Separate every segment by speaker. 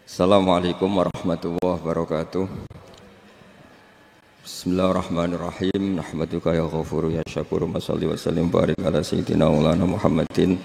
Speaker 1: Assalamualaikum warahmatullahi wabarakatuh. Bismillahirrahmanirrahim. Nahmaduka ya ghafuru ya syakuru. Masalli wa sallim barik ala sayyidina maulana Muhammadin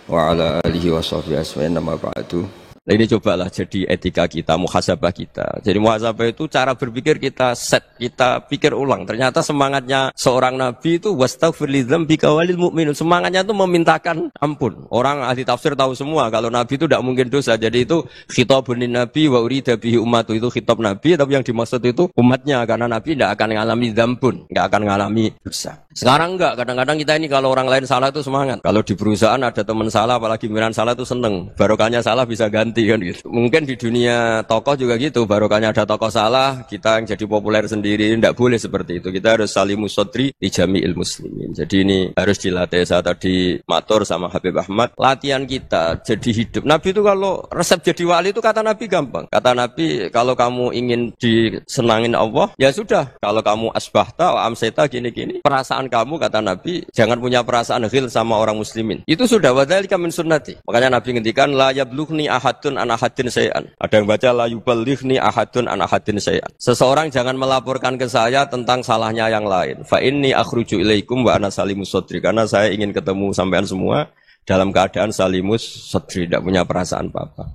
Speaker 1: wa ala alihi wa sahbihi asma'in nama ba'du. Nah, ini cobalah jadi etika kita, muhasabah kita. Jadi muhasabah itu cara berpikir kita set, kita pikir ulang. Ternyata semangatnya seorang nabi itu wastaghfir lidzambika walil mu'minun. Semangatnya itu memintakan ampun. Orang ahli tafsir tahu semua kalau nabi itu tidak mungkin dosa. Jadi itu khitabun nabi wa urida bihi ummatu, itu khitab nabi, tapi yang dimaksud itu umatnya, karena nabi tidak akan mengalami dzambun, tidak akan mengalami dosa. Sekarang enggak, kadang-kadang kita ini kalau orang lain salah itu semangat. Kalau di perusahaan ada teman salah, apalagi miran salah itu seneng. Barokahnya salah bisa ganti kan gitu. Mungkin di dunia tokoh juga gitu, barokahnya ada tokoh salah, kita yang jadi populer sendiri. Tidak boleh seperti itu. Kita harus salimus sodri di jami'il muslimin. Jadi ini harus dilatih. Saya tadi matur sama Habib Ahmad, latihan kita jadi hidup. Nabi itu kalau resep jadi wali itu kata Nabi gampang. Kata Nabi, kalau kamu ingin disenangin Allah, ya sudah. Kalau kamu asbahta wa amseta gini-gini, perasaan kamu, kata Nabi, jangan punya perasaan ghil sama orang muslimin. Itu sudah wadzalika min sunnati. Makanya Nabi ngendikan la yablughni ahadun an ahadin syai'an. Ada yang baca la yuballighni ahadun an ahadin syai'an. Seseorang jangan melaporkan ke saya tentang salahnya yang lain. Fa inni akhruju ilaikum wa ana salimus sadri. Karena saya ingin ketemu sampean semua dalam keadaan salimus sadri, tidak punya perasaan apa-apa.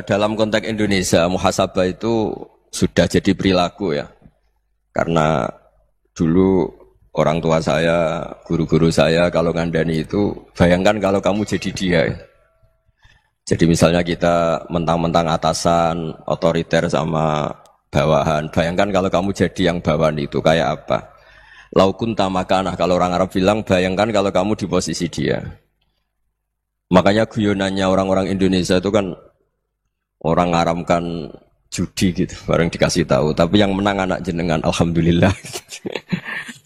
Speaker 1: Dalam konteks Indonesia, muhasabah itu sudah jadi perilaku ya. Karena dulu orang tua saya, guru-guru saya kalau ngandani itu, bayangkan kalau kamu jadi dia. Jadi misalnya kita mentang-mentang atasan, otoriter sama bawahan. Bayangkan kalau kamu jadi yang bawahan itu kayak apa? Laukun tamakana, kalau orang Arab bilang, bayangkan kalau kamu di posisi dia. Makanya guyonannya orang-orang Indonesia itu kan orang ngaramkan judi gitu, bareng dikasih tahu. Tapi yang menang anak jenengan, alhamdulillah.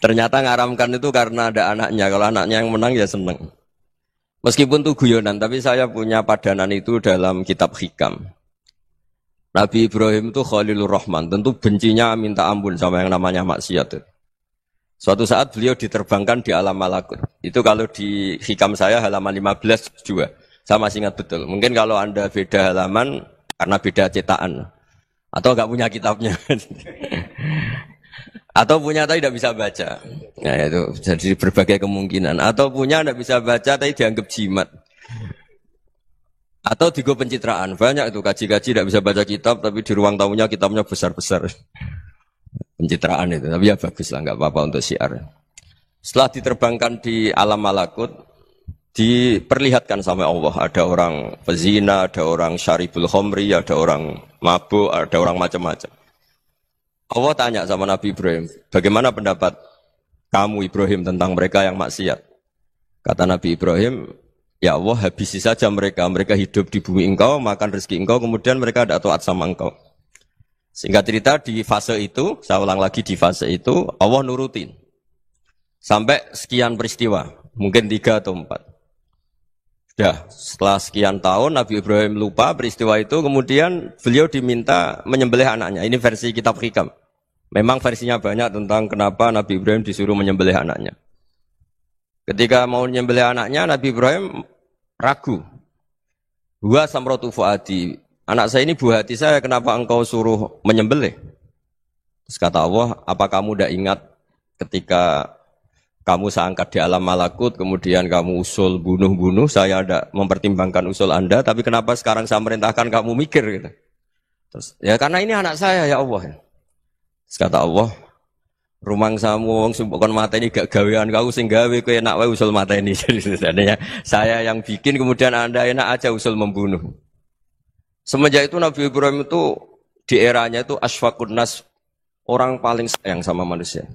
Speaker 1: Ternyata ngaramkan itu karena ada anaknya. Kalau anaknya yang menang ya seneng. Meskipun itu guyonan, tapi saya punya padanan itu dalam kitab Hikam. Nabi Ibrahim itu Khalilur Rahman, tentu bencinya minta ampun sama yang namanya maksiat. Suatu saat beliau diterbangkan di alam malakut. Itu kalau di Hikam saya halaman 15 juga. Saya masih ingat betul. Mungkin kalau Anda beda halaman karena beda cetakan. Atau enggak punya kitabnya. Atau punya tapi tidak bisa baca. Nah itu jadi berbagai kemungkinan. Atau punya tidak bisa baca tapi dianggap jimat. Atau digo pencitraan. Banyak itu kaji-kaji tidak bisa baca kitab tapi di ruang tamunya kitabnya besar-besar. Pencitraan itu. Tapi ya bagus lah, enggak apa-apa untuk syiar. Setelah diterbangkan di alam malakut, diperlihatkan sama Allah. Ada orang pezina, ada orang syaribul khomri, ada orang mabuk, ada orang macam-macam. Allah tanya sama Nabi Ibrahim, bagaimana pendapat kamu Ibrahim tentang mereka yang maksiat? Kata Nabi Ibrahim, ya Allah habisi saja mereka. Mereka hidup di bumi engkau, makan rezeki engkau, kemudian mereka tidak taat sama engkau. Singkat cerita di fase itu, saya ulang lagi di fase itu, Allah nurutin. Sampai sekian peristiwa, mungkin 3 atau 4. Sudah, setelah sekian tahun Nabi Ibrahim lupa peristiwa itu, kemudian beliau diminta menyembelih anaknya. Ini versi kitab Hikam. Memang versinya banyak tentang kenapa Nabi Ibrahim disuruh menyembelih anaknya. Ketika mau menyembelih anaknya, Nabi Ibrahim ragu. Huwa samratu fuadi. Anak saya ini buah hati saya, kenapa engkau suruh menyembelih? Terus kata Allah, apa kamu tidak ingat ketika kamu saya angkat di alam malakut, kemudian kamu usul bunuh-bunuh, saya ada mempertimbangkan usul Anda, tapi kenapa sekarang saya merintahkan kamu mikir gitu. Terus, ya karena ini anak saya ya Allah. Terus kata Allah, rumang samu wong sumpukon mateni gak gawean kau sing gawe kowe enak wae usul mateni. Jadi sebenarnya saya yang bikin, kemudian Anda enak aja usul membunuh. Semenjak itu Nabi Ibrahim itu di eranya itu asfaqun nas, orang paling sayang sama manusia.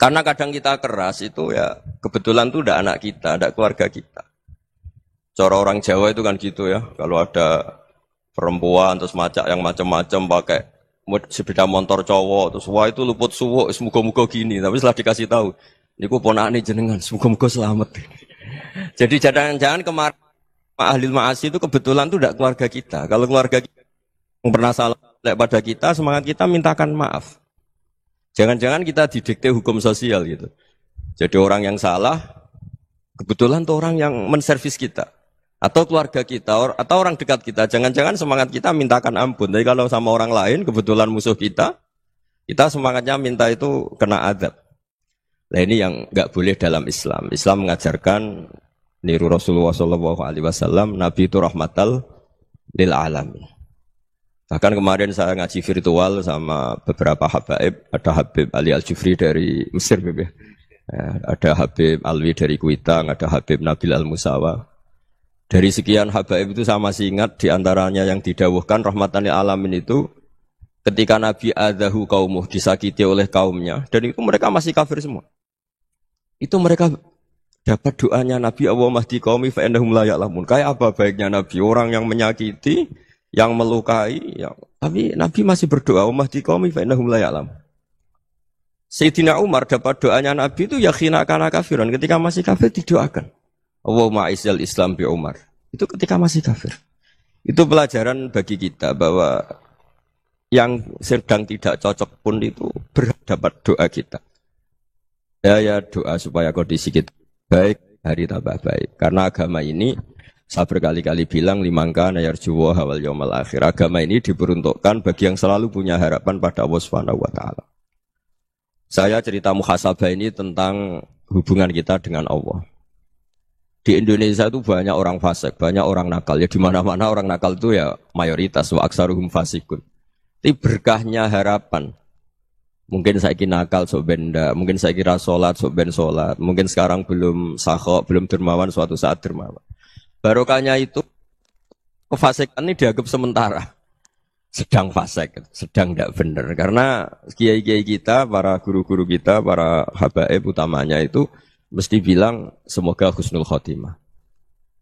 Speaker 1: Karena kadang kita keras itu ya kebetulan itu udah anak kita, ada keluarga kita. Cara orang Jawa itu kan gitu ya. Kalau ada perempuan terus macak yang macam-macam pakai sepeda motor cowok terus wah itu luput suwuk, semoga-moga gini. Tapi setelah dikasih tahu, niku ponakane jenengan, semoga-moga selamat. Jadi jangan-jangan kemarin ahli ma'asi itu kebetulan itu tidak keluarga kita. Kalau keluarga kita yang pernah salah pada kita, semangat kita mintakan maaf. Jangan-jangan kita didikte hukum sosial gitu. Jadi orang yang salah, Kebetulan tuh orang yang menservis kita. Atau keluarga kita, atau orang dekat kita. Jangan-jangan semangat kita mintakan ampun. Tapi kalau sama orang lain, kebetulan musuh kita semangatnya minta itu kena adab. Nah ini yang nggak boleh dalam Islam. Islam mengajarkan niru Rasulullah SAW, Nabi itu rahmatal lil alamin. Bahkan kemarin saya ngaji virtual sama beberapa habaib, ada Habib Ali Al-Jufri dari Mesir, ada Habib Alwi dari Kuitang, ada Habib Nabil Al-Musawa. Dari sekian habaib itu saya masih ingat diantaranya yang didawuhkan rahmatan lil alamin itu ketika Nabi adahu kaumuh disakiti oleh kaumnya dan itu mereka masih kafir semua. Itu mereka dapat doanya Nabi Allahumma hdi qaumi fa innahum la ya'lamun. Kayak apa baiknya Nabi orang yang menyakiti, yang melukai, tapi Nabi masih berdoa Allahumma hdi qaumi fa innahum la ya'lamun. Sayyidina Umar dapat doanya Nabi itu yakhina kana kafiran ketika masih kafir didoakan. Allahumma a'izzal Islam bi Umar. Itu ketika masih kafir. Itu pelajaran bagi kita bahwa yang sedang tidak cocok pun itu berdapat doa kita. Ya doa supaya kondisi kita baik, hari tambah baik. Karena agama ini saya berkali-kali bilang limangka nayarjuwa hawal yaumal akhir. Agama ini diperuntukkan bagi yang selalu punya harapan pada Allah Subhanahu wa taala. Saya cerita muhasabah ini tentang hubungan kita dengan Allah. Di Indonesia itu banyak orang fasik, banyak orang nakal. Ya di mana-mana orang nakal itu ya mayoritas wa aksaruhum fasikun. Tapi berkahnya harapan. Mungkin saya kira nakal sok benda, mungkin saya kira sholat sok ben sholat, mungkin sekarang belum sakhok, belum dermawan, suatu saat dermawan. Barokahnya itu kefasikan ini dianggap sementara. Sedang fasik, sedang tidak benar. Karena kiai-kiai kita, para guru-guru kita, para habaib utamanya itu mesti bilang semoga husnul khotimah.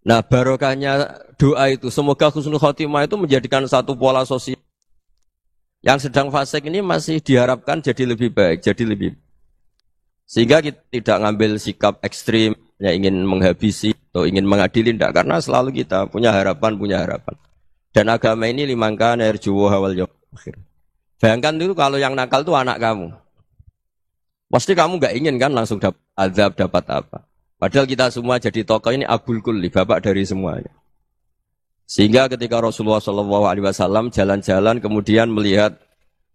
Speaker 1: Nah barokahnya doa itu semoga husnul khotimah itu menjadikan satu pola sosial. Yang sedang fasik ini masih diharapkan jadi lebih baik, jadi lebih. Sehingga kita tidak ngambil sikap ekstrim, ya ingin menghabisi atau ingin mengadili, tidak. Karena selalu kita punya harapan. Dan agama ini limangka nerjuwa hawal yaumil akhir. Bayangkan itu kalau yang nakal itu anak kamu. Pasti kamu nggak ingin kan langsung dapat azab, dapat apa. Padahal kita semua jadi tokoh ini abul kulli, bapak dari semuanya. Sehingga ketika Rasulullah SAW jalan-jalan kemudian melihat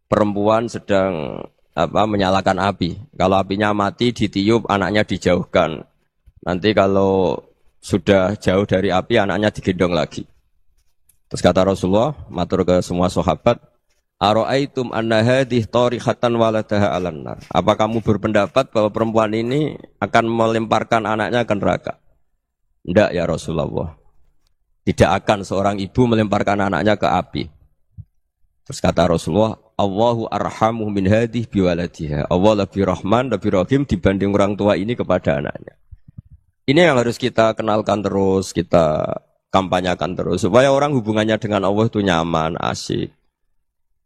Speaker 1: perempuan sedang menyalakan api. Kalau apinya mati ditiup, anaknya dijauhkan. Nanti kalau sudah jauh dari api, anaknya digendong lagi. Terus kata Rasulullah, matur ke semua sahabat, Aro'aitum anna hadih tarihatan waladaha alan nar. Apa kamu berpendapat bahwa perempuan ini akan melemparkan anaknya ke neraka? Tidak ya Rasulullah. Tidak akan seorang ibu melemparkan anaknya ke api. Terus kata Rasulullah, Allahu arhamu min hadih biwaladiha. Allah lebih rahman, lebih rahim dibanding orang tua ini kepada anaknya. Ini yang harus kita kenalkan terus, kita kampanyakan terus. Supaya orang hubungannya dengan Allah itu nyaman, asik.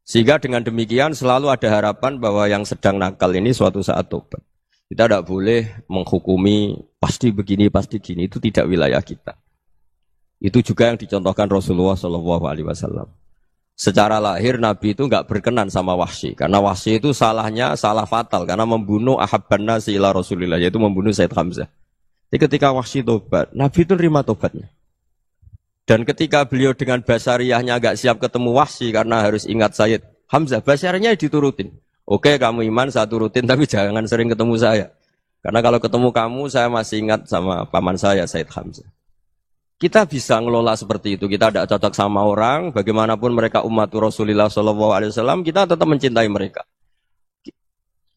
Speaker 1: Sehingga dengan demikian selalu ada harapan bahwa yang sedang nakal ini suatu saat tobat. Kita tidak boleh menghukumi pasti begini, pasti gini. Itu tidak wilayah kita. Itu juga yang dicontohkan Rasulullah SAW. Secara lahir Nabi itu nggak berkenan sama Wahsy. Karena Wahsy itu salahnya salah fatal. Karena membunuh ahabban nasi ila Rasulillah. Yaitu membunuh Sayyid Hamzah. Jadi ketika Wahsy tobat, Nabi itu nerima tobatnya. Dan ketika beliau dengan basariyahnya agak siap ketemu Wahsy karena harus ingat Sayyid Hamzah, basariyahnya diturutin. Oke, kamu iman, saya turutin, tapi jangan sering ketemu saya. Karena kalau ketemu kamu, saya masih ingat sama paman saya, Sayyid Hamzah. Kita bisa ngelola seperti itu. Kita tidak cocok sama orang, bagaimanapun mereka umat Rasulullah SAW, kita tetap mencintai mereka.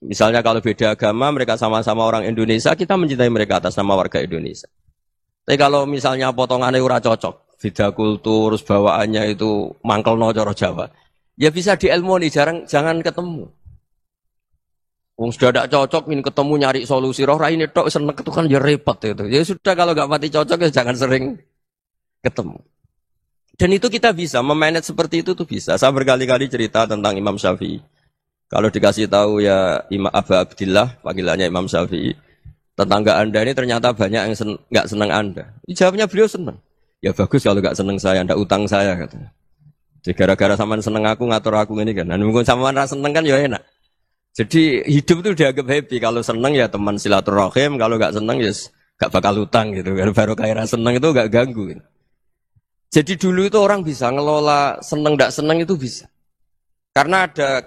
Speaker 1: Misalnya kalau beda agama, mereka sama-sama orang Indonesia, kita mencintai mereka atas nama warga Indonesia. Tapi kalau misalnya potongannya ora cocok, beda kultur, bawaannya itu mangkel no coro Jawa. Ya bisa diilmoni, jangan ketemu. Wong sudah tidak cocok, ingin ketemu nyari solusi. Roh ini tok seneng itu kan ya repot itu. Ya sudah kalau nggak mati cocok ya jangan sering ketemu. Dan itu kita bisa memanage seperti itu tuh bisa. Saya berkali-kali cerita tentang Imam Syafi'i. Kalau dikasih tahu ya Imam Aba Abdillah, panggilannya Imam Syafi'i, tetangga Anda ini ternyata banyak yang nggak senang Anda. Jawabnya beliau senang. Ya bagus kalau nggak seneng saya, ndak utang saya katanya. Jadi gara-gara sampean seneng aku ngatur aku ini kan. Nah, mungkin sampean ra seneng kan ya enak. Jadi hidup itu dianggap happy. Kalau seneng ya teman silaturahim, kalau nggak seneng ya gak bakal utang gitu kan. Barokah ra seneng itu gak ganggu. Gitu. Jadi dulu itu orang bisa ngelola seneng ndak seneng itu bisa. Karena ada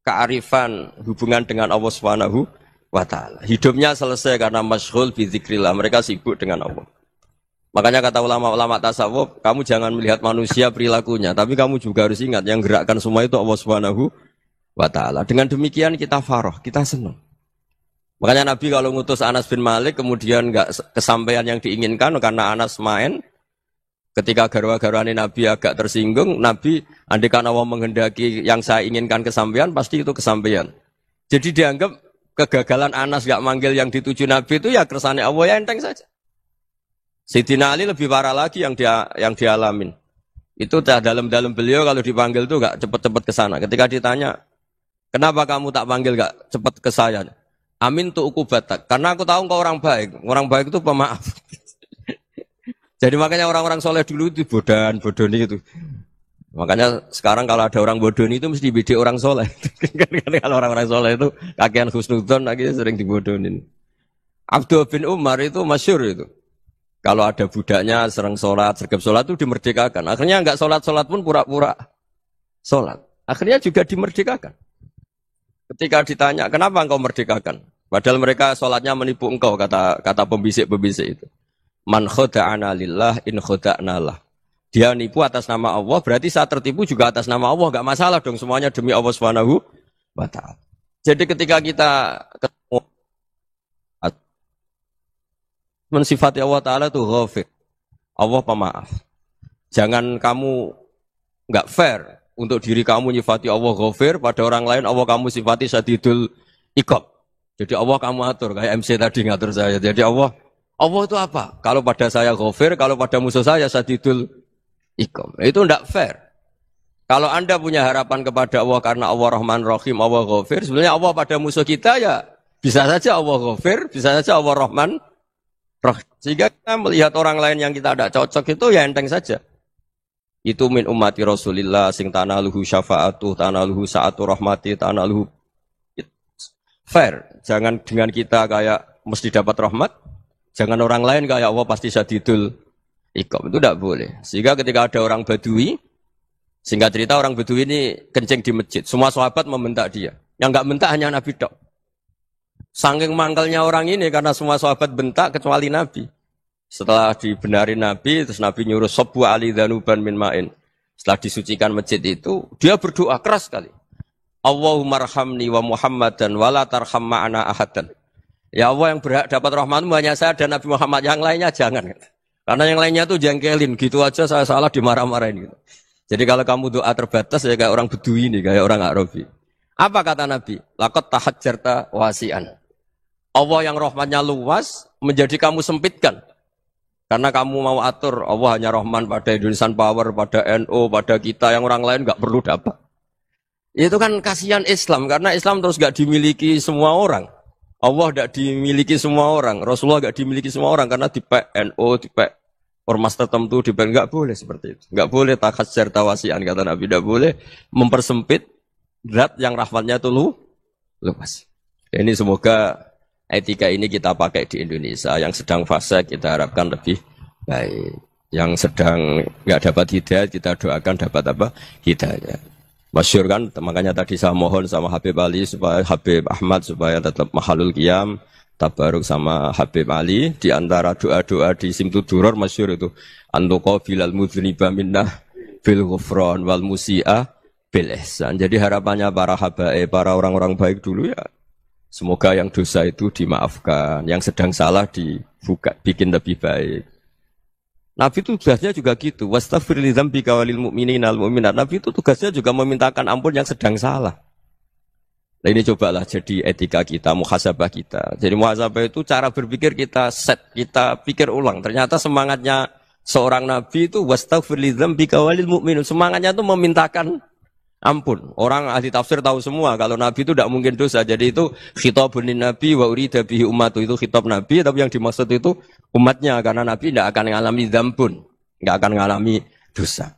Speaker 1: kearifan hubungan dengan Allah Subhanahu wa taala. Hidupnya selesai karena masyghul bi dzikrillah. Mereka sibuk dengan Allah. Makanya kata ulama-ulama tasawuf, kamu jangan melihat manusia perilakunya, tapi kamu juga harus ingat yang gerakkan semua itu Allah Subhanahu wa taala. Dengan demikian kita farah, kita senang. Makanya Nabi kalau ngutus Anas bin Malik kemudian enggak kesampaian yang diinginkan karena Anas main. Ketika garwa-garwane Nabi agak tersinggung, Nabi andaikan Allah menghendaki yang saya inginkan kesampaian, pasti itu kesampaian. Jadi dianggap kegagalan Anas gak manggil yang dituju Nabi itu ya kersane Allah ya enteng saja. Sayyidina Ali lebih parah lagi yang dialamin. Itu dalam beliau kalau dipanggil tuh gak cepet-cepet ke sana. Ketika ditanya, kenapa kamu tak panggil gak cepet ke saya? Amin tuh ukubatak. Karena aku tahu kau orang baik. Orang baik itu pemaaf. Jadi makanya orang-orang soleh dulu itu bodoni itu. Makanya sekarang kalau ada orang bodoni itu mesti beda orang soleh. Kalau orang-orang soleh itu kakean husnudzon lagi sering dibodonin. Abdul bin Umar itu masyhur itu. Kalau ada budaknya sering sholat, sergap sholat itu dimerdekakan. Akhirnya enggak sholat pun pura-pura sholat. Akhirnya juga dimerdekakan. Ketika ditanya, kenapa engkau merdekakan? Padahal mereka sholatnya menipu engkau, kata pembisik-pembisik itu. Man khoda'ana lillah in khoda'na lah. Dia nipu atas nama Allah, berarti saat tertipu juga atas nama Allah. Enggak masalah dong, semuanya demi Allah Subhanahu wa ta'ala. Jadi ketika kita ketemu mensifati Allah Ta'ala itu ghafir. Allah pemaaf. Jangan kamu enggak fair untuk diri kamu nyifati Allah ghafir, pada orang lain Allah kamu sifati syadidul iqab. Jadi Allah kamu atur, kayak MC tadi ngatur saya. Jadi Allah itu apa? Kalau pada saya ghafir, kalau pada musuh saya syadidul iqam. Itu tidak fair. Kalau Anda punya harapan kepada Allah karena Allah Rahman Rahim, Allah ghafir, sebenarnya Allah pada musuh kita ya bisa saja Allah ghafir, bisa saja Allah Rahman Rahim. Sehingga kita melihat orang lain yang kita tidak cocok itu ya enteng saja. Itu min ummati Rasulillah sing tanaluhu syafa'atu, tanaluhu sa'atu rahmati, tanaluhu fair. Jangan dengan kita kayak mesti dapat rahmat. Jangan orang lain kayak Allah pasti syadidul iqam. Itu tidak boleh. Sehingga ketika ada orang Badui, singkat cerita orang Badui ini kencing di masjid. Semua sahabat membentak dia. Yang enggak bentak hanya Nabi tok. Saking mangkalnya orang ini karena semua sahabat bentak kecuali Nabi. Setelah dibenarin Nabi, terus Nabi nyuruh Sobbu Ali Danuban min ma'in. Setelah disucikan masjid itu, dia berdoa keras sekali. Allahumma arhamni wa Muhammadan wa la tarham ma'ana ahadan. Ya Allah yang berhak dapat rahmatmu hanya saya dan Nabi Muhammad, yang lainnya jangan. Karena yang lainnya tuh jengkelin, gitu aja saya salah dimarah-marahin. Gitu. Jadi kalau kamu doa terbatas ya kayak orang Bedui ini, kayak orang Arabi. Apa kata Nabi? Laqad tahajjarta wasi'an. Allah yang rahmatnya luas menjadi kamu sempitkan. Karena kamu mau atur Allah hanya rahman pada Indonesian Power, pada NU, pada kita yang orang lain enggak perlu dapat. Itu kan kasihan Islam karena Islam terus enggak dimiliki semua orang. Allah tidak dimiliki semua orang, Rasulullah tidak dimiliki semua orang karena dipek NU, dipek ormas tertentu, dipek enggak boleh seperti itu. Enggak boleh takhasyar tawasian kata Nabi, tidak boleh mempersempit zat yang rahmatnya itu luas. Ini semoga etika ini kita pakai di Indonesia. Yang sedang fase kita harapkan lebih baik. Yang sedang enggak dapat hidayah kita doakan dapat apa? Hidayah. Masyhur kan, makanya tadi saya mohon sama Habib Ali supaya Habib Ahmad supaya tetap mahalul qiyam, tabaruk sama Habib Ali di antara doa-doa di Simtud Duror masyhur itu antuqa bilal mudhniba minnah bil ghufran wal musi'a bil ihsan. Jadi harapannya para habaib, para orang-orang baik dulu ya semoga yang dosa itu dimaafkan, yang sedang salah dibuka, bikin lebih baik. Nabi itu tugasnya juga gitu. Wastaghfir li dzambika walil mu'minina wal mu'minat. Nabi itu tugasnya juga memintakan ampun yang sedang salah. Nah ini cobalah jadi etika kita, muhasabah kita. Jadi muhasabah itu cara berpikir kita set, kita pikir ulang. Ternyata semangatnya seorang nabi itu wastaghfir li dzambika walil mu'minun. Semangatnya itu memintakan ampun. Orang ahli tafsir tahu semua kalau Nabi itu tidak mungkin dosa. Jadi itu khitabun Nabi wa urida bihi ummatu, itu khitab Nabi, tapi yang dimaksud itu umatnya karena Nabi tidak akan mengalami dzambun, tidak akan mengalami dosa.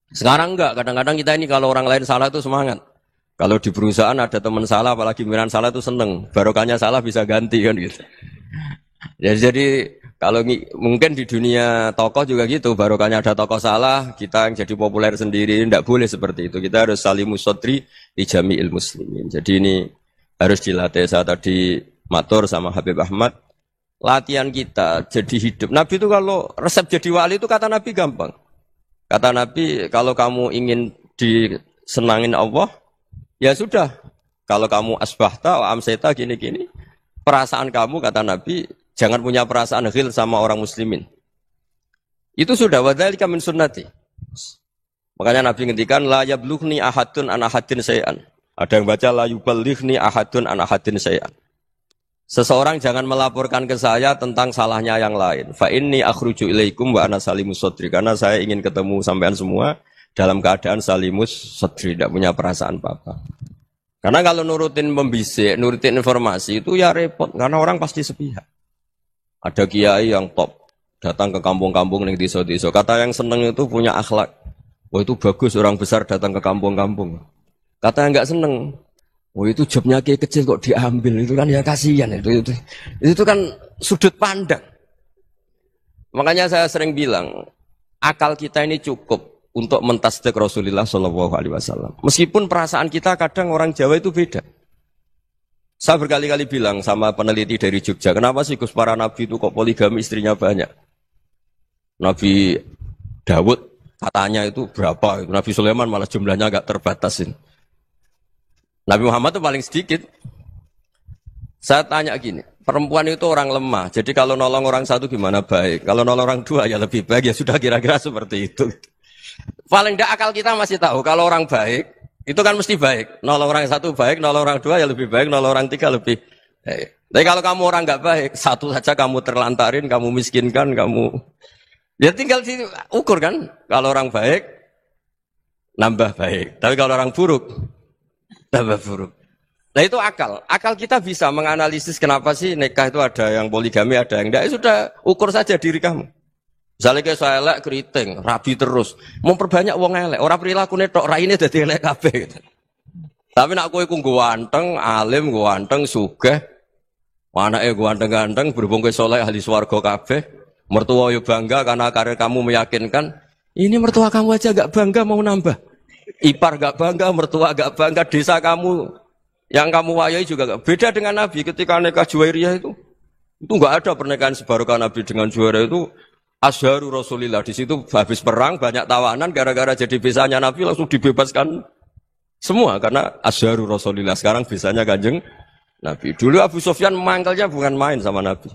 Speaker 1: Sekarang enggak, kadang-kadang kita ini kalau orang lain salah itu semangat. Kalau di perusahaan ada teman salah, apalagi pimpinan salah itu seneng. Barokahnya salah bisa ganti kan gitu. Jadi kalau mungkin di dunia tokoh juga gitu, barokahnya ada tokoh salah, kita yang jadi populer sendiri, tidak boleh seperti itu. Kita harus salimus sodri di jami'il muslimin. Jadi ini harus dilatih. Saya tadi matur sama Habib Ahmad, latihan kita jadi hidup. Nabi itu kalau resep jadi wali itu kata Nabi gampang. Kata Nabi, kalau kamu ingin disenangin Allah, ya sudah. Kalau kamu asbahta, amseta, gini-gini, perasaan kamu, kata Nabi, jangan punya perasaan ghil sama orang muslimin. Itu sudah wadzalika min sunnati. Makanya Nabi ngendikan la yablughni ahadun an ahadin syai'an. Ada yang baca la yuballighni ahadun an ahadin syai'an. Seseorang jangan melaporkan ke saya tentang salahnya yang lain. Fa inni akhruju ilaikum wa ana salimus sadri. Karena saya ingin ketemu sampean semua dalam keadaan salimus sadri, tidak punya perasaan apa-apa. Karena kalau nurutin pembisik, nurutin informasi itu ya repot. Karena orang pasti sepihak. Ada kiai yang top, datang ke kampung-kampung ning desa-desa. Kata yang seneng itu punya akhlak. Wah itu bagus orang besar datang ke kampung-kampung. Kata yang enggak seneng, wah itu jobnya kiai kecil kok diambil. Itu kan ya kasihan itu kan sudut pandang. Makanya saya sering bilang, akal kita ini cukup untuk mentasdik Rasulullah Shallallahu Alaihi Wasallam. Meskipun perasaan kita kadang orang Jawa itu beda. Saya berkali-kali bilang sama peneliti dari Jogja, kenapa sih Gus para nabi itu kok poligami istrinya banyak? Nabi Dawud katanya itu berapa? Nabi Sulaiman malah jumlahnya agak terbatasin. Nabi Muhammad itu paling sedikit. Saya tanya gini, perempuan itu orang lemah, jadi kalau nolong orang satu gimana baik? Kalau nolong orang dua ya lebih baik, ya sudah kira-kira seperti itu. Paling tidak akal kita masih tahu kalau orang baik itu kan mesti baik. Nolong orang satu baik, nolong orang dua ya lebih baik, nolong orang tiga lebih baik. Tapi kalau kamu orang nggak baik, satu saja kamu terlantarin, kamu miskinkan, kamu ya tinggal ukur kan. Kalau orang baik nambah baik, tapi kalau orang buruk nambah buruk. Nah itu akal. Akal kita bisa menganalisis kenapa sih nikah itu ada yang poligami, ada yang enggak. Ya sudah ukur saja diri kamu. Misalnya kayak saya elek keriting, rabi terus, memperbanyak wong elek, orang perilaku netok, raine dadi elek kabeh. Gitu. Tapi nak kowe ku ganteng, alim, ganteng, sugih, anake ganteng-ganteng, berhubung kowe saleh ahli swarga kabeh, mertua yo bangga karena karir kamu meyakinkan, ini mertua kamu aja gak bangga mau nambah. Ipar gak bangga, mertua gak bangga, desa kamu yang kamu wayai juga gak. Beda dengan Nabi ketika nikah Juwairiyah itu gak ada pernikahan sebarokah Nabi dengan Juwairiyah itu. Azharu Rasulillah, di situ habis perang banyak tawanan gara-gara jadi bisanya Nabi langsung dibebaskan semua karena Azharu Rasulillah. Sekarang bisanya Kanjeng Nabi. Dulu Abu Sufyan mangkelnya bukan main sama Nabi.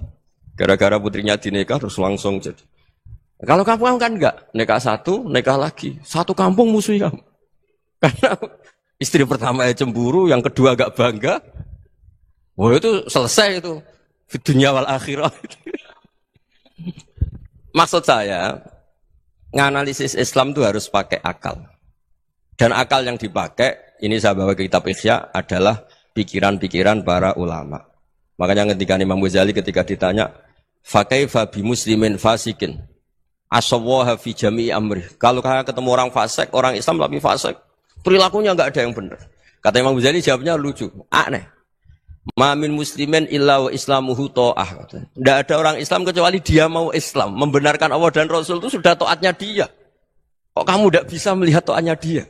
Speaker 1: Gara-gara putrinya dinikah terus langsung jadi. Kalau kamu kan enggak, nikah satu, nikah lagi. Satu kampung musuh kamu. Karena istri pertama cemburu, yang kedua agak bangga. Wah itu selesai itu. Di dunia wal akhirah. Maksud saya, nganalisis Islam itu harus pakai akal. Dan akal yang dipakai, ini saya bawa ke kitab Ihya, adalah pikiran-pikiran para ulama. Makanya ketika Imam Ghazali ketika ditanya, fakaifa bi muslimin fasikin, asawwaha fi jami'i amri. Kalau ketemu orang fasik, orang Islam tapi fasik, perilakunya enggak ada yang benar. Kata Imam Ghazali jawabnya lucu, aneh. Ma min muslimin illa wa islamuhu ta'ah. Tidak ada orang Islam kecuali dia mau Islam. Membenarkan Allah dan Rasul itu sudah taatnya dia. Kok kamu tidak bisa melihat taatnya dia?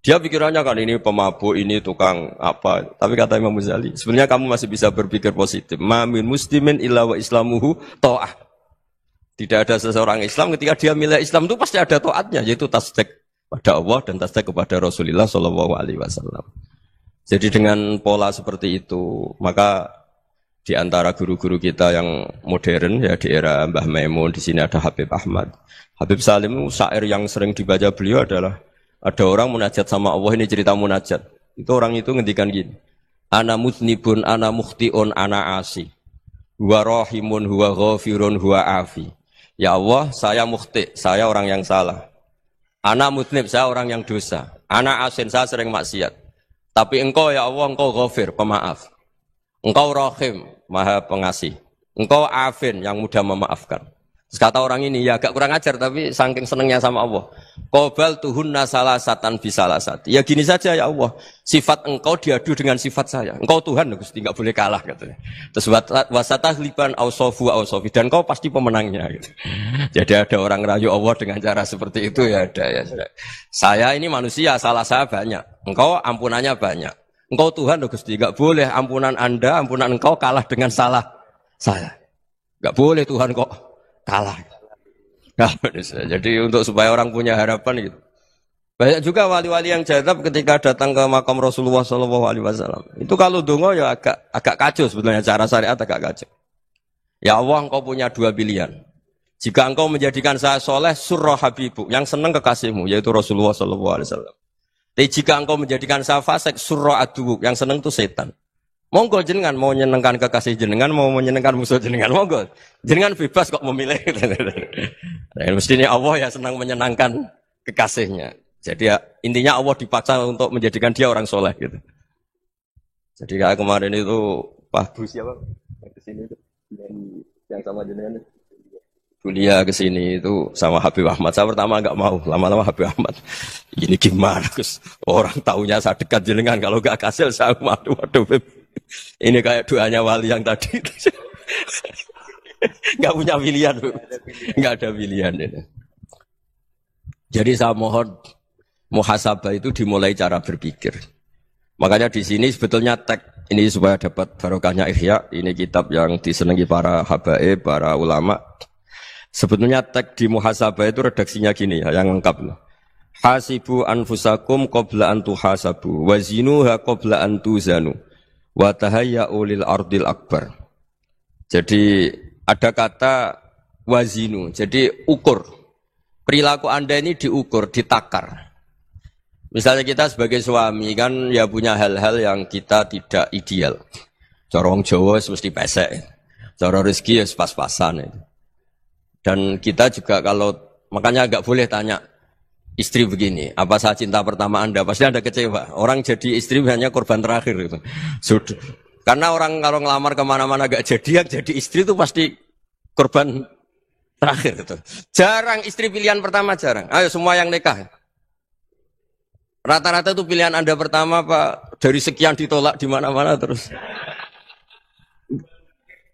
Speaker 1: Dia pikirannya kan ini pemabuk, ini tukang apa. Tapi kata Imam Ghazali, sebenarnya kamu masih bisa berpikir positif. Ma min muslimin illa wa islamuhu ta'ah. Tidak ada seseorang Islam ketika dia milih Islam itu pasti ada taatnya, yaitu tasdik pada Allah dan tasdik kepada Rasulullah sallallahu alaihi wasallam. Jadi dengan pola seperti itu, maka di antara guru-guru kita yang modern ya di era Mbah Maimun, di sini ada Habib Ahmad. Habib Salim syair yang sering dibaca beliau adalah ada orang munajat sama Allah, ini cerita munajat. Itu orang itu ngendikan gini. Ana mutnibun, ana mukhtiun, ana asi. Huwa rahimun, huwa ghafirun, huwa afi. Ya Allah, saya mukhti, saya orang yang salah. Ana mutnib, saya orang yang dosa. Ana asin, saya sering maksiat. Tapi engkau ya Allah, engkau ghafir, pemaaf. Engkau rahim, maha pengasih. Engkau afin, yang mudah memaafkan. Terus kata orang ini, ya agak kurang ajar tapi saking senengnya sama Allah. Qobal tuhunna salasatan bisalasati. Ya gini saja ya Allah, sifat engkau diadu dengan sifat saya. Engkau Tuhan, Gusti, enggak boleh kalah katanya. Terus wasatahliban ausofu ausofi, dan kau pasti pemenangnya gitu. Jadi ada orang rayu Allah dengan cara seperti itu ya ada ya. Saya ini manusia, salah saya banyak. Engkau ampunannya banyak. Engkau Tuhan, Gusti, enggak boleh ampunan Anda, ampunan engkau kalah dengan salah saya. Enggak boleh Tuhan kok kalah. Nah, jadi untuk supaya orang punya harapan gitu. Banyak juga wali-wali yang jadab ketika datang ke makam Rasulullah SAW. Itu kalau dongo ya agak kacau sebetulnya, cara syariat agak kacau. Ya Allah, engkau punya dua pilihan. Jika engkau menjadikan saya soleh, surah habibu, yang senang kekasihmu, yaitu Rasulullah SAW. Tapi jika engkau menjadikan saya fasik, surah adubu, yang senang itu setan. Monggo jenengan mau menyenangkan kekasih jenengan, mau menyenangkan musuh jenengan, monggo. Jenengan bebas kok memilih. Nah, mestinya Allah ya senang menyenangkan kekasihnya. Jadi ya, intinya Allah dipaksa untuk menjadikan dia orang soleh gitu. Jadi kayak kemarin itu Pak Bu siapa? Yang kesini itu yang sama jenengan itu. Kuliah kesini itu sama Habib Ahmad. Saya pertama enggak mau, lama-lama Habib Ahmad. Ini gimana Gus? Orang taunya saya dekat jenengan, kalau enggak kasil saya waduh Habib. Ini kayak doanya wali yang tadi. Enggak punya pilihan, enggak ada pilihan ini. Jadi saya mohon muhasabah itu dimulai cara berpikir. Makanya di sini sebetulnya teks ini supaya dapat barokahnya Ihya. Ini kitab yang disenangi para habaib, para ulama. Sebetulnya teks di muhasabah itu redaksinya gini ya, yang lengkap. Hasibu anfusakum qabla an tuhasabu wazinuha qabla an tuzanu wa tahayya'u lil ardil akbar. Jadi ada kata wazinu, jadi ukur. Perilaku Anda ini diukur, ditakar. Misalnya kita sebagai suami kan ya punya hal-hal yang kita tidak ideal. Cara wong Jawa mesti pesek. Cara rezeki ya pas-pasan. Dan kita juga kalau makanya enggak boleh tanya istri begini, apa saya cinta pertama Anda? Pasti Anda kecewa. Orang jadi istri hanya korban terakhir gitu. Sudah. Karena orang kalau ngelamar kemana-mana gak jadi, yang jadi istri itu pasti korban terakhir gitu. Jarang istri pilihan pertama, jarang. Ayo semua yang nikah. Rata-rata itu pilihan Anda pertama Pak, dari sekian ditolak di mana-mana terus.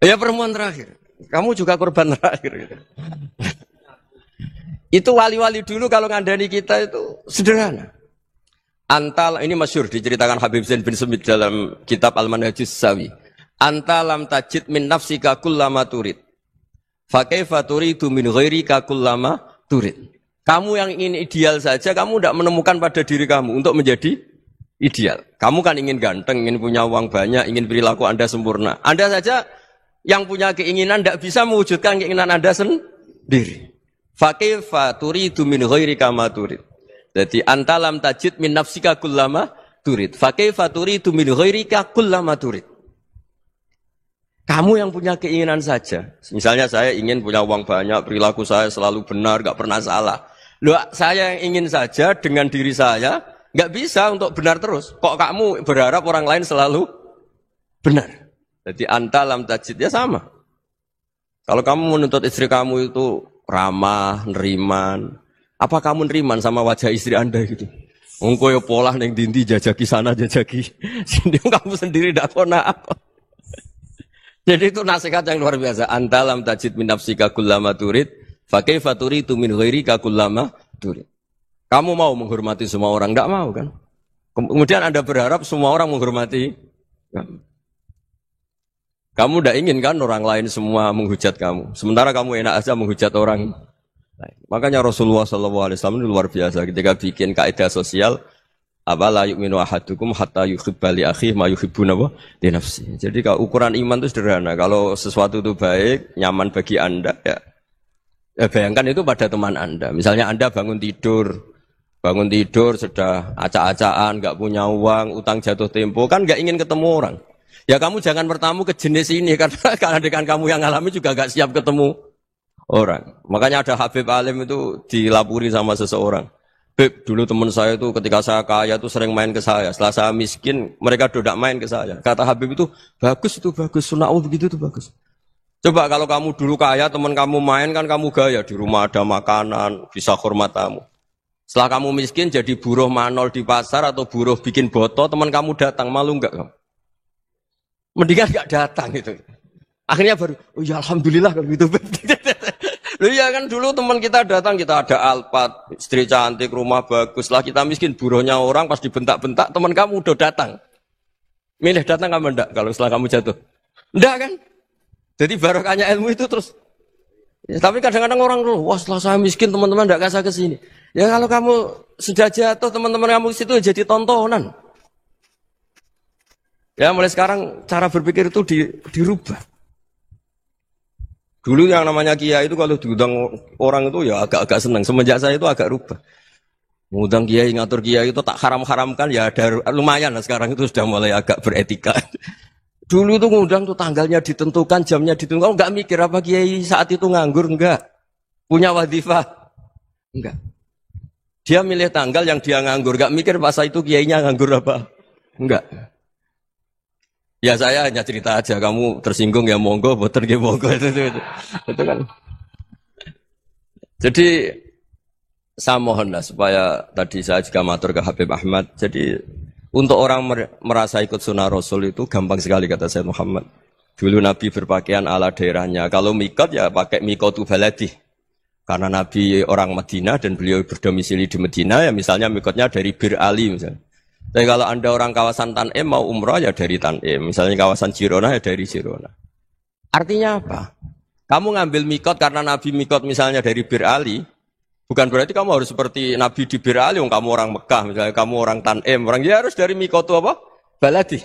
Speaker 1: Ya perempuan terakhir. Kamu juga korban terakhir gitu. Itu wali-wali dulu kalau ngandani kita itu sederhana. Antal ini masyhur diceritakan Habib Zain bin Sumit dalam kitab Al-Manhajus Sawi. Antalam tajid min nafsika kullama turid. Fa kaifa turidu min ghairika kullama turid. Kamu yang ingin ideal saja kamu tidak menemukan pada diri kamu untuk menjadi ideal. Kamu kan ingin ganteng, ingin punya uang banyak, ingin perilaku Anda sempurna. Anda saja yang punya keinginan tidak bisa mewujudkan keinginan Anda sendiri. Fa kaifa turidu min ghairika ma turid. Jadi antalam tajid min nafsika kullama turid. Fa kaifa turidu min ghairika kullama turid. Kamu yang punya keinginan saja. Misalnya saya ingin punya uang banyak, perilaku saya selalu benar, enggak pernah salah. Loh, saya yang ingin saja dengan diri saya enggak bisa untuk benar terus. Kok kamu berharap orang lain selalu benar? Jadi antalam tajid ya sama. Kalau kamu menuntut istri kamu itu ramah, neriman, apa kamu neriman sama wajah istri Anda gitu? Engko yo polah ning dindi jajaki sana jajaki sini kamu sendiri ndak kona apa. Jadi itu nasihat yang luar biasa. Antalam tajid min nafsika kullama turid, fa kaifa turidu min ghairika kullama turid. Kamu mau menghormati semua orang, ndak mau kan? Kemudian Anda berharap semua orang menghormati kamu. Kamu tidak ingin kan orang lain semua menghujat kamu. Sementara kamu enak aja menghujat orang lain. Makanya Rasulullah SAW ini luar biasa ketika bikin kaidah sosial. Apa la yu'minu ahadukum hatta yuhibba li akhihi ma yuhibbu li nafsihi. Jadi kalau ukuran iman itu sederhana. Kalau sesuatu itu baik, nyaman bagi Anda, ya bayangkan itu pada teman Anda. Misalnya Anda bangun tidur sudah acak-acakan, nggak punya uang, utang jatuh tempo, kan nggak ingin ketemu orang. Ya kamu jangan bertamu ke jenis ini karena dengan kamu yang alami juga gak siap ketemu orang. Makanya ada Habib Alim itu dilapuri sama seseorang. Beb, dulu teman saya itu ketika saya kaya itu sering main ke saya. Setelah saya miskin, mereka tidak main ke saya. Kata Habib itu bagus, sunnah Allah begitu itu bagus. Coba kalau kamu dulu kaya, teman kamu main kan kamu gaya, di rumah ada makanan, bisa hormat tamu. Setelah kamu miskin jadi buruh manol di pasar atau buruh bikin boto, teman kamu datang, malu enggak kamu? Mendingan enggak datang gitu. Akhirnya baru, oh ya alhamdulillah kalau gitu. Loh ya kan dulu teman kita datang, kita ada Alphard, istri cantik, rumah bagus lah, kita miskin, buruhnya orang pas dibentak-bentak, teman kamu udah datang. Milih datang kamu enggak kalau setelah kamu jatuh? Enggak kan? Jadi barokahnya ilmu itu terus. Ya, tapi kadang-kadang orang tuh, wah setelah saya miskin teman-teman enggak kasih ke sini. Ya kalau kamu sudah jatuh teman-teman kamu situ jadi tontonan. Ya mulai sekarang cara berpikir itu dirubah. Dulu yang namanya kiai itu kalau diundang orang itu ya agak-agak senang. Semenjak saya itu agak rubah. Mengundang kiai, ngatur kiai itu tak haram-haramkan ya ada lumayan lah sekarang itu sudah mulai agak beretika. Dulu itu ngundang tuh tanggalnya ditentukan, jamnya ditentukan. Enggak mikir apa kiai saat itu nganggur, enggak. Punya wadifah, enggak. Dia milih tanggal yang dia nganggur, enggak mikir pas itu kiainya nganggur apa. Enggak. Ya saya hanya cerita aja, kamu tersinggung ya monggo, boten ya monggo itu kan. Jadi saya mohonlah supaya tadi saya juga matur ke Habib Ahmad. Jadi untuk orang merasa ikut sunnah Rasul itu gampang sekali kata Sayyid Muhammad. Dulu Nabi berpakaian ala daerahnya. Kalau mikot ya pakai mikotu baladi. Karena Nabi orang Madinah dan beliau berdomisili di Madinah ya misalnya mikotnya dari Bir Ali misalnya. Tapi kalau Anda orang kawasan Tanim mau umrah ya dari Tanim. Misalnya kawasan Jirona ya dari Jirona. Artinya apa? Kamu ngambil mikot karena Nabi mikot misalnya dari Bir Ali. Bukan berarti kamu harus seperti Nabi di Bir Ali. Kamu orang Mekah misalnya. Kamu orang Tanim. Orang ya harus dari mikot itu apa? Baladi.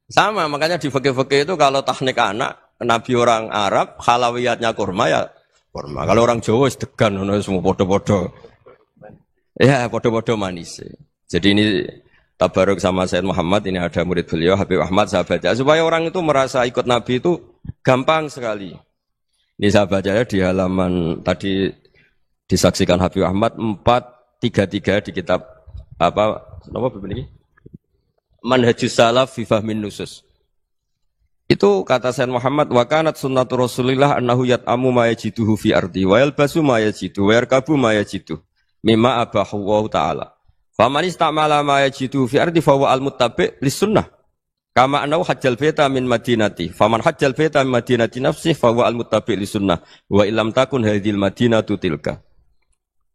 Speaker 1: Sama makanya di fikih-fikih itu kalau teknik anak. Nabi orang Arab. Halawiyatnya kurma ya kurma. Kalau orang Jawa sedegan. Semua podo-podo. Ya podo-podo manis. Jadi ini tabaruk sama Sayyid Muhammad, ini ada murid beliau, Habib Ahmad, saya baca. Supaya orang itu merasa ikut Nabi itu gampang sekali. Ini saya baca ya di halaman, tadi disaksikan Habib Ahmad, 433 di kitab, apa ini? Manhajus Salaf fi Fahmin Nusus. Itu kata Sayyid Muhammad, wa kanat sunnatu Rasulillah annahu yat'amu ma yajiduhu fi ardi, wa yalbasu ma yajidu, wa yarkabu ma yajidu, mimma abahu wa ta'ala. Faman istamala ma yajidu fi ardi fa huwa al-muttabi' lis-sunnah. Kama annahu hajjal baita min madinati. Faman hajjal baita min madinati nafsihi fa huwa al-muttabi' lis-sunnah. Wa illam takun hadhil madinatu tilka.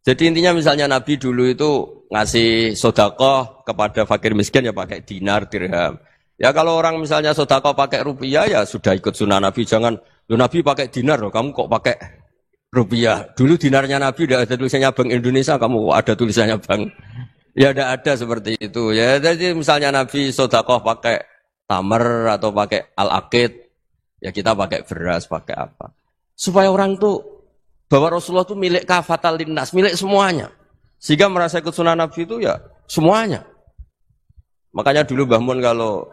Speaker 1: Jadi intinya misalnya Nabi dulu itu ngasih sedekah kepada fakir miskin ya pakai dinar, dirham. Ya kalau orang misalnya sedekah pakai rupiah ya sudah ikut sunnah Nabi. Jangan lu Nabi pakai dinar loh, kamu kok pakai rupiah. Dulu dinarnya Nabi udah ada tulisannya Bank Indonesia, kamu ada tulisannya Bank. Ya tidak ada seperti itu. Ya jadi misalnya Nabi sedekah pakai tamar atau pakai al-aqid, ya kita pakai beras, pakai apa. Supaya orang tuh bahwa Rasulullah itu milik kafatal linnas, milik semuanya. Sehingga merasa ikut sunnah Nabi itu ya semuanya. Makanya dulu Mbah Mun kalau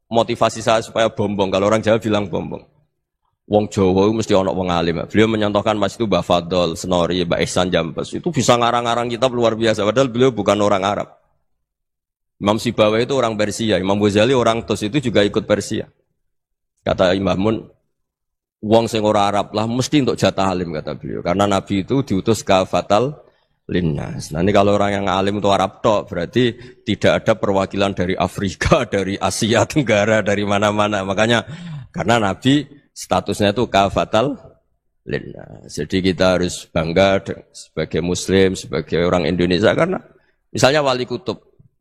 Speaker 1: motivasi saya supaya bombong, kalau orang Jawa bilang bombong. Wong Jawa itu mesti ono wong alim. Beliau menyontohkan mas itu Mbah Fadol, Senori, Mbah Ihsan Jambes. Itu bisa ngarang-ngarang kitab luar biasa. Padahal beliau bukan orang Arab. Imam Sibawa itu orang Persia. Imam Ghazali orang Tos itu juga ikut Persia. Kata Imam Mun, wong sing ora Arab lah mesti untuk jatah alim kata beliau. Karena Nabi itu diutus kafatal linnas. Nanti kalau orang yang alim itu Arab tok, berarti tidak ada perwakilan dari Afrika, dari Asia Tenggara, dari mana-mana. Makanya karena Nabi statusnya itu kafatal linnas. Jadi kita harus bangga sebagai Muslim, sebagai orang Indonesia karena misalnya Wali Kutub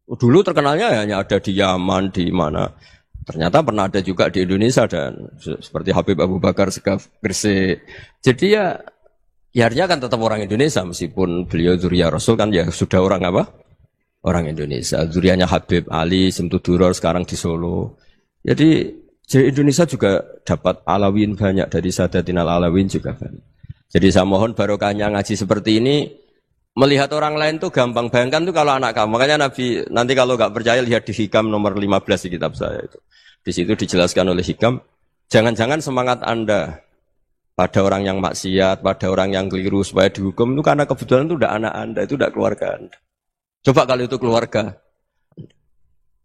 Speaker 1: dulu terkenalnya hanya ada di Yaman, di mana. Ternyata pernah ada juga di Indonesia dan seperti Habib Abu Bakar Segaf Gresik. Jadi ya artinya kan tetap orang Indonesia meskipun beliau zuriyah Rasul kan ya sudah orang apa? Orang Indonesia. Zuriyahnya Habib Ali Simtuduror sekarang di Solo. Jadi Indonesia juga dapat alawin banyak dari Sadatinal Alawin juga banyak. Jadi saya mohon barokahnya ngaji seperti ini melihat orang lain tuh gampang. Bayangkan tuh kalau anak kamu. Makanya Nabi nanti kalau nggak percaya lihat di Hikam nomor 15 di kitab saya itu. Di situ dijelaskan oleh Hikam. Jangan-jangan semangat Anda pada orang yang maksiat, pada orang yang keliru supaya dihukum itu karena kebetulan itu udah anak Anda, itu udah keluarga Anda. Coba kalau itu keluarga.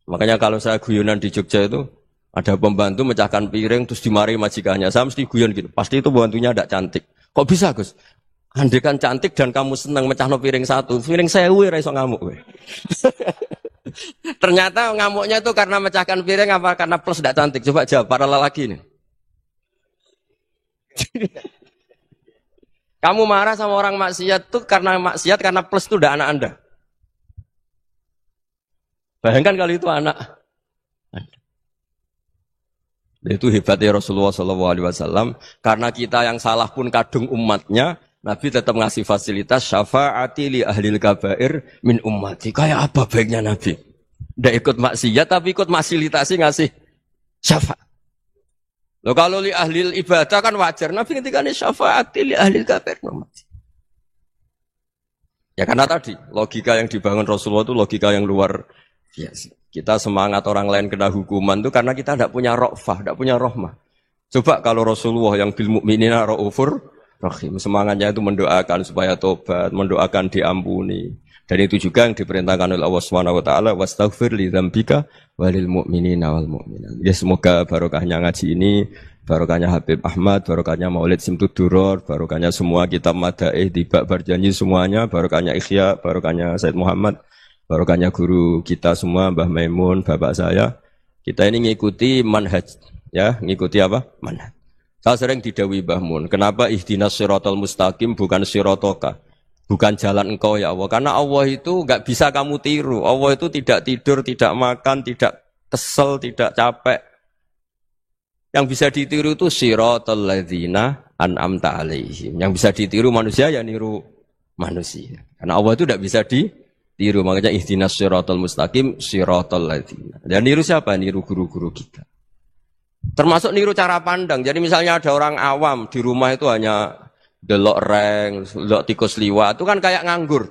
Speaker 1: Makanya kalau saya guyonan di Jogja itu Ada pembantu mecahkan piring terus dimarahi majikannya. Saya mesti guyon gitu. Pasti itu pembantunya tidak cantik. Kok bisa, Gus? Andai kan cantik dan kamu senang mecahno piring satu, piring 1000 ra iso ngamuk kowe. Ternyata ngamuknya itu karena mecahkan piring apa karena plus tidak cantik? Coba jawab para lelaki ini. Kamu marah sama orang maksiat tuh karena maksiat karena plus itu udah anak Anda. Bayangkan kalau itu anak Anda. Itu hebatnya Rasulullah SAW. Karena kita yang salah pun kadung umatnya, Nabi tetap ngasih fasilitas syafaati li ahlil kabair min ummati. Kayak apa baiknya Nabi? Tidak ikut maksiat tapi ikut fasilitasi ngasih syafaat. Loh kalau li ahlil ibadah kan wajar. Nabi ketika ini syafaati li ahlil kabair min ummati. Ya karena tadi logika yang dibangun Rasulullah itu logika yang luar biasa. Kita semangat orang lain kena hukuman itu karena kita tidak punya ra'fah, tidak punya rahmah. Coba kalau Rasulullah yang bil mukminina raufur rahim, semangatnya itu mendoakan supaya tobat, mendoakan diampuni. Dan itu juga yang diperintahkan oleh Allah Subhanahu wa taala, wastaghfir li dzambika walil mu'minina wal mu'minat. Ya semoga barokahnya ngaji ini, barokahnya Habib Ahmad, barokahnya Maulid Simtud Duror, barokahnya semua kitab Madaih, Tiba Berjanji semuanya, barokahnya Ikhya, barokahnya Said Muhammad, barokahnya guru kita semua, Mbah Maimun, bapak saya. Kita ini ngikuti manhaj, ya, ngikuti apa? Manhaj. Saya sering didhawuhi Mbah Mun, kenapa ihdinas siratal mustaqim bukan siratoka? Bukan jalan engkau ya Allah. Karena Allah itu enggak bisa kamu tiru. Allah itu tidak tidur, tidak makan, tidak kesel, tidak capek. Yang bisa ditiru itu siratal ladzina an'amta alaihim. Yang bisa ditiru manusia ya niru manusia. Karena Allah itu tidak bisa ditiru. Makanya ihdinas siratal mustaqim siratal ladzina. Dan niru siapa? Niru guru-guru kita. Termasuk niru cara pandang. Jadi misalnya ada orang awam di rumah itu hanya delok reng, delok tikus liwat, itu kan kayak nganggur.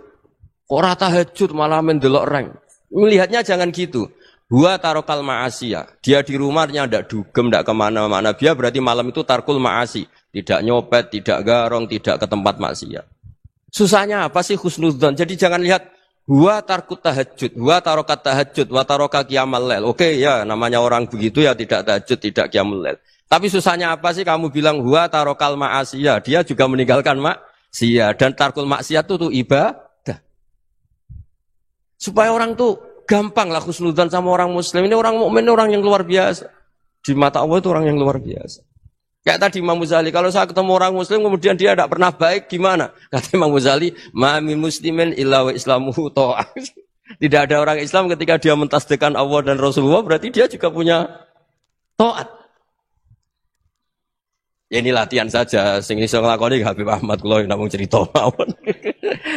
Speaker 1: Kok ora tahajud malah mendelok reng. Melihatnya jangan gitu. Huwa tarokal ma'asiyah. Dia di rumahnya tidak dugem, tidak kemana-mana. Dia berarti malam itu tarkul ma'asi. Tidak nyopet, tidak garong, tidak ke tempat maksiat. Susahnya apa sih husnudzon? Jadi jangan lihat huwa tarkut tahajud, huwa tarokat tahajud, wa taroka qiyamal lail. Oke ya, namanya orang begitu ya tidak tahajud, tidak qiyamul lail. Tapi susahnya apa sih kamu bilang huwa tarokal ma'asiyah. Dia juga meninggalkan maksiat. Dan tarkul maksiat itu ibadah. Supaya orang tuh gampang lah husnudzon sama orang muslim. Ini orang mukmin, orang yang luar biasa. Di mata Allah itu orang yang luar biasa. Kayak tadi Imam Ghazali, kalau saya ketemu orang muslim kemudian dia tidak pernah baik, gimana? Kata Imam Ghazali, ma min muslimin illa wa islamuhu ta'ah. Tidak ada orang Islam ketika dia mentasbihkan Allah dan Rasulullah, berarti dia juga punya taat. Ya ini latihan saja, sing iso nglakoni Habib Ahmad kula namung cerita mawon.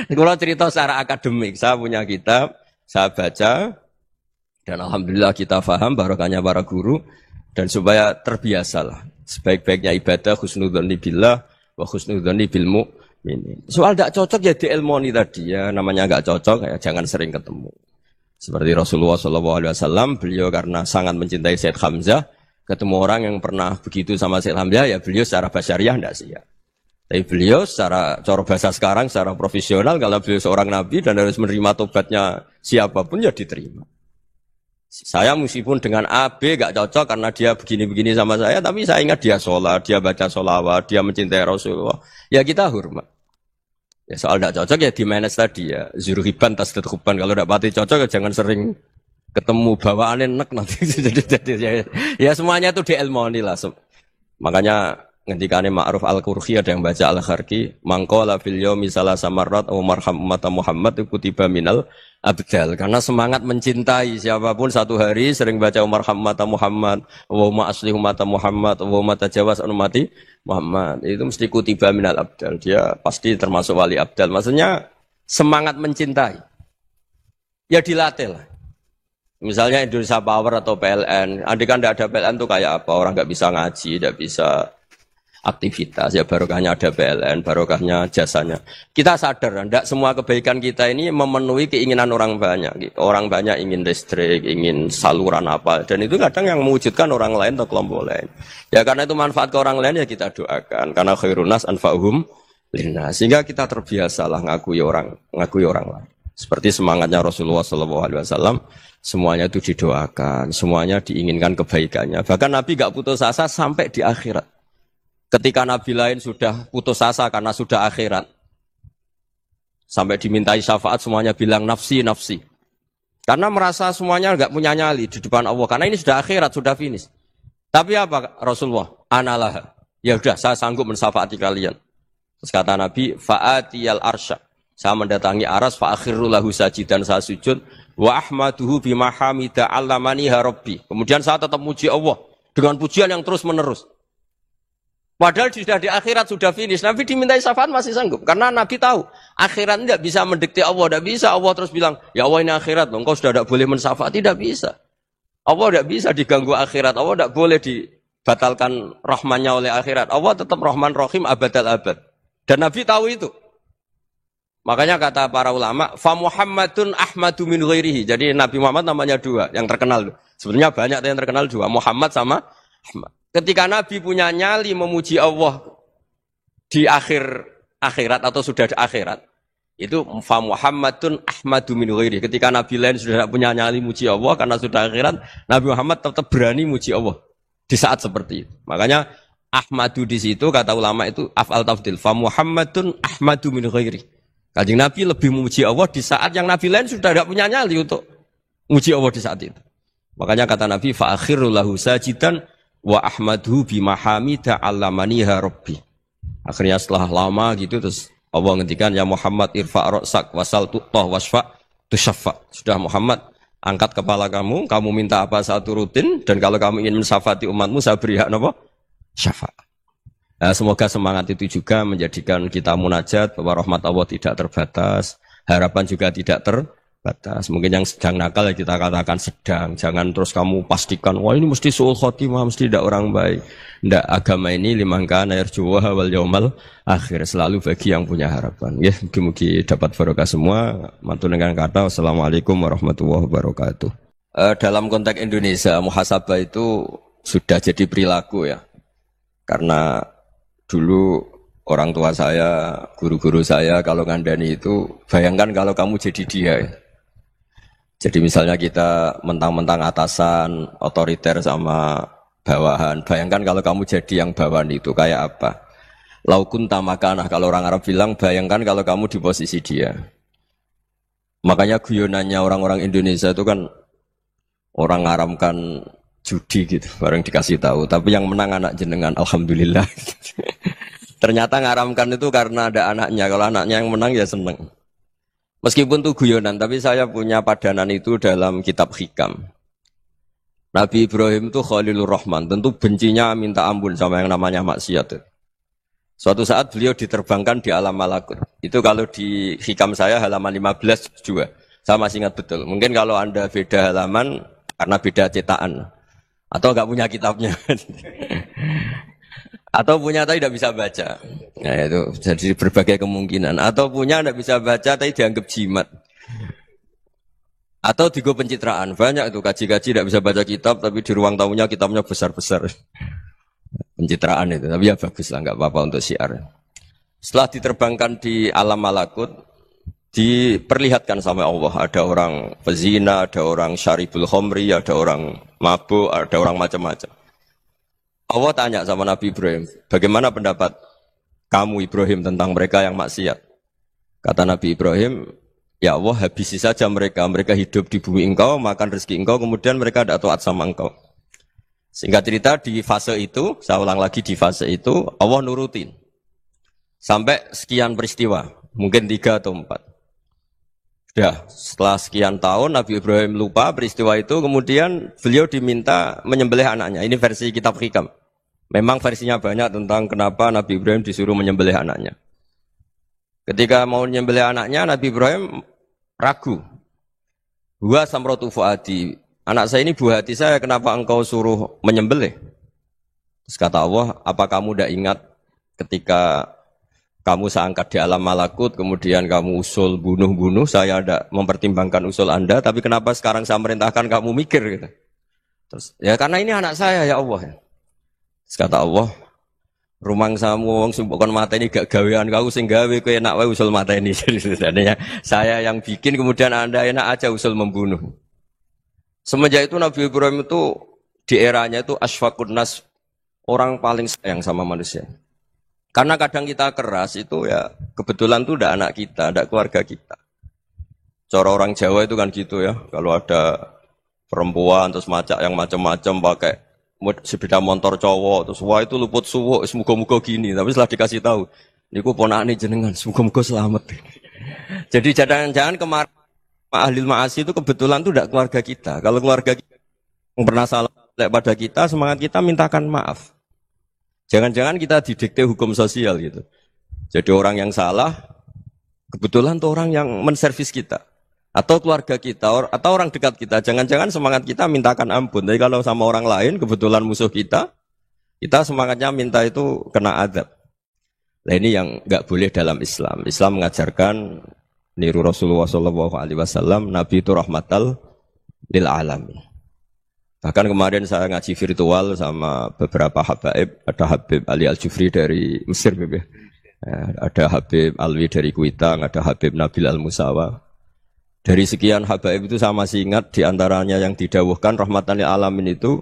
Speaker 1: Kula cerita secara akademik, saya punya kitab, saya baca dan alhamdulillah kita paham barokahnya para guru dan supaya terbiasalah. Sebaik-baiknya ibadah husnudzonni billah wa husnudzonni bil mu'minin. Soal tidak cocok ya diilmoni tadi ya, namanya enggak cocok ya jangan sering ketemu. Seperti Rasulullah SAW, beliau karena sangat mencintai Said Hamzah, ketemu orang yang pernah begitu sama Said Hamzah, ya beliau secara basyariah tidak siap. Tapi beliau secara cara bahasa sekarang, secara profesional, kalau beliau seorang nabi dan harus menerima tobatnya siapapun, ya diterima. Saya meskipun dengan A, B gak cocok karena dia begini-begini sama saya, tapi saya ingat dia sholat, dia baca sholawat, dia mencintai Rasulullah. Ya kita hormat. Ya soal tidak cocok ya di manage tadi ya. Zuruhiban tasdid huban. Kalau tidak pati cocok ya jangan sering ketemu bawaannya enak nanti. Ya semuanya itu diilmoni lah. Makanya ngendikane Ma'ruf Al-Qurhi ada yang baca Al-Kharki, mangqala fil yaumi salasa marrat aw marham ummata Muhammad kutiba minal abdal. Karena semangat mencintai siapapun satu hari sering baca marham ummata Muhammad, wa ma asli ummata Muhammad, wa ma tajawaz an ummati Muhammad. Itu mesti kutiba minal abdal. Dia pasti termasuk wali abdal. Maksudnya semangat mencintai. Ya dilatih lah. Misalnya Indonesia Power atau PLN, andai kan tidak ada PLN itu kayak apa? Orang nggak bisa ngaji, tidak bisa aktivitas, ya barokahnya ada PLN, barokahnya jasanya. Kita sadar, tidak semua kebaikan kita ini memenuhi keinginan orang banyak. Gitu. Orang banyak ingin listrik, ingin saluran apa, dan itu kadang yang mewujudkan orang lain atau kelompok lain. Ya karena itu manfaat ke orang lain ya kita doakan. Karena khairun nas anfa'uhum linnas. Sehingga kita terbiasalah ngakui orang lain. Seperti semangatnya Rasulullah SAW, Semuanya itu didoakan, semuanya diinginkan kebaikannya. Bahkan Nabi gak putus asa sampai di akhirat. Ketika Nabi lain sudah putus asa karena sudah akhirat, sampai dimintai syafaat semuanya bilang nafsi, nafsi. Karena merasa semuanya gak punya nyali di depan Allah. Karena ini sudah akhirat, sudah finish. Tapi apa Rasulullah? Analah. Ya udah, saya sanggup mensyafaati kalian. Terus kata Nabi, fa'atiyal arsya. Saya mendatangi aras, fa'akhirru lahu sajidan, saya sujud. Wa ahmaduhu bimahamida allamaniha rabbi. Kemudian saya tetap muji Allah dengan pujian yang terus menerus. Padahal sudah di akhirat, sudah finish. Nabi dimintai syafaat masih sanggup. Karena Nabi tahu, akhirat tidak bisa mendikte Allah. Tidak bisa Allah terus bilang, ya Allah ini akhirat. Engkau sudah tidak boleh mensyafaat. Tidak bisa. Allah tidak bisa diganggu akhirat. Allah tidak boleh dibatalkan rahmannya oleh akhirat. Allah tetap rahman rahim abadal abad. Dan Nabi tahu itu. Makanya kata para ulama, fa Muhammadun ahmadu min ghairihi. Jadi Nabi Muhammad namanya dua, yang terkenal. Sebenarnya banyak yang terkenal dua, Muhammad sama Ahmad. Ketika Nabi punya nyali memuji Allah di akhirat atau sudah di akhirat, itu fa Muhammadun ahmadu min ghairihi. Ketika Nabi lain sudah tidak punya nyali muji Allah karena sudah akhirat, Nabi Muhammad tetap berani muji Allah di saat seperti itu. Makanya Ahmadu di situ kata ulama itu af'al tafdil, fa Muhammadun ahmadu min ghairihi. Kanjeng Nabi lebih memuji Allah di saat yang Nabi lain sudah tidak punya nyali untuk memuji Allah di saat itu. Makanya kata Nabi, fa'akhirru lahu sajidan wa ahmaduhu bimahamida allamaniha rabbi. Akhirnya setelah lama gitu terus Allah ngendikan, ya Muhammad irfa' ra'sak wasal tu'tah wasfa' tusyaffa. Sudah Muhammad, angkat kepala kamu minta apa saya turutin, dan kalau kamu ingin mensyafaati umatmu, saya beri hak apa? Syafaat. Nah, semoga semangat itu juga menjadikan kita munajat bahwa rahmat Allah tidak terbatas, harapan juga tidak terbatas. Mungkin yang sedang nakal ya kita katakan sedang, jangan terus kamu pastikan wah ini mesti suul khotimah, mesti tidak orang baik. Tidak, agama ini liman kana yarjuwaha wal yaumal akhir, selalu bagi yang punya harapan. Ya, mugi-mugi dapat barokah semua. Mantul dengan kata wassalamualaikum warahmatullahi wabarakatuh. Dalam konteks Indonesia, muhasabah itu sudah jadi perilaku ya. Karena dulu orang tua saya, guru-guru saya kalau ngandani itu, bayangkan kalau kamu jadi dia. Jadi misalnya kita mentang-mentang atasan, otoriter sama bawahan. Bayangkan kalau kamu jadi yang bawahan itu, kayak apa? Laukun tamakanah, kalau orang Arab bilang, bayangkan kalau kamu di posisi dia. Makanya guyonannya orang-orang Indonesia itu kan, orang ngaramkan judi gitu, bareng dikasih tahu. Tapi yang menang anak jenengan, alhamdulillah. Ternyata ngaramkan itu karena ada anaknya. Kalau anaknya yang menang ya seneng. Meskipun itu guyonan, tapi saya punya padanan itu dalam kitab Hikam. Nabi Ibrahim itu Khalilur Rahman, tentu bencinya minta ampun sama yang namanya maksiat. Suatu saat beliau diterbangkan di alam malakut. Itu kalau di Hikam saya halaman 15 juga. Saya masih ingat betul. Mungkin kalau Anda beda halaman karena beda cetakan. Atau enggak punya kitabnya. Atau punya tapi tidak bisa baca. Nah itu jadi berbagai kemungkinan. Atau punya tidak bisa baca tapi dianggap jimat. Atau digo pencitraan. Banyak itu kaji-kaji tidak bisa baca kitab tapi di ruang tamunya kitabnya besar-besar. Pencitraan itu. Tapi ya bagus lah, enggak apa-apa untuk syiar. Setelah diterbangkan di alam malakut, diperlihatkan sama Allah. Ada orang pezina, ada orang syaribul khomri, ada orang mabuk, ada orang macam-macam. Allah tanya sama Nabi Ibrahim, bagaimana pendapat kamu Ibrahim tentang mereka yang maksiat? Kata Nabi Ibrahim, ya Allah habisi saja mereka. Mereka hidup di bumi engkau, makan rezeki engkau, kemudian mereka tidak taat sama engkau. Singkat cerita di fase itu, saya ulang lagi di fase itu, Allah nurutin. Sampai sekian peristiwa, mungkin 3 atau 4. Ya, setelah sekian tahun Nabi Ibrahim lupa peristiwa itu, kemudian beliau diminta menyembelih anaknya. Ini versi kitab Hikam. Memang versinya banyak tentang kenapa Nabi Ibrahim disuruh menyembelih anaknya. Ketika mau menyembelih anaknya, Nabi Ibrahim ragu. Wa samratu fuadi. Anak saya ini buah hati saya, kenapa engkau suruh menyembelih? Terus kata Allah, apa kamu tidak ingat ketika kamu saya angkat di alam malakut, kemudian kamu usul bunuh-bunuh, saya tidak mempertimbangkan usul Anda, tapi kenapa sekarang saya merintahkan kamu mikir gitu. Terus, ya karena ini anak saya ya Allah. Terus kata Allah, rumang samu wong sumpukon mata ini gak gawean kau sing gawe kowe enak wae usul mata ini. Jadi saya yang bikin, kemudian Anda enak aja usul membunuh. Semenjak itu Nabi Ibrahim itu di eranya itu asfaqun nas, orang paling sayang sama manusia. Karena kadang kita keras itu ya kebetulan tuh udah anak kita, ada keluarga kita. Cara orang Jawa itu kan gitu ya, kalau ada perempuan terus macak yang macam-macam pakai sepeda motor cowok terus wah itu luput suwuk, semoga-moga gini. Tapi setelah dikasih tahu, niku ponakane jenengan, semoga-moga selamat. Jadi jangan-jangan kemarin ahlil ma'asi itu kebetulan tuh tidak keluarga kita. Kalau keluarga kita yang pernah salah pada kita, semangat kita mintakan maaf. Jangan-jangan kita didikte hukum sosial gitu. Jadi orang yang salah, kebetulan tuh orang yang menservis kita. Atau keluarga kita, atau orang dekat kita. Jangan-jangan semangat kita mintakan ampun. Tapi kalau sama orang lain, kebetulan musuh kita semangatnya minta itu kena adab. Nah ini yang nggak boleh dalam Islam. Islam mengajarkan niru Rasulullah SAW, Nabi itu rahmatal lil alamin. Bahkan kemarin saya ngaji virtual sama beberapa habaib, ada Habib Ali Al-Jufri dari Mesir, ada Habib Alwi dari Kuitang, ada Habib Nabil Al-Musawa. Dari sekian habaib itu saya masih ingat diantaranya yang didawuhkan rahmatan lil alamin itu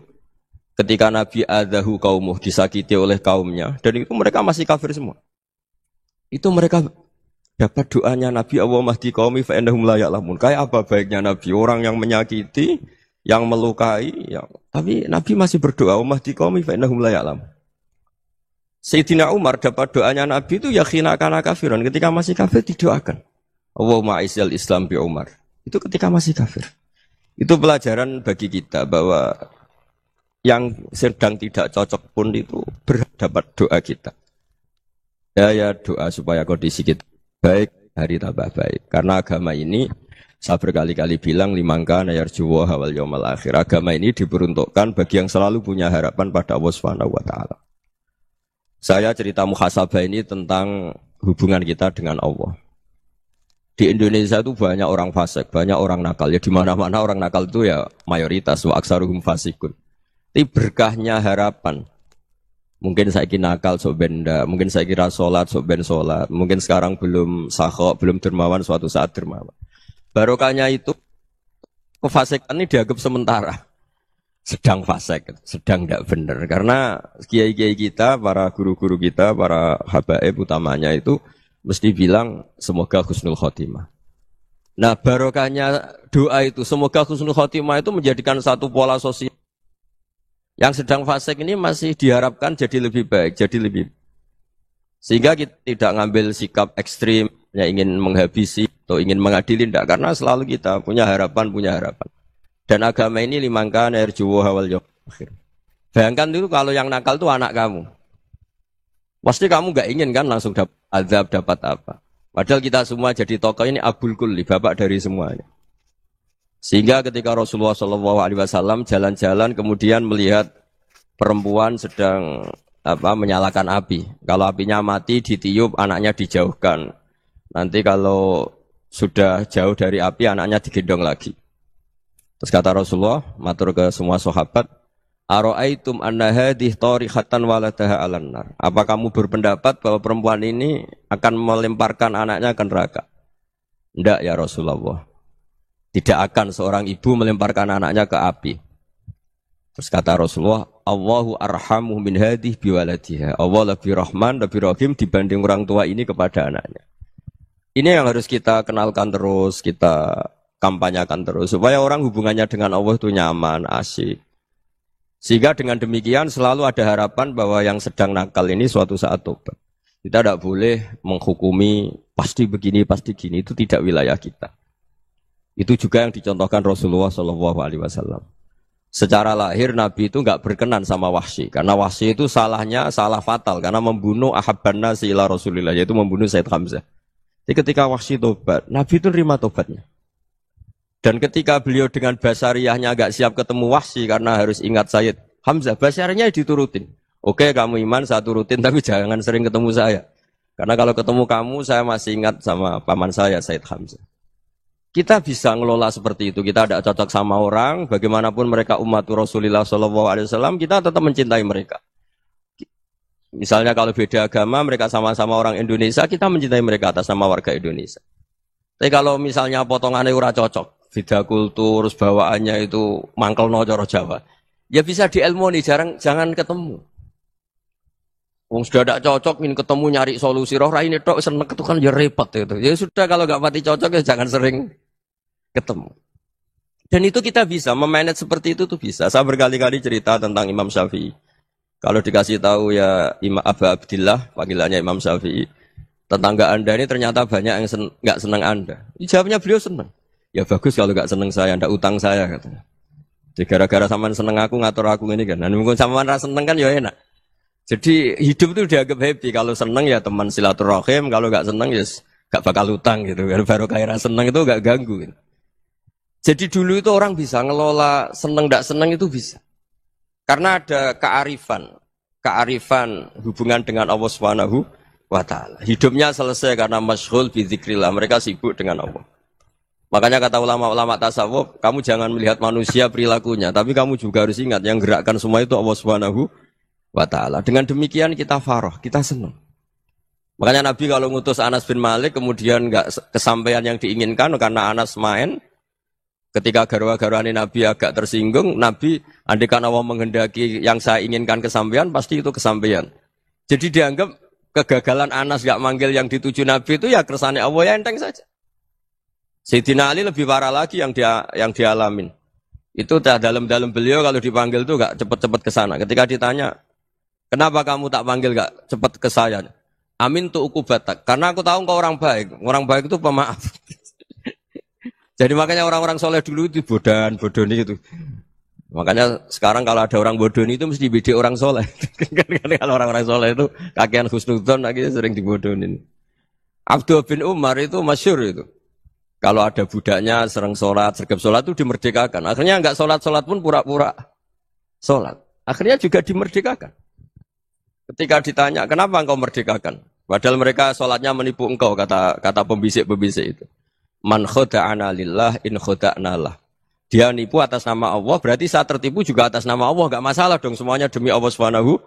Speaker 1: ketika Nabi adahu kaumuh, disakiti oleh kaumnya, dan itu mereka masih kafir semua. Itu mereka dapat doanya Nabi Allahumma hdi qaumi fa innahum la ya'lamun. Kayak apa baiknya Nabi, orang yang menyakiti, yang melukai, tapi Nabi masih berdoa Allahumma hdi qaumi fa innahum la ya'lamun. Sayyidina Umar dapat doanya Nabi itu ya khina kana kafiran, ketika masih kafir didoakan. Allahumma aizzal Islam bi Umar. Itu ketika masih kafir. Itu pelajaran bagi kita bahwa yang sedang tidak cocok pun itu berdapat doa kita. Ya doa supaya kondisi kita baik, hari tambah baik. Karena agama ini saya berkali-kali bilang limangka nayarjuwa hawal yawmal akhir. Agama ini diperuntukkan bagi yang selalu punya harapan pada Allah Subhanahu wa taala. Saya cerita muhasabah ini tentang hubungan kita dengan Allah. Di Indonesia itu banyak orang fasik, banyak orang nakal. Ya di mana-mana orang nakal itu ya mayoritas wa aksaruhum fasikun. Tapi berkahnya harapan. Mungkin saya kira nakal sok benda, mungkin saya kira sholat sok ben sholat, mungkin sekarang belum sakhok, belum dermawan, suatu saat dermawan. Barokahnya itu kefasikan ini dianggap sementara. Sedang fasik, sedang tidak benar. Karena kiai-kiai kita, para guru-guru kita, para habaib utamanya itu mesti bilang semoga husnul khotimah. Nah barokahnya doa itu, semoga husnul khotimah itu menjadikan satu pola sosial. Yang sedang fasik ini masih diharapkan jadi lebih baik, jadi lebih. Sehingga kita tidak ngambil sikap ekstrim, yang ingin menghabisi atau ingin mengadili, tidak. Karena selalu kita punya harapan. Dan agama ini limangka nerjuwa hawal yawmal akhir. Bayangkan dulu kalau yang nakal itu anak kamu. Pasti kamu nggak ingin kan langsung dapat azab, dapat apa. Padahal kita semua jadi tokoh ini abul kulli, bapak dari semuanya. Sehingga ketika Rasulullah SAW jalan-jalan kemudian melihat perempuan sedang menyalakan api. Kalau apinya mati ditiup, anaknya dijauhkan. Nanti kalau sudah jauh dari api, anaknya digendong lagi. Terus kata Rasulullah, matur ke semua sahabat, Aro'aitum anna hadih tarihatan waladaha alan nar. Apa kamu berpendapat bahwa perempuan ini akan melemparkan anaknya ke neraka? Tidak ya Rasulullah. Tidak akan seorang ibu melemparkan anaknya ke api. Terus kata Rasulullah, Allahu arhamu min hadih biwaladiha. Allah lebih rahman, lebih rahim dibanding orang tua ini kepada anaknya. Ini yang harus kita kenalkan terus, kita kampanyakan terus. Supaya orang hubungannya dengan Allah itu nyaman, asyik. Sehingga dengan demikian selalu ada harapan bahwa yang sedang nakal ini suatu saat tobat. Kita tidak boleh menghukumi pasti begini, pasti gini. Itu tidak wilayah kita. Itu juga yang dicontohkan Rasulullah SAW. Secara lahir Nabi itu nggak berkenan sama Wahsy. Karena Wahsy itu salahnya salah fatal. Karena membunuh ahabban nasi ila Rasulillah. Yaitu membunuh Sayyid Hamzah. Jadi ketika Wahsy tobat, Nabi itu terima tobatnya. Dan ketika beliau dengan basariyahnya agak siap ketemu Wahsy karena harus ingat Sayyid Hamzah, basariyahnya diturutin. Oke, kamu iman, saya turutin, tapi jangan sering ketemu saya. Karena kalau ketemu kamu, saya masih ingat sama paman saya, Sayyid Hamzah. Kita bisa ngelola seperti itu. Kita tidak cocok sama orang, bagaimanapun mereka umat Rasulullah SAW, kita tetap mencintai mereka. Misalnya kalau beda agama, mereka sama-sama orang Indonesia, kita mencintai mereka atas nama warga Indonesia. Tapi kalau misalnya potongannya ora cocok, beda kultur, terus bawaannya itu mangkelno cara Jawa. Ya bisa diilmoni, jangan ketemu. Wong sudah tidak cocok, ingin ketemu nyari solusi. Roh ini tok seneng itu kan ya repot itu. Ya sudah kalau nggak pati cocok ya jangan sering ketemu. Dan itu kita bisa memanage seperti itu tuh bisa. Saya berkali-kali cerita tentang Imam Syafi'i. Kalau dikasih tahu ya Imam Abu Abdillah, panggilannya Imam Syafi'i, tetangga Anda ini ternyata banyak yang nggak senang Anda. Jawabnya beliau senang. Ya bagus kalau nggak senang saya, ndak utang saya katanya. Jadi gara-gara sampean seneng aku ngatur aku ini kan. Dan mungkin sampean rasa seneng kan ya enak. Jadi hidup itu dianggap happy. Kalau seneng ya teman silaturahim, kalau nggak seneng ya nggak bakal utang gitu. Kalau baru kaya seneng itu nggak ganggu. Gitu. Jadi dulu itu orang bisa ngelola seneng ndak seneng itu bisa. Karena ada kearifan hubungan dengan Allah Subhanahu wa taala. Hidupnya selesai karena masyghul bi dzikrillah. Mereka sibuk dengan Allah. Makanya kata ulama-ulama tasawuf, kamu jangan melihat manusia perilakunya, tapi kamu juga harus ingat yang gerakkan semua itu Allah Subhanahu wa ta'ala. Dengan demikian kita farah, kita senang. Makanya Nabi kalau ngutus Anas bin Malik kemudian enggak kesampaian yang diinginkan karena Anas main, ketika garwa-garwani Nabi agak tersinggung, Nabi andaikan Allah menghendaki yang saya inginkan kesampaian, pasti itu kesampaian. Jadi dianggap kegagalan Anas enggak manggil yang dituju Nabi itu ya kersane Allah, ya enteng saja. Sayyidina Ali lebih parah lagi yang dialamin. Itu dalam-dalam beliau kalau dipanggil itu enggak cepat-cepat ke sana. Ketika ditanya, kenapa kamu tak panggil gak cepat ke saya? Amin tuh ukubatak. Karena aku tahu kau orang baik. Orang baik itu pemaaf. Jadi makanya orang-orang soleh dulu itu bodoni itu. Makanya sekarang kalau ada orang bodoni itu mesti beda orang soleh. Kalau orang-orang soleh itu kakean husnudzon akhirnya sering dibodonin. Abdul bin Umar itu masyhur itu. Kalau ada budaknya sering sholat, sergap sholat itu dimerdekakan. Akhirnya enggak sholat pun pura-pura sholat. Akhirnya juga dimerdekakan. Ketika ditanya, kenapa engkau merdekakan? Padahal mereka sholatnya menipu engkau, kata pembisik-pembisik itu. Man khoda'ana lillah in khoda'na lah. Dia nipu atas nama Allah, berarti saat tertipu juga atas nama Allah. Enggak masalah dong, semuanya demi Allah Subhanahu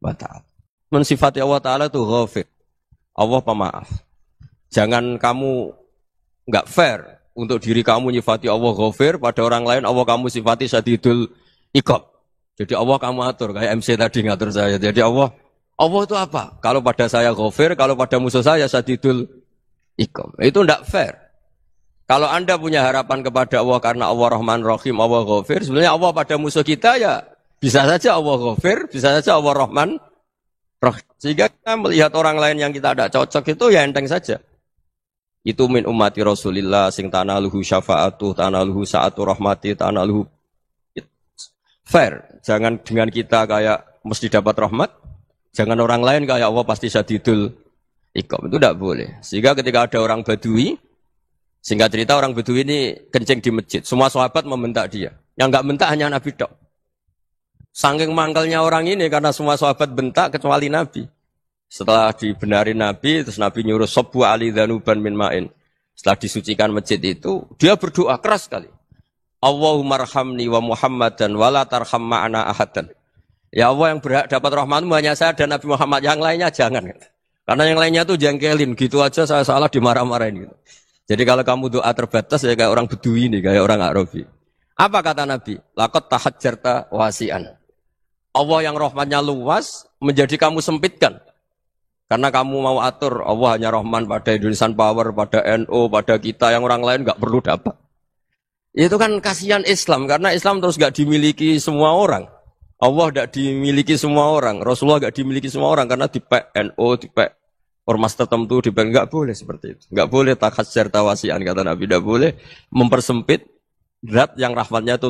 Speaker 1: wa ta'ala. Mensifati Allah Ta'ala itu ghafir. Allah pemaaf. Jangan kamu enggak fair untuk diri kamu nyifati Allah ghafir, pada orang lain Allah kamu sifati syadidul iqab. Jadi Allah kamu atur, kayak MC tadi ngatur saya. Jadi Allah itu apa? Kalau pada saya ghafir, kalau pada musuh saya syadidul iqam. Itu tidak fair. Kalau Anda punya harapan kepada Allah karena Allah Rahman Rahim, Allah ghafir, sebenarnya Allah pada musuh kita ya bisa saja Allah ghafir, bisa saja Allah Rahman Rahim. Sehingga kita melihat orang lain yang kita tidak cocok itu ya enteng saja. Itu min ummati Rasulillah sing tanaluhu syafa'atu, tanaluhu sa'atu rahmati, tanaluhu fair. Jangan dengan kita kayak mesti dapat rahmat. Jangan orang lain kayak Allah pasti syadidul iqam. Itu tidak boleh. Sehingga ketika ada orang Badui, singkat cerita orang Badui ini kencing di masjid. Semua sahabat membentak dia. Yang enggak bentak hanya Nabi tok. Saking mangkelnya orang ini karena semua sahabat bentak kecuali Nabi. Setelah dibenarin Nabi, terus Nabi nyuruh sobbu ali dhanuban min ma'in. Setelah disucikan masjid itu, dia berdoa keras sekali. Allahumma arhamni wa Muhammadan wa la tarham ma'ana ahadan. Ya Allah yang berhak dapat rahmatmu hanya saya dan Nabi Muhammad, yang lainnya jangan. Karena yang lainnya tuh jengkelin, gitu aja saya salah dimarah-marahin gitu. Jadi kalau kamu doa terbatas ya kayak orang Bedui ini, kayak orang Arabi. Apa kata Nabi? Laqad tahajjarta wasi'an. Allah yang rahmatnya luas menjadi kamu sempitkan. Karena kamu mau atur Allah hanya rahman pada Indonesian Power, pada NU, pada kita, yang orang lain enggak perlu dapat. Itu kan kasihan Islam, karena Islam terus enggak dimiliki semua orang. Allah tidak dimiliki semua orang, Rasulullah tidak dimiliki semua orang karena dipek NU, dipek ormas tertentu, dipek enggak boleh seperti itu. Enggak boleh takhasyar tawasian kata Nabi, tidak boleh mempersempit zat yang rahmatnya itu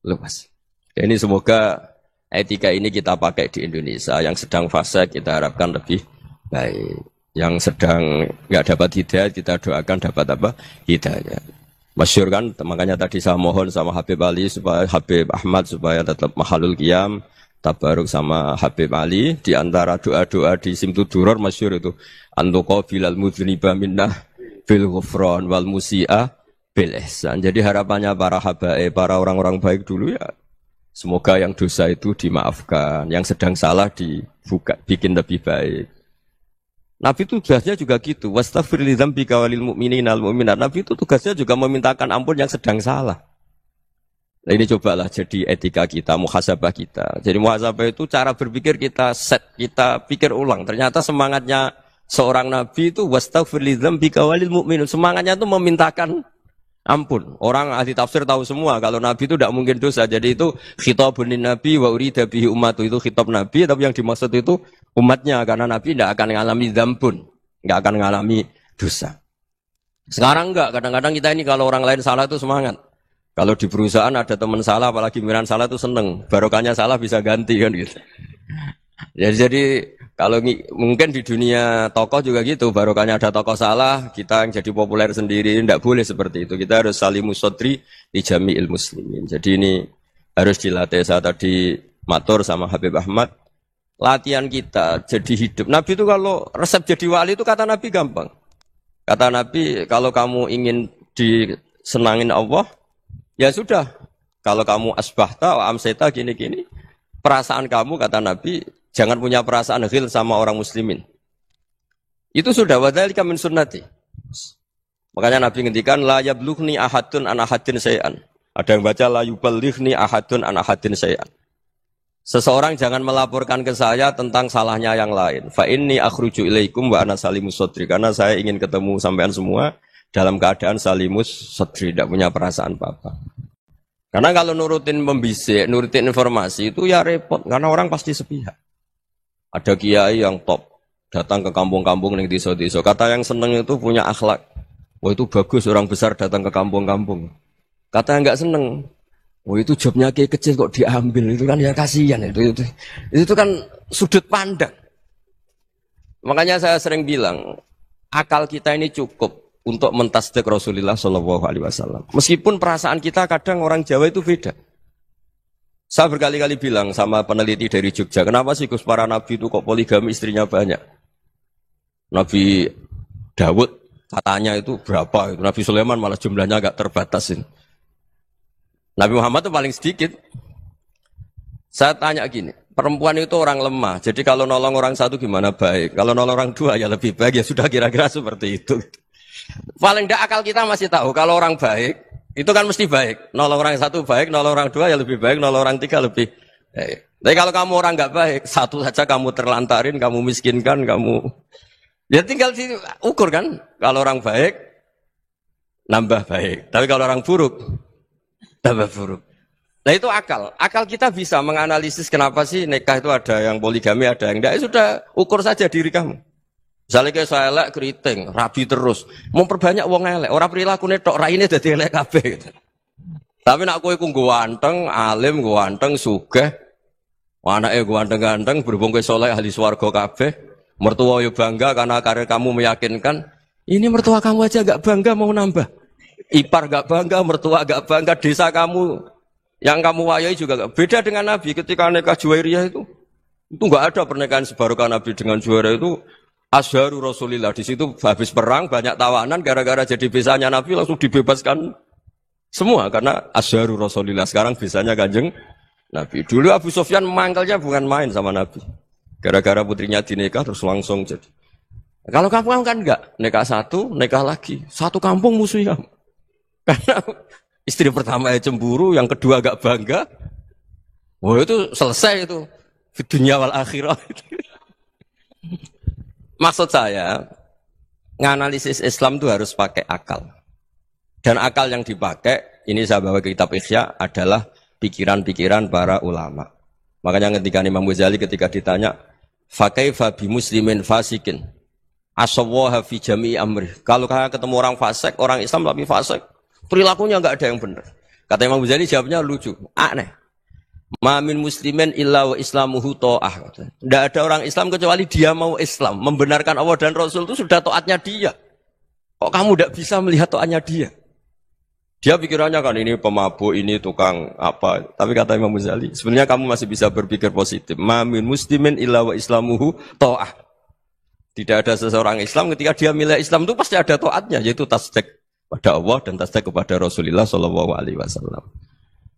Speaker 1: luas. Ini semoga etika ini kita pakai di Indonesia. Yang sedang fase kita harapkan lebih baik. Yang sedang enggak dapat hidayah kita doakan dapat apa? Hidayah. Masyhur kan, makanya tadi saya mohon sama Habib Ali supaya Habib Ahmad supaya tetap mahalul qiyam, tabaruk sama Habib Ali di antara doa-doa di Simtud Duror masyhur itu antuqa bilal mudhniba minnah bil ghufran wal musi'a bil ihsan. Jadi harapannya para habaib, para orang-orang baik dulu ya semoga yang dosa itu dimaafkan, yang sedang salah dibuka, bikin lebih baik. Nabi itu tugasnya juga gitu. Wastaghfir li dzambika walil mu'minina wal mu'minat. Nabi itu tugasnya juga memintakan ampun yang sedang salah. Nah, ini cobalah jadi etika kita, muhasabah kita. Jadi muhasabah itu cara berpikir kita set, kita pikir ulang. Ternyata semangatnya seorang nabi itu wastaghfir li dzambika walil mu'minun. Semangatnya itu memintakan ampun. Orang ahli tafsir tahu semua kalau nabi itu tidak mungkin dosa. Jadi itu khitabun lin nabi wa urida bihi ummatu, itu khitab nabi, tapi yang dimaksud itu umatnya, karena nabi tidak akan mengalami dzambun, tidak akan mengalami dosa. Sekarang enggak, kadang-kadang kita ini kalau orang lain salah itu semangat. Kalau di perusahaan ada teman salah, apalagi miran salah itu seneng. Barokahnya salah bisa ganti kan gitu. Jadi kalau mungkin di dunia tokoh juga gitu, barokahnya ada tokoh salah, kita yang jadi populer sendiri, tidak boleh seperti itu. Kita harus salimus sodri di jami'il muslimin. Jadi ini harus dilatih. Saya tadi matur sama Habib Ahmad, latihan kita jadi hidup. Nabi itu kalau resep jadi wali itu kata Nabi gampang. Kata Nabi, kalau kamu ingin disenangin Allah, ya sudah. Kalau kamu asbahta wa amseta gini-gini, perasaan kamu kata Nabi, jangan punya perasaan ghil sama orang muslimin. Itu sudah wadzalika min sunnati. Makanya Nabi ngendikan la yablughni ahadun an ahadin syai'an. Ada yang baca la yuballighni ahadun an ahadin syai'an. Seseorang jangan melaporkan ke saya tentang salahnya yang lain. Fa inni akhruju ilaikum wa ana salimus sadri. Karena saya ingin ketemu sampean semua dalam keadaan salimus sadri, tidak punya perasaan apa-apa. Karena kalau nurutin pembisik, nurutin informasi itu ya repot, karena orang pasti sepihak. Ada kiai yang top, datang ke kampung-kampung yang desa-desa. Kata yang seneng itu punya akhlak. Wah itu bagus orang besar datang ke kampung-kampung. Kata yang enggak seneng, wah itu jobnya kiai kecil kok diambil, itu kan ya kasihan itu kan sudut pandang. Makanya saya sering bilang, akal kita ini cukup untuk mentasdik Rasulullah Shallallahu Alaihi Wasallam. Meskipun perasaan kita kadang orang Jawa itu beda. Saya berkali-kali bilang sama peneliti dari Jogja, kenapa sih Gus para nabi itu kok poligami istrinya banyak? Nabi Dawud katanya itu berapa? Nabi Sulaiman malah jumlahnya agak terbatas. Nabi Muhammad itu paling sedikit. Saya tanya gini, perempuan itu orang lemah, jadi kalau nolong orang satu gimana baik? Kalau nolong orang dua ya lebih baik, ya sudah kira-kira seperti itu. Paling tidak akal kita masih tahu kalau orang baik itu kan mesti baik. Nolong orang satu baik, nolong orang dua ya lebih baik, nolong orang tiga lebih baik. Tapi kalau kamu orang nggak baik, satu saja kamu terlantarin, kamu miskinkan, kamu ya tinggal diukur kan. Kalau orang baik nambah baik, tapi kalau orang buruk tambah buruk. Nah itu akal. Akal kita bisa menganalisis kenapa sih nikah itu ada yang poligami, ada yang enggak. Ya sudah, ukur saja diri kamu. Misalnya kayak saya elek keriting, rabi terus, memperbanyak wong elek, orang perilaku netok, raine dadi elek kabeh gitu. Tapi nak kowe ku ganteng, alim, ganteng, sugih, anake ganteng-ganteng, berhubung kowe saleh ahli swarga kabeh, mertua yo bangga karena karir kamu meyakinkan. Ini mertua kamu aja gak bangga mau nambah. Ipar gak bangga, mertua gak bangga, desa kamu yang kamu wayai juga gak. Beda dengan Nabi ketika nikah Juwairiyah itu gak ada pernikahan sebarokah Nabi dengan Juwairiyah itu. Azharu Rasulillah, di situ habis perang banyak tawanan, gara-gara jadi besanya Nabi langsung dibebaskan semua karena Azharu Rasulillah. Sekarang besanya Kanjeng Nabi. Dulu Abu Sufyan mangkelnya bukan main sama Nabi, gara-gara putrinya dinikah terus langsung jadi. Kalau kamu kan enggak, nikah satu, nikah lagi, satu kampung musuhnya. Karena istri pertama ya cemburu, yang kedua agak bangga. Wah itu selesai itu, di dunia wal akhirah. Maksud saya, nganalisis Islam itu harus pakai akal. Dan akal yang dipakai, ini saya bawa ke kitab Ihya, adalah pikiran-pikiran para ulama. Makanya ketika Imam Ghazali ketika ditanya, fakaifa bi muslimin fasikin, asawwaha fi jami'i amri. Kalau kalian ketemu orang fasik, orang Islam tapi fasik, perilakunya enggak ada yang benar. Kata Imam Ghazali jawabnya lucu, aneh. Ma min muslimin illa wa islamuhu ta'ah. Tidak ada orang Islam kecuali dia mau Islam, membenarkan Allah dan Rasul itu sudah taatnya dia. Kok kamu tidak bisa melihat taatnya dia? Dia pikirannya kan ini pemabuk, ini tukang apa. Tapi kata Imam Ghazali, sebenarnya kamu masih bisa berpikir positif. Ma min muslimin illa wa islamuhu ta'ah. Tidak ada seseorang Islam ketika dia milih Islam itu pasti ada taatnya, yaitu tasdik pada Allah dan tasdik kepada Rasulullah sallallahu alaihi wasallam.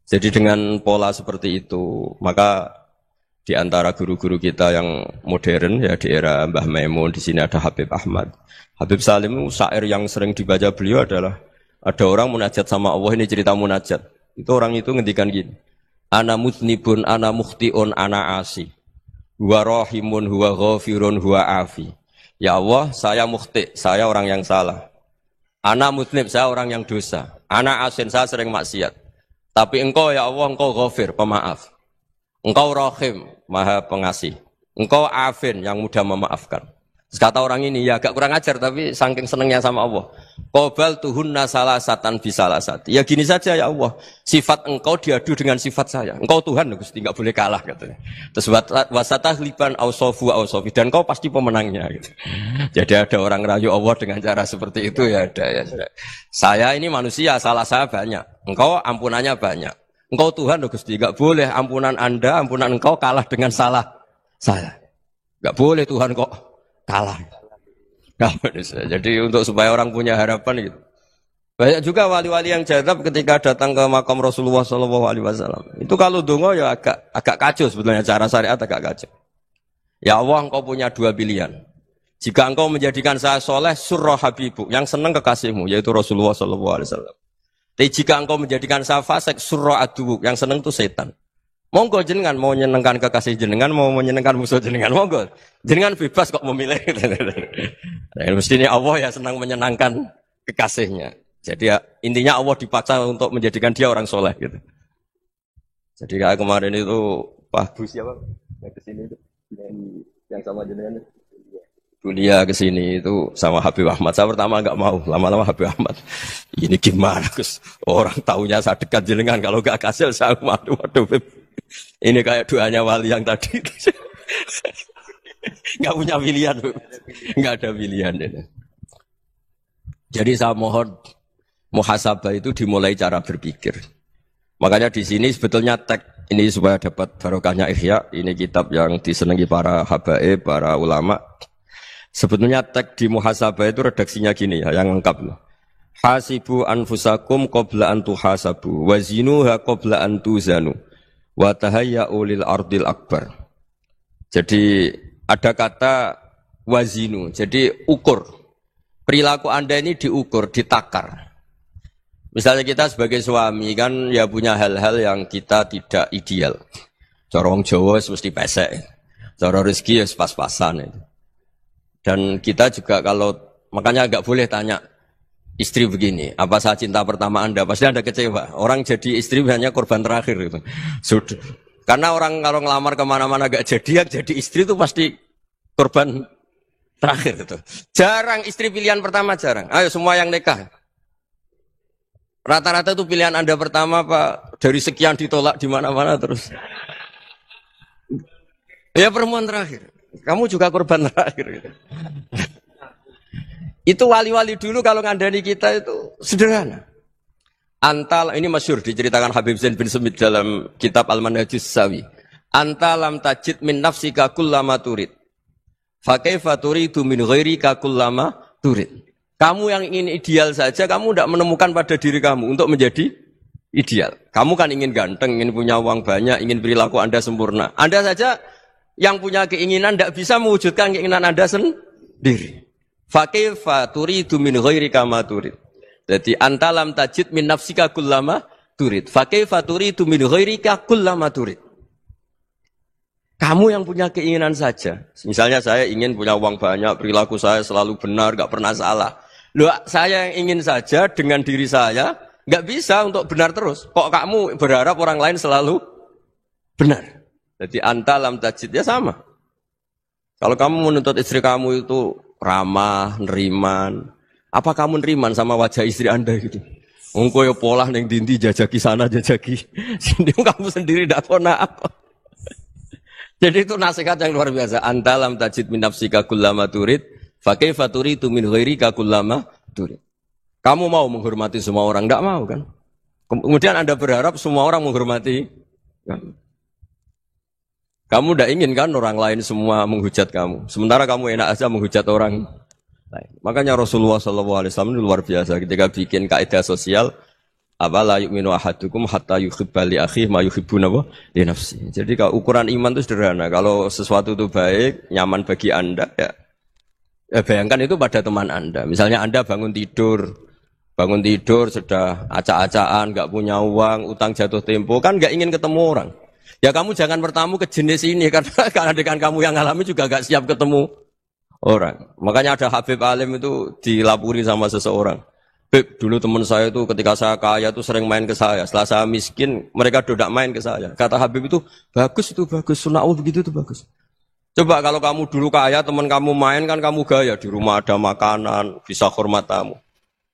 Speaker 1: Jadi dengan pola seperti itu, maka Di antara guru-guru kita yang modern ya di era Mbah Maimun, di sini ada Habib Ahmad. Habib Salim syair yang sering dibaca beliau adalah ada orang munajat sama Allah, ini cerita munajat. Itu orang itu ngendikan gini. Ana mutnibun, ana mukhtiun, ana asi. Huwa rahimun, huwa ghafirun, huwa afi. Ya Allah, saya mukhti, saya orang yang salah. Ana mutnib, saya orang yang dosa. Ana asin, saya sering maksiat. Tapi engkau ya Allah, engkau ghafir, pemaaf. Engkau rahim, maha pengasih. Engkau afin, yang mudah memaafkan. Terus kata orang ini, ya agak kurang ajar, tapi saking senengnya sama Allah. Qobal tuhunna salasatan bisalasati. Ya gini saja ya Allah, sifat engkau diadu dengan sifat saya. Engkau Tuhan, Gusti, enggak boleh kalah katanya. Terus wasatahliban ausofu ausofi, dan engkau pasti pemenangnya gitu. Jadi ada orang rayu Allah dengan cara seperti itu ya ada ya. Saya ini manusia, salah saya banyak. Engkau ampunannya banyak. Engkau Tuhan, Gusti, enggak boleh ampunan Anda, ampunan engkau kalah dengan salah saya. Enggak boleh Tuhan kok kalah. Nah, jadi untuk supaya orang punya harapan gitu. Banyak juga wali-wali yang jadab ketika datang ke makam Rasulullah SAW. Itu kalau dongo ya agak kacau sebetulnya, cara syariat agak kacau. Ya Allah, engkau punya dua pilihan. Jika engkau menjadikan saya soleh, surah habibu, yang senang kekasihmu, yaitu Rasulullah SAW. Tapi jika engkau menjadikan saya fasik, surah adubu, yang senang itu setan. Monggo jenengan mau menyenangkan kekasih jenengan, mau menyenangkan musuh jenengan, monggo. Jenengan bebas kok memilih. Nah, mestinya Allah ya senang menyenangkan kekasihnya. Jadi ya, intinya Allah dipaksa untuk menjadikan dia orang soleh gitu. Jadi kayak kemarin itu Pak Gus ya Pak, yang kesini itu, yang sama jenengan kuliah kesini itu sama Habib Ahmad. Saya pertama enggak mau, lama-lama Habib Ahmad. Ini gimana Gus? Orang taunya saya dekat jenengan, kalau enggak kasih saya waduh. Ini kayak doanya wali yang tadi. Nggak punya pilihan, nggak ada pilihan. Jadi saya mohon muhasabah itu dimulai cara berpikir. Makanya di sini sebetulnya teks ini supaya dapat barokahnya Ihya. Ini kitab yang disenangi para habaib, para ulama. Sebetulnya teks di muhasabah itu redaksinya gini ya, yang lengkap loh. Hasibu anfusakum qabla an tuhasabu, wazinuha qabla an tuzanu. Wa tahayya'u lil ardil akbar. Jadi ada kata wazinu, jadi ukur. Perilaku Anda ini diukur, ditakar. Misalnya kita sebagai suami kan ya punya hal-hal yang kita tidak ideal. Cara wong Jawa mesti pesek. Cara rezeki ya pas-pasan itu. Dan kita juga kalau makanya enggak boleh tanya istri begini, apa saya cinta pertama Anda? Pasti Anda kecewa. Orang jadi istri hanya korban terakhir gitu. Sudah. Karena orang kalau ngelamar kemana-mana gak jadi, yang jadi istri itu pasti korban terakhir gitu. Jarang istri pilihan pertama, jarang. Ayo semua yang nikah. Rata-rata itu pilihan Anda pertama Pak, dari sekian ditolak di mana-mana terus. Ya perempuan terakhir. Kamu juga korban terakhir gitu. Itu wali-wali dulu kalau ngandani kita itu sederhana. Antal, ini masyhur diceritakan Habib Zain bin Semit dalam kitab Al-Manhajus Sawi. Antalam tajid min nafsika kullama turid. Fa kaifa turidu min ghairika kullama turid. Kamu yang ingin ideal saja, kamu tidak menemukan pada diri kamu untuk menjadi ideal. Kamu kan ingin ganteng, ingin punya uang banyak, ingin perilaku Anda sempurna. Anda saja yang punya keinginan tidak bisa mewujudkan keinginan Anda sendiri. Fakaifa turidu min ghairika ma turid. Jadi antalam tajid min nafsika kullama turid. Fakaifa turidu min ghairika kullama turid. Kamu yang punya keinginan saja. Misalnya saya ingin punya uang banyak, perilaku saya selalu benar, enggak pernah salah. Loh, saya yang ingin saja dengan diri saya, enggak bisa untuk benar terus. Kok kamu berharap orang lain selalu benar? Jadi antalam tajid ya sama. Kalau kamu menuntut istri kamu itu ramah, neriman. Apa kamu neriman sama wajah istri Anda gitu? Engko ya pola ning dindi jajaki sana jajaki sini, kamu sendiri ndak kona apa. Jadi itu nasihat yang luar biasa. Antalam tajid min nafsika kullama turid, fa kaifa turidu min ghairika kullama turid. Kamu mau menghormati semua orang, ndak mau kan? Kemudian Anda berharap semua orang menghormati kamu. Kamu tidak ingin kan orang lain semua menghujat kamu. Sementara kamu enak aja menghujat orang lain. Makanya Rasulullah SAW luar biasa ketika bikin kaidah sosial. apa la yu'minu ahadukum hatta yuhibba li akhihi ma yuhibbu li nafsi. Jadi kalau ukuran iman itu sederhana. Kalau sesuatu itu baik, nyaman bagi Anda ya bayangkan itu pada teman Anda. Misalnya Anda bangun tidur sudah acak-acakan, enggak punya uang, utang jatuh tempo, kan enggak ingin ketemu orang. Ya kamu jangan bertamu ke jenis ini karena dengan kamu yang alami juga enggak siap ketemu orang. Makanya ada Habib Alim itu dilapuri sama seseorang. Beb, dulu teman saya itu ketika saya kaya itu sering main ke saya. Setelah saya miskin, mereka tidak main ke saya. Kata Habib itu bagus, sunnaul begitu itu bagus. Coba kalau kamu dulu kaya, teman kamu main kan kamu gaya. Di rumah ada makanan, bisa hormat tamu.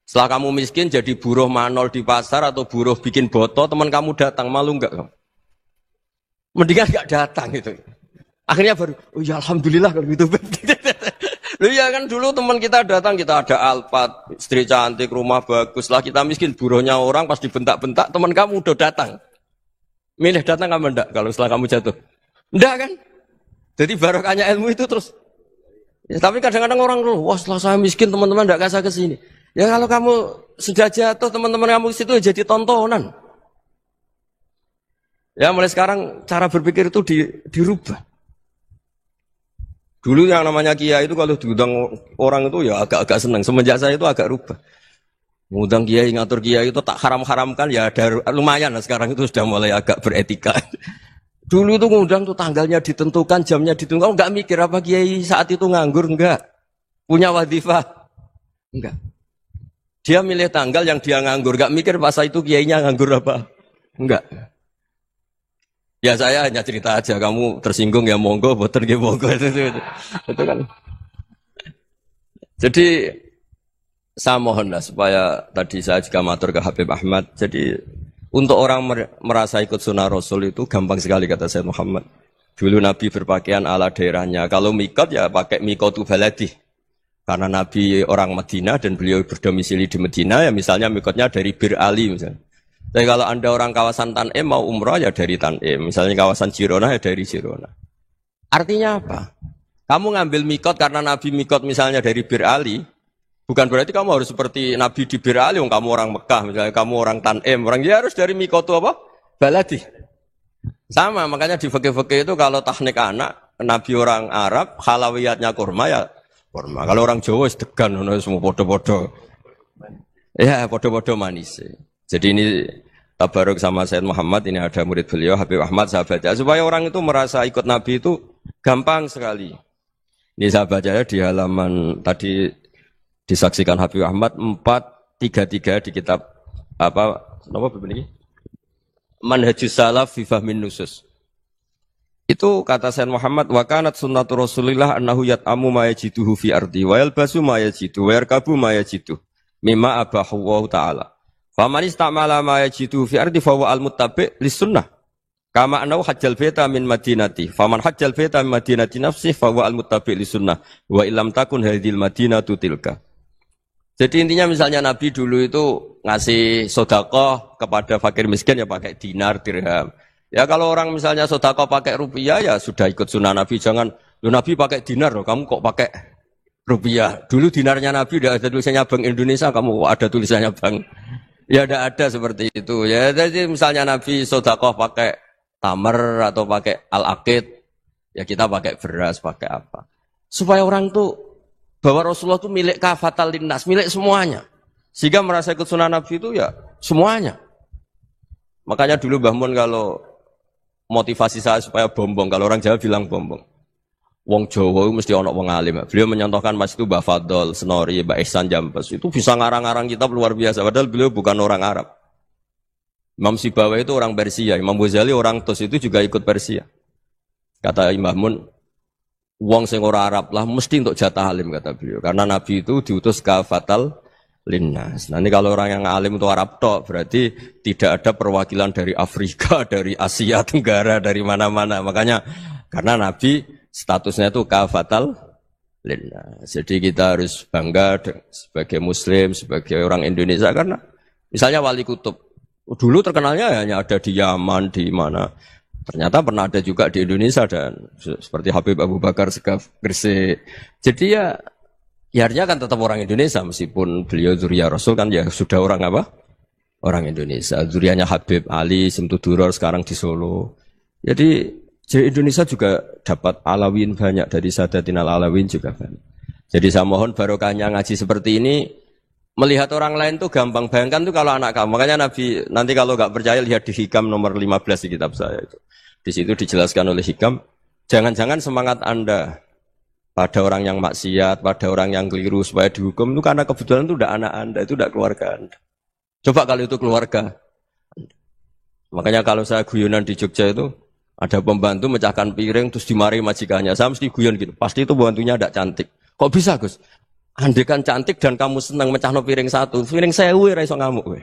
Speaker 1: Setelah kamu miskin jadi buruh manol di pasar atau buruh bikin boto, teman kamu datang, malu enggak kamu? Mendingan enggak datang gitu. Akhirnya baru, oh ya alhamdulillah kalau gitu. Loh ya kan dulu teman kita datang, kita ada Alphard, istri cantik, rumah bagus. Lah kita miskin, buruhnya orang pas dibentak-bentak, teman kamu udah datang. Milih datang kamu enggak kalau setelah kamu jatuh? Enggak kan? Jadi barokahnya ilmu itu terus. Ya, tapi kadang-kadang orang loh, wah setelah saya miskin teman-teman enggak kasih ke sini. Ya kalau kamu sudah jatuh, teman-teman kamu ke situ jadi tontonan. Ya mulai sekarang cara berpikir itu dirubah. Dulu yang namanya kiai itu kalau diundang orang itu ya agak-agak senang. Semenjak saya itu agak rubah. Ngundang kiai, ngatur kiai itu tak haram-haramkan ya ada lumayan lah sekarang itu sudah mulai agak beretika. Dulu itu ngundang tuh tanggalnya ditentukan, jamnya ditentukan. Enggak mikir apa kiai saat itu nganggur, enggak. Punya wadifah. Enggak. Dia milih tanggal yang dia nganggur, enggak mikir masa itu kiainya nganggur apa. Enggak. Ya saya hanya cerita aja, kamu tersinggung ya monggo, boten ya monggo itu kan. Jadi saya mohonlah supaya tadi saya juga matur ke Habib Ahmad. Jadi untuk orang merasa ikut sunnah Rasul itu gampang sekali kata Sayyid Muhammad. Dulu Nabi berpakaian ala daerahnya. Kalau mikot ya pakai mikotu baladi. Karena Nabi orang Madinah dan beliau berdomisili di Madinah ya misalnya mikotnya dari Bir Ali misalnya. Tapi kalau Anda orang kawasan Tanim mau umrah ya dari Tanim. Misalnya kawasan Jirona ya dari Jirona. Artinya apa? Kamu ngambil mikot karena Nabi mikot misalnya dari Bir Ali. Bukan berarti kamu harus seperti Nabi di Bir Ali. Kamu orang Mekah misalnya kamu orang Tanim. Orang dia harus dari mikot itu apa? Baladi. Sama makanya di fikih-fikih itu kalau tahnik anak. Nabi orang Arab halawiyatnya kurma ya kurma. Kalau orang Jawa sedegan. Semua podo-podo. Ya podo-podo manis. Jadi ini tabaruk sama Sayyid Muhammad, ini ada murid beliau, Habib Ahmad, sahabatnya. Supaya orang itu merasa ikut Nabi itu gampang sekali. Ini sahabatnya di halaman tadi disaksikan Habib Ahmad 433 di kitab apa begini? Manhajus Salaf fi Fahmin Nusus. Itu kata Sayyid Muhammad, wa kanat sunnatu Rasulillah annahu yat'amu ma yajiduhu fi ardi wa yalbasu ma yajidu wa yarkabu ma yajidu mimma abahu Allah Ta'ala. Faman istamala ma yajidu fi ardi fa huwa al-muttabi' lis-sunnah. Kama annahu hajjal baita min madinati. Faman hajjal baita min madinati nafsi fa huwa al-muttabi' lis-sunnah. Wa illam takun hadhil madinatu tilka. Jadi intinya misalnya Nabi dulu itu ngasih sedekah kepada fakir miskin ya pakai dinar, dirham. Ya kalau orang misalnya sedekah pakai rupiah ya sudah ikut sunnah Nabi. Jangan, Nabi pakai dinar loh, kamu kok pakai rupiah. Dulu dinarnya Nabi udah ada tulisannya Bank Indonesia, kamu kok ada tulisannya Bank. Ya tidak ada seperti itu. Ya jadi misalnya Nabi sedekah pakai tamar atau pakai al-aqid, ya kita pakai beras, pakai apa. Supaya orang tuh bahwa Rasulullah itu milik kafatal linnas, milik semuanya. Sehingga merasa ikut sunnah Nabi itu ya semuanya. Makanya dulu Mbah Mun kalau motivasi saya supaya bombong, kalau orang Jawa bilang bombong. Wong Jawa mesti ono wong alim. Beliau menyontohkan Mas itu Mbah Fadol, Senori, Mbah Ihsan Jambes. Itu bisa ngarang-ngarang kitab luar biasa. Padahal beliau bukan orang Arab. Imam Sibawai itu orang Persia. Imam Ghazali orang Tus itu juga ikut Persia. Kata Imam Mun, wong sing ora Arab lah mesti untuk jatah alim kata beliau. Karena Nabi itu diutus kafatal linnas. Nanti kalau orang yang alim itu Arab tok, berarti tidak ada perwakilan dari Afrika, dari Asia Tenggara, dari mana-mana. Makanya karena Nabi statusnya itu kafatal linnas. Jadi kita harus bangga sebagai Muslim, sebagai orang Indonesia karena misalnya Wali Kutub dulu terkenalnya hanya ada di Yaman, di mana. Ternyata pernah ada juga di Indonesia dan seperti Habib Abu Bakar Segaf Gresik. Jadi ya artinya kan tetap orang Indonesia meskipun beliau dzurriyyah Rasul kan ya sudah orang apa? orang Indonesia. Zuriatnya Habib Ali Simtuduror sekarang di Solo. Jadi Indonesia juga dapat alawin banyak dari Sadatin al-Alawin juga banyak. Jadi saya mohon barokahnya ngaji seperti ini, melihat orang lain tuh gampang. Bayangkan tuh kalau anak kamu. Makanya Nabi, nanti kalau nggak percaya lihat di Hikam nomor 15 di kitab saya itu. Di situ dijelaskan oleh Hikam, jangan-jangan semangat Anda pada orang yang maksiat, pada orang yang keliru supaya dihukum itu karena kebetulan itu udah anak Anda, itu udah keluarga Anda. Coba kalau itu keluarga. Makanya kalau saya guyonan di Jogja itu, ada pembantu mecahkan piring terus dimarahi majikannya. Saya mesti guyon gitu. Pasti itu pembantunya tidak cantik. Kok bisa, Gus? Andekan cantik dan kamu senang mecahno piring satu, piring 1000 ra iso ngamuk kowe.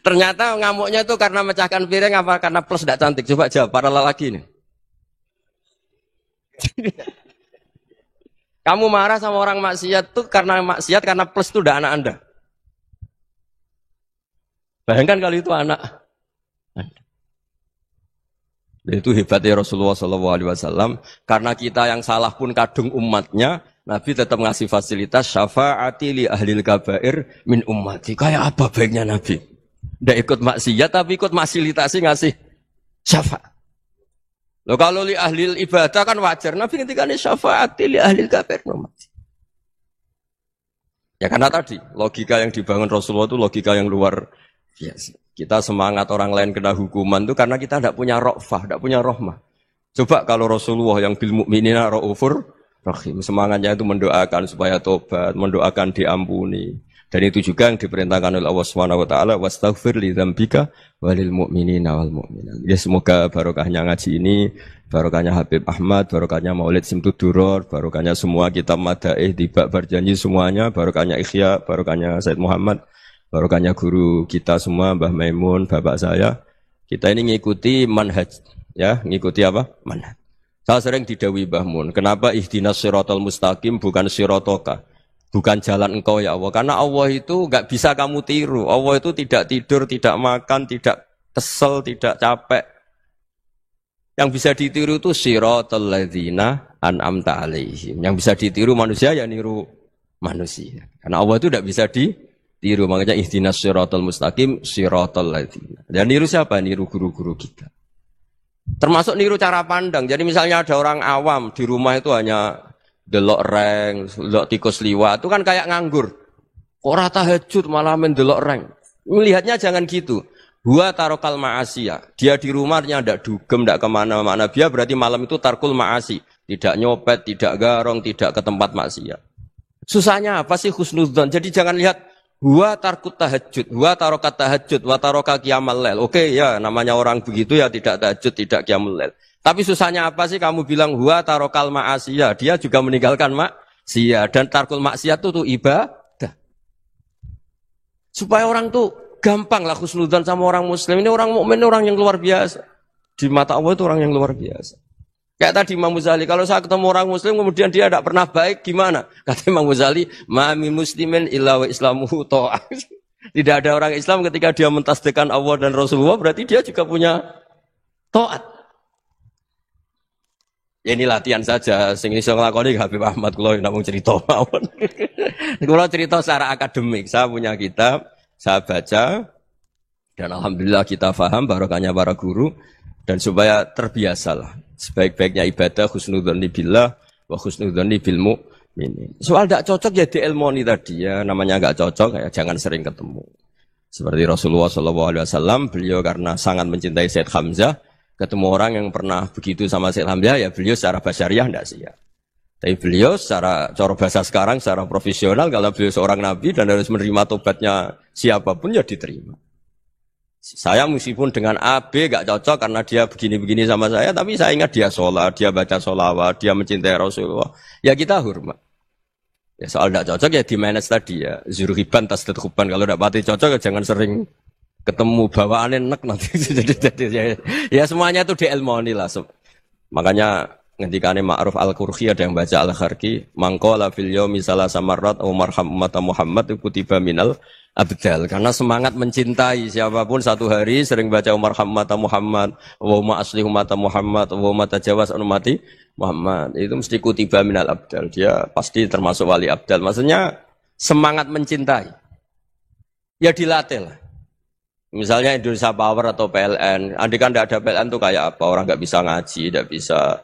Speaker 1: Ternyata ngamuknya itu karena mecahkan piring apa karena plus tidak cantik. Coba jawab para lelaki ini. Kamu marah sama orang maksiat tuh karena maksiat karena plus itu udah anak Anda. Bayangkan kalau itu anak Anda. Itu hebatnya Rasulullah SAW. Karena kita yang salah pun kadung umatnya, Nabi tetap ngasih fasilitas syafaati li ahlil kabair min ummati. Kayak apa baiknya Nabi? Tidak ikut maksiat tapi ikut fasilitasi ngasih syafaat. Loh kalau li ahlil ibadah kan wajar. Nabi ketika ini syafaati li ahlil kabair min ummati. Ya karena tadi logika yang dibangun Rasulullah itu logika yang luar biasa. Kita semangat orang lain kena hukuman itu karena kita tidak punya ra'fah, tidak punya rahmah. Coba kalau Rasulullah yang bil mu'minina ra'ufur rahim, semangatnya itu mendoakan supaya tobat, mendoakan diampuni. Dan itu juga yang diperintahkan oleh Allah Subhanahu wa taala, wastaghfir li dzambika walil mu'minina wal mu'minat. Ya semoga barokahnya ngaji ini, barokahnya Habib Ahmad, barokahnya Maulid Simtuduror, barokahnya semua kitab madaih tiba berjanji semuanya, barokahnya Ikhya, barokahnya Said Muhammad, barokahnya guru kita semua, Mbah Maimun, bapak saya. Kita ini ngikuti manhaj, ya, ngikuti apa? Manhaj. Saya sering didhawuhi Mbah Mun, kenapa ihdinas siratal mustaqim bukan siratoka? Bukan jalan engkau ya Allah. Karena Allah itu enggak bisa kamu tiru. Allah itu tidak tidur, tidak makan, tidak kesel, tidak capek. Yang bisa ditiru itu siratal ladzina an'amta alaihim. Yang bisa ditiru manusia ya niru manusia. Karena Allah itu tidak bisa ditiru, makanya ihdinas siratal mustaqim siratal ladzina. Dan niru siapa? Niru guru-guru kita. Termasuk niru cara pandang. Jadi misalnya ada orang awam di rumah itu hanya delok reng, delok tikus liwat, itu kan kayak nganggur. Ora tahajud malah mendelok reng. Melihatnya jangan gitu. Huwa tarokal ma'asiyah. Dia di rumahnya tidak dugem, tidak kemana-mana. Dia berarti malam itu tarkul ma'asi. Tidak nyopet, tidak garong, tidak ke tempat maksiat. Susahnya apa sih husnudzon? Jadi jangan lihat huwa tarkut tahajud, huwa tarokat tahajud, wa taroka qiyamul lail. Oke ya, namanya orang begitu ya tidak tahajud, tidak qiyamul lail. Tapi susahnya apa sih kamu bilang huwa tarokal ma'asiyah? Dia juga meninggalkan maksiat dan tarkul maksiat itu ibadah. Supaya orang tuh gampang lah husnudzon sama orang muslim. Ini orang mukmin, orang yang luar biasa. Di mata Allah itu orang yang luar biasa. Kayak tadi Imam Ghazali, kalau saya ketemu orang muslim kemudian dia tidak pernah baik, gimana? Kata Imam Ghazali, ma min muslimin illa wa islamuhu ta'ah. Tidak ada orang Islam ketika dia mentasdihkan Allah dan Rasulullah, berarti dia juga punya taat. Ya ini latihan saja, sing iso nglakoni Habib Ahmad kula namung cerita mawon. Kula cerita secara akademik, saya punya kitab, saya baca dan alhamdulillah kita paham barokahnya para guru dan supaya terbiasalah. Sebaik-baiknya ibadah husnudzon billah wa husnudzon bil mu'minin. Soal tidak cocok ya diilmoni tadi ya, namanya enggak cocok ya jangan sering ketemu. Seperti Rasulullah SAW, beliau karena sangat mencintai Said Hamzah, ketemu orang yang pernah begitu sama Said Hamzah ya beliau secara basyariah tidak siap. Tapi beliau secara cara bahasa sekarang secara profesional kalau beliau seorang nabi dan harus menerima tobatnya siapapun ya diterima. Saya meskipun dengan A, B gak cocok karena dia begini-begini sama saya, tapi saya ingat dia sholat, dia baca sholawat, dia mencintai Rasulullah. Ya kita hormat. Ya soal gak cocok ya di manage tadi ya. Zuruhiban tasdad huban. Kalau gak pati cocok ya jangan sering ketemu bawaannya enak nanti. Ya semuanya itu diilmoni lah. Makanya ngendikane Ma'ruf Al-Qurhi ada yang baca Al-Kharki. Mangqala fil yaumi salasa marrat aw marham ummata Muhammad kutiba minal abdal, karena semangat mencintai siapapun satu hari sering baca Umar Hammata Muhammad, wa asli ummata Muhammad, wa tajawaz ummati Muhammad, itu mesti kutiba minal abdal, dia pasti termasuk wali abdal. Maksudnya semangat mencintai. Ya dilatih lah. Misalnya Indonesia Power atau PLN, andai kan tidak ada PLN tuh kayak apa? Orang nggak bisa ngaji, tidak bisa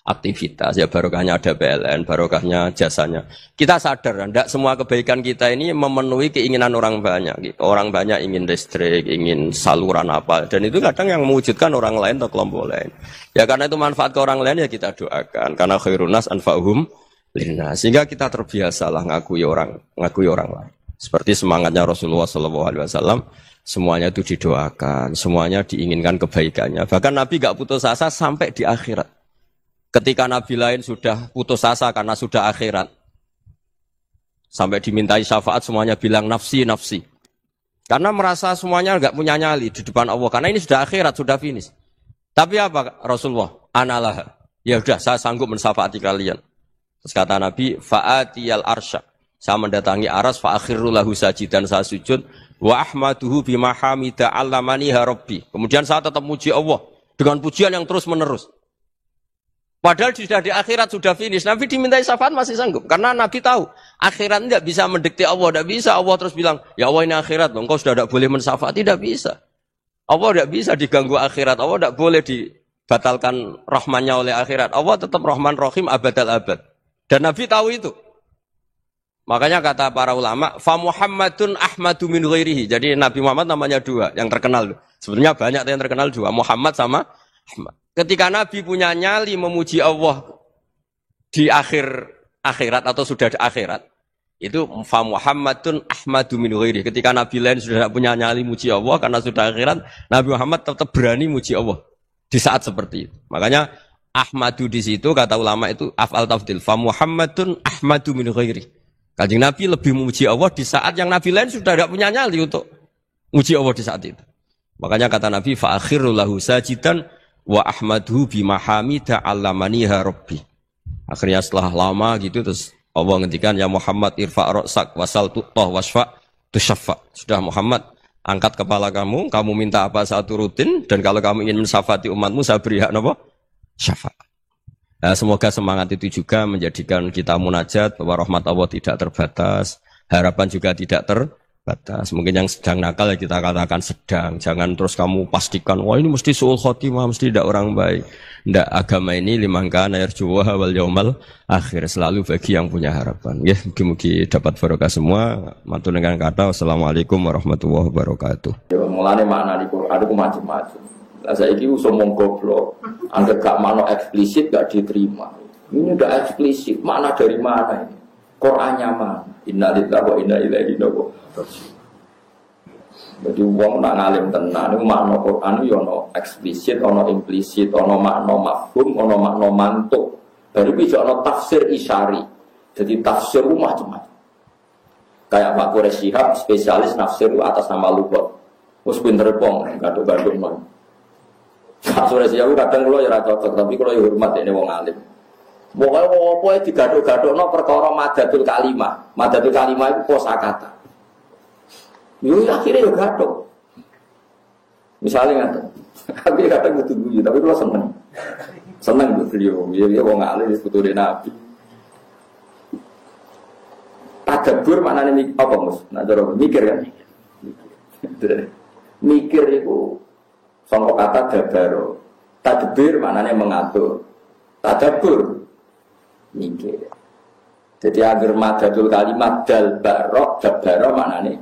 Speaker 1: aktivitas. Ya barokahnya ada PLN, barokahnya jasanya. Kita sadar, tidak semua kebaikan kita ini memenuhi keinginan orang banyak. Gitu. Orang banyak ingin listrik, ingin saluran apa, dan itu kadang yang mewujudkan orang lain atau kelompok lain. Ya karena itu manfaat ke orang lain ya kita doakan. Karena khairun nas anfa'uhum linnas. Sehingga kita terbiasalah ngakui orang lain. Seperti semangatnya Rasulullah SAW. Semuanya itu didoakan, semuanya diinginkan kebaikannya. Bahkan Nabi gak putus asa sampai di akhirat. Ketika Nabi lain sudah putus asa karena sudah akhirat. Sampai dimintai syafaat semuanya bilang nafsi, nafsi. Karena merasa semuanya gak punya nyali di depan Allah. Karena ini sudah akhirat, sudah finish. Tapi apa Rasulullah? Analah. Ya udah saya sanggup mensyafaati kalian. Terus kata Nabi, fa'atiyal arsya. Saya mendatangi aras fa'akhiru lahu sajidan saya sujud. Wa ahmaduhu bima hamida 'allamaniha rabbi. Kemudian saya tetap muji Allah dengan pujian yang terus menerus. Padahal sudah di akhirat sudah finish. Nabi dimintai syafaat masih sanggup karena Nabi tahu akhirat tidak bisa mendikte Allah, tidak bisa Allah terus bilang, "Ya Allah ini akhirat, engkau sudah tidak boleh mensyafaat." Tidak bisa. Allah tidak bisa diganggu akhirat. Allah tidak boleh dibatalkan rahmannya oleh akhirat. Allah tetap Rahman Rahim abadal abad. Dan Nabi tahu itu. Makanya kata para ulama, fa Muhammadun ahmadu min ghairihi. Jadi Nabi Muhammad namanya dua, yang terkenal. Sebenarnya banyak yang terkenal dua, Muhammad sama Ahmad. Ketika Nabi punya nyali memuji Allah di akhirat atau sudah di akhirat, itu fa Muhammadun ahmadu min ghairihi. Ketika Nabi lain sudah tidak punya nyali muji Allah karena sudah akhirat, Nabi Muhammad tetap berani muji Allah di saat seperti itu. Makanya ahmadu di situ kata ulama itu af'al tafdil, fa Muhammadun ahmadu min ghairihi. Kanjeng Nabi lebih memuji Allah di saat yang Nabi lain sudah tidak punya nyali untuk memuji Allah di saat itu. Makanya kata Nabi, fa'akhiru lahu sajidan wa ahmaduhu bimahamida 'allamaniha rabbi. Akhirnya setelah lama gitu terus Allah ngendikan, ya Muhammad irfa' ra'sak wasal tu'tah wasfa' tusyaffa. Sudah Muhammad, angkat kepala kamu minta apa saat turutin, dan kalau kamu ingin mensyafaati umatmu, saya beri hak apa? Syafaat. Nah, semoga semangat itu juga menjadikan kita munajat bahwa rahmat Allah tidak terbatas, harapan juga tidak terbatas. Mungkin yang sedang nakal ya kita katakan sedang. Jangan terus kamu pastikan, wah ini mesti su'ul khotimah, mesti tidak orang baik. Tidak, agama ini liman kana yarjuwa wal yaumal akhir, selalu bagi yang punya harapan. Ya, mungkin dapat barokah semua. Mantu dengan kata wassalamualaikum warahmatullahi wabarakatuh.
Speaker 2: Ya, mulane makna di Quran itu macam-macam. Saya ini usomong goblok, anggap gak makna eksplisit gak diterima. Ini udah eksplisit, makna dari mana ini? Qurannya mana? Inna lillahi wa inna ilaihi raji'un. Jadi uang nak ngalim tenan, itu makna Quran itu ono eksplisit, ono implisit, ono makna mafhum, ono makna mantuk. Baru bisa ono tafsir isyari. Jadi tafsir itu macam-macam. Kayak Pak Quraisy Shihab, spesialis nafsir atas nama lughat. Wes pinter pong, gaduk-gaduk non. Sore sih aku kadang kalau ya cocok, tapi kalau ya hormat ini wong alim. Pokoknya apa digaduk-gadukno perkara madatul kalimah. Madatul kalimah itu kosakata. Yo akhirnya yo gaduk. Misalnya ngaten. Tapi kadang butuh guyu, tapi kalau seneng. Seneng beliau, dia wong alim disebut Nabi. Tadabbur maknane apa, Mus? Nah, cara mikir kan. Mikir itu sangka kata dabaro. Tadbir maknanya mengatur. Tadabbur mikir. Jadi agar madatul kalimat dal barok dabaro maknanya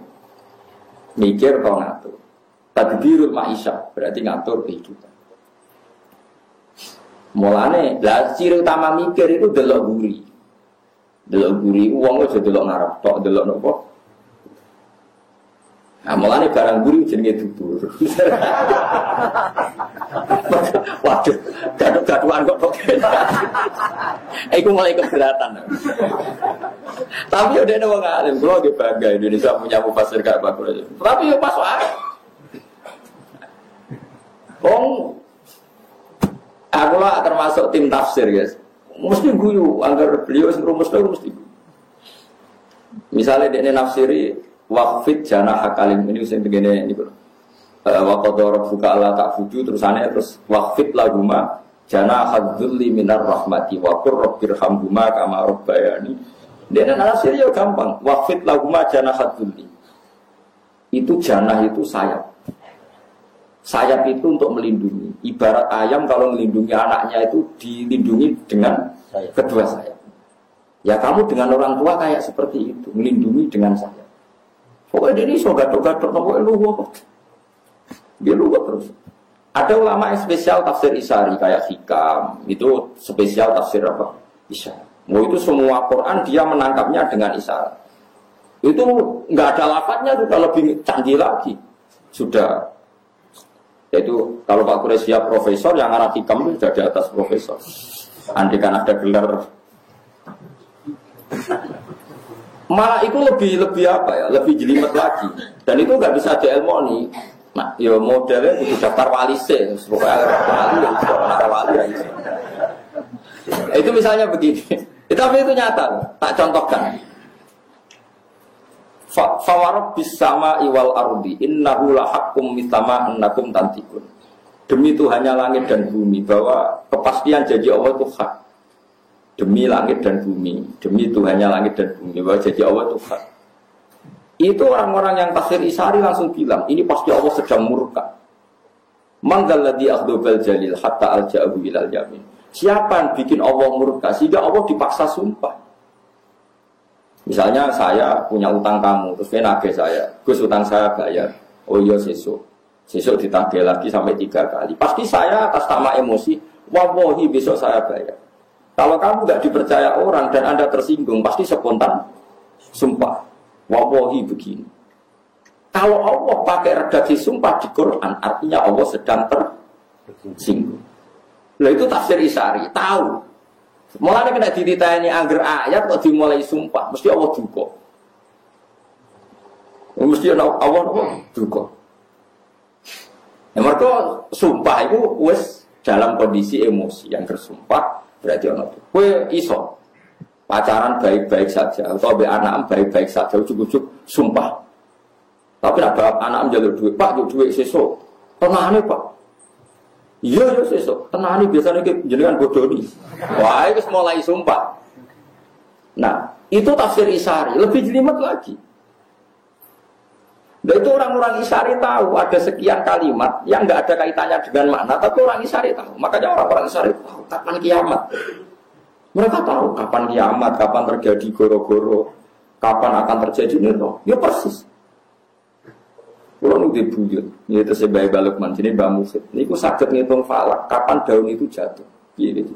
Speaker 2: mikir atau ngatur. Tadbirul ma'isyah berarti ngatur kehidupan. Mulane lah ciri utama mikir itu delok guri. Delok guri wong aja delok ngarep tok delok nopo. Nah, mulane barang guri jenenge dubur. Waduh, gaduh-gaduhan kok kok. Iku mulai keberatan. Tapi udah ada wong alim, kalau ge bangga Indonesia punya mufasir kayak Pak Quraisy. Tapi yo pas wae. Aku lah termasuk tim tafsir, guys. Mesti guyu, agar beliau sing rumusno mesti. Misalnya dekne nafsiri waqfid jana hakalim ini sing begini niku. Wa qadara rabbuka alla ta'budu terus waqfid lahuma jana hadzulli minar rahmati wa qur rabbirhamhuma kama rabbayani. Dene nafsiri yo gampang, waqfid lahuma jana hadzulli. Itu janah itu sayap. Sayap itu untuk melindungi. Ibarat ayam kalau melindungi anaknya itu dilindungi dengan kedua sayap. Ya kamu dengan orang tua kayak seperti itu, melindungi dengan sayap. Pokoknya ini so gaduh-gaduh, pokoknya luwah. Dia luwah terus. Ada ulama yang spesial tafsir Isari kayak Hikam, itu spesial tafsir apa? Isari. Itu semua Quran dia menangkapnya dengan isyarat. Itu nggak ada lafadznya juga lebih canggih lagi. Sudah. Yaitu kalau Pak Quraisy profesor, yang arah Hikam itu sudah di atas profesor. Andai kan ada gelar. Malah itu lebih apa ya? Lebih jelimet lagi. Dan itu nggak bisa diilmoni. Nah, ya modelnya itu daftar wali sih, supaya ada wali ya. Itu misalnya begini. Tapi itu nyata, tak contohkan. Fawarab bisama iwal ardi innahu lahakum mitama annakum tantikun. Demi Tuhannya langit dan bumi, bahwa kepastian janji Allah itu hak. Demi langit dan bumi, demi Tuhannya langit dan bumi, bahwa janji Allah itu hak. Itu orang-orang yang tafsir Isari langsung bilang, ini pasti Allah sedang murka. Manggalladzi akhdobal jalil hatta alja'ahu ilal yamin. Siapa yang bikin Allah murka sehingga Allah dipaksa sumpah? Misalnya saya punya utang kamu, terus dia nagih saya, Gus utang saya bayar. Oh iya sesuk ditagih lagi sampai 3 kali. Pasti saya atas nama emosi, wallahi besok saya bayar. Kalau kamu nggak dipercaya orang dan Anda tersinggung, pasti spontan sumpah. Wallahi begini. Kalau Allah pakai redaksi sumpah di Quran, artinya Allah sedang tersinggung. Lah itu tafsir Isari, tahu. Mulane kena dititani angger ayat kok dimulai sumpah, mesti Allah duka. Mesti Allah duka. Ya mergo sumpah itu wis dalam kondisi emosi yang bersumpah berarti ono. Kowe iso pacaran baik-baik saja, atau be anak baik-baik saja, ujuk-ujuk sumpah. Tapi nak bapak anak njaluk duit, Pak, njaluk duit sesuk. Tenane, Pak. Iya, sesuk. Tenane biasanya jenengan bodoni. Wah, itu mulai sumpah. Nah, itu tafsir Isari, lebih jelimet lagi. Dan itu orang-orang Isari tahu ada sekian kalimat yang enggak ada kaitannya dengan makna, tapi orang Isari tahu. Makanya orang-orang Isari tahu kapan kiamat. Mereka tahu kapan kiamat, kapan terjadi goro-goro, kapan akan terjadi nero. Ya persis. Kalau nu dibuyut, itu sebagai balukman sini Mbak Mufid. Ini aku sakit ngitung falak, kapan daun itu jatuh. Gitu.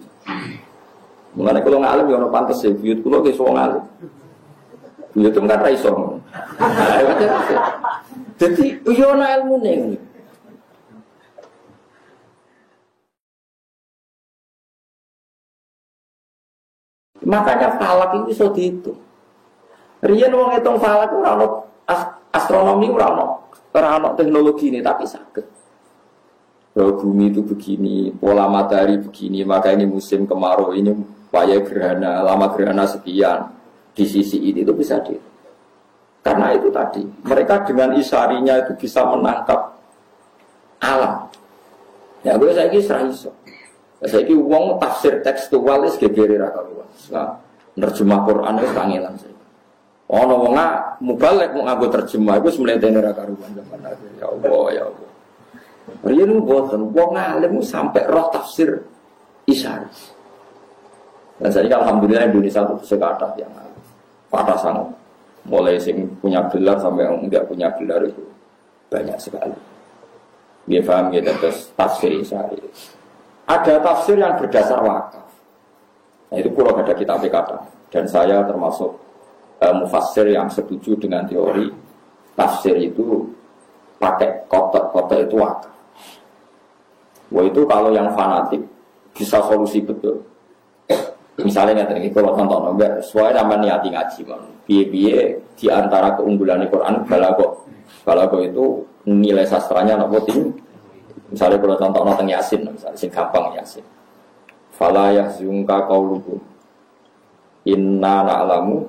Speaker 2: Mengenai kalau ngalim ya ono pantes ya, buyut kulo ge wong alim. Buyut itu kan ra iso. Jadi yo ono ilmune ngene. Makanya falak itu bisa dihitung. Riyen wong ngitung falak ora ono astronomi, ora ono teknologi ini, tapi sakit. Bahwa bumi itu begini, pola matahari begini, maka ini musim kemarau, ini upaya gerhana, lama gerhana sekian. Di sisi ini itu bisa dihitung. Karena itu tadi, mereka dengan isarinya itu bisa menangkap alam. Ya gue saya kira iso. Saya kira uang tafsir tekstual itu gegeri raka luas. Nah, nerjemah Quran itu kangelan saya. Oh, wonga mubalek mau nganggo terjemah itu semletene ra karuan zaman akhir. Ya Allah, ya Allah. Riyen mboten wong alim sampai roh tafsir Isari. Dan saya alhamdulillah Indonesia itu sekatah yang kata sangat. Mulai sing punya gelar sampai yang enggak punya gelar itu banyak sekali. Dia paham ya terus tafsir Isari. Ada tafsir yang berdasar wakaf. Nah, itu kurang ada kitab kata. Dan saya termasuk mufassir yang setuju dengan teori tafsir itu pakai kotak-kotak itu wakaf. Wah itu kalau yang fanatik bisa solusi betul. Misalnya nggak kalau tonton enggak, sesuai nama niati ngaji man. Biye di antara keunggulan Al-Quran balago itu nilai sastranya nopo tinggi. Misalnya kalau contoh tentang Yasin, misalnya sing gampang Yasin. Fala yahzunka qauluhum inna na'lamu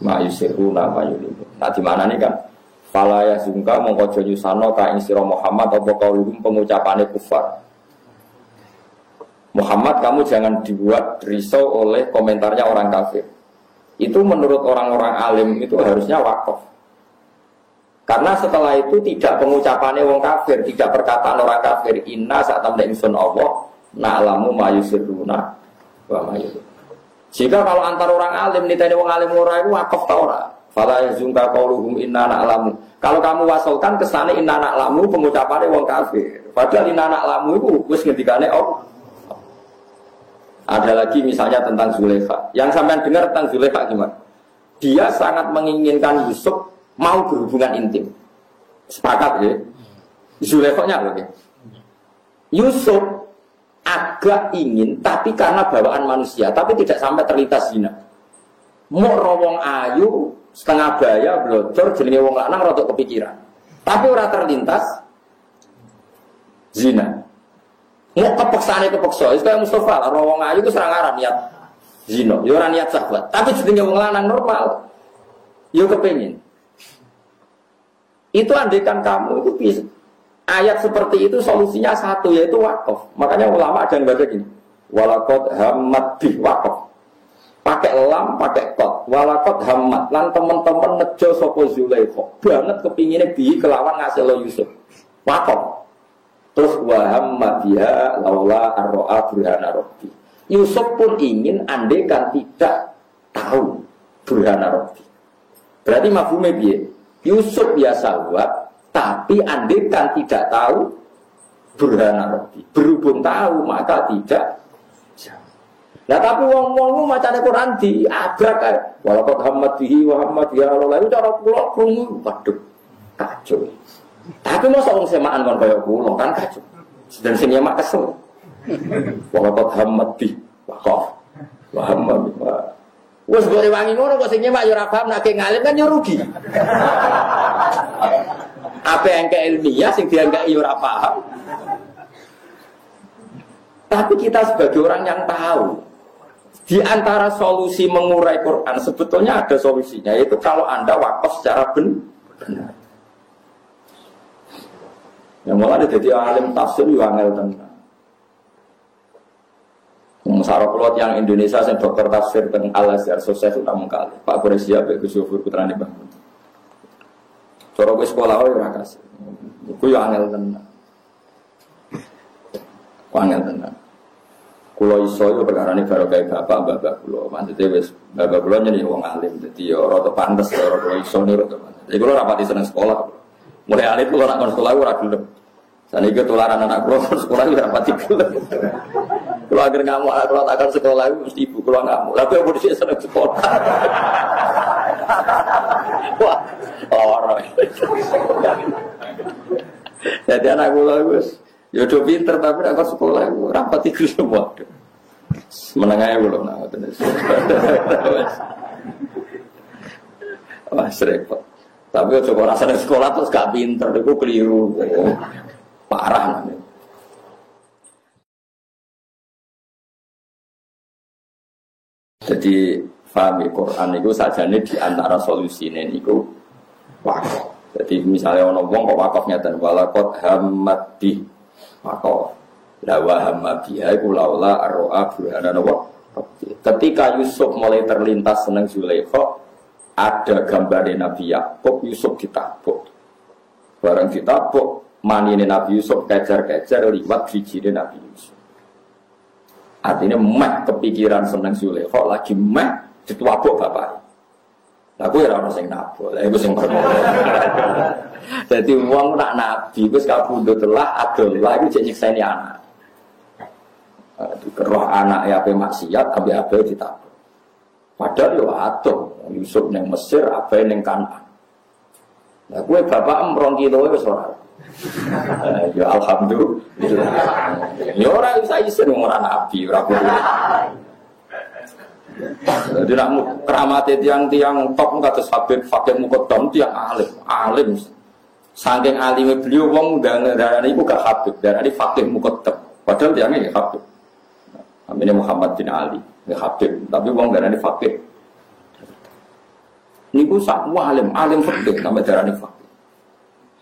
Speaker 2: ma yusirruna ma yulinun. Nah di mana nih kan? Fala yahzunka mongko aja nyusano ka ing sira Muhammad apa qauluhum pengucapane kufar. Muhammad kamu jangan dibuat risau oleh komentarnya orang kafir. Itu menurut orang-orang alim itu harusnya wakaf. Karena setelah itu tidak pengucapannya wong kafir, tidak perkataan orang kafir. Inna saat tamda ingsun Allah na'lamu ma yusirruna wa ma yu'lun. Jika kalau antar orang alim niteni wong alim ora iku wakaf ta ora? Fala yazunka qauluhum inna na'lamu. Kalau kamu wasolkan kesane inna na'lamu pengucapannya wong kafir. Padahal inna na'lamu itu wis ngendikane Allah. Ada lagi misalnya tentang Zulaikha. Yang sampean dengar tentang Zulaikha gimana? Dia sangat menginginkan Yusuf mau berhubungan intim. Sepakat ya. Zulaikha-nya loh ya. Yusuf agak ingin, tapi karena bawaan manusia, tapi tidak sampai terlintas zina. Mau rawong ayu, setengah baya, blodor, jenenge wong lanang rada kepikiran. Tapi ora terlintas zina. Mau kepeksane kepeksa, itu kayak Mustafa, rawong ayu itu serangaran niat zina, ya ora niat sahabat. Tapi jenenge wong lanang normal, ya kepengin. Itu andaikan kamu itu bisa. Ayat seperti itu solusinya satu, yaitu wakaf. Makanya ulama ada yang baca gini, walakot hamad bih wakaf. Pakai lam, pakai kot. Walakot hamad. Lan teman-teman nejo sopo Zulaikha. Banget kepinginnya bi kelawan ngasih lo Yusuf. Wakaf. Terus wahamad biha laula arro'a burhana rabbi. Yusuf pun ingin andaikan tidak tahu burhana rabbi. Berarti mafhumnya biye. Yusuf biasa buat, tapi andaikan tidak tahu burhana rabbi. Berhubung tahu maka tidak. Nah tapi wong-wong macane Quran di abrak kae. Walaqad hammat bihi wa hammat biha Allah itu cara kula krungu waduh kacau. Tapi mosok wong semaan kon kaya kula kan kacau. Dan sing nyemak kesel. Walaqad hammat bihi wa hammat biha. Wes gore wangi ngono kok sing nyemak yo ora paham nek ngalim kan yo rugi. Apa yang ke ilmiah sing dianggap yo ora paham. Tapi kita sebagai orang yang tahu, di antara solusi mengurai Quran sebetulnya ada solusinya, yaitu kalau Anda wakaf secara benar. Yang mulai jadi alim tafsir yo angel tenan. Musyawarah yang Indonesia yang dokter tafsir tentang Al-Azhar sukses utama kali. Pak Quraisy Pak Gus Yufur putrane Bang. Cara ke sekolah ora kasih. Iku yo angel tenan. Angel tenan. Kulo iso yo perkarane karo gawe bapak kulo. Maksudnya wis bapak kulo nyeneni wong alim. Dadi yo rada pantes karo kulo iso niru to. Jadi kulo rapati seneng sekolah. Mulai alit kulo nak sekolah ora gelem. Saniki tularan anak kulo sekolah ora rapati gelem. Kulo agar ngamuk kulo takkan sekolah mesti ibu kulo ngamuk. Tapi aku dhisik seneng sekolah. Wah, ora. Jadi anak kulo wis ya do pinter tapi nek sekolah ora rapati gelem wae. Menengahnya belum nak tenis. Wah repot. Tapi coba rasanya sekolah terus gak pinter, itu keliru, parah namanya. Jadi pahami Quran itu saja nih di antara solusinya itu wakaf. Jadi misalnya orang ngomong kok wakafnya dan walakot hamad di wakaf. Lawa hamabiyah iku laula arro'a burhana nawa. Ketika Yusuf mulai terlintas seneng Zulaikha, ada gambarnya Nabi Yakub, Yusuf ditabuk. Barang ditabuk, manine Nabi Yusuf kejar-kejar liwat bijine Nabi Yusuf. Artinya meh kepikiran seneng Zulaikha lagi meh dituabuk bapak. Lah kuwi ora ono sing nabuk. Lah iku sing perkara. Dadi wong nak nabi wis kabundut telah adalah iku jek nyekseni anak. Roh anak ya ape maksiat ape ditabuk. Padahal yo atuh Yusuf ning Mesir ape ning Kanaan. Lah kowe bapak 2 kilo wis ora. Ya alhamdulillah. Ya ora bisa isin ora nabi ora boleh. Jadi nak keramate tiang-tiang top kados Habib Fakih Muqaddam tiang alim. Saking alime beliau wong darane iku gak Habib, darane Fakih Muqaddam. Padahal tiangnya ya Habib. Namanya Muhammad bin Ali, ya Habib, tapi wong darane Fakih. Niku sak alim fikih namanya darane Fakih.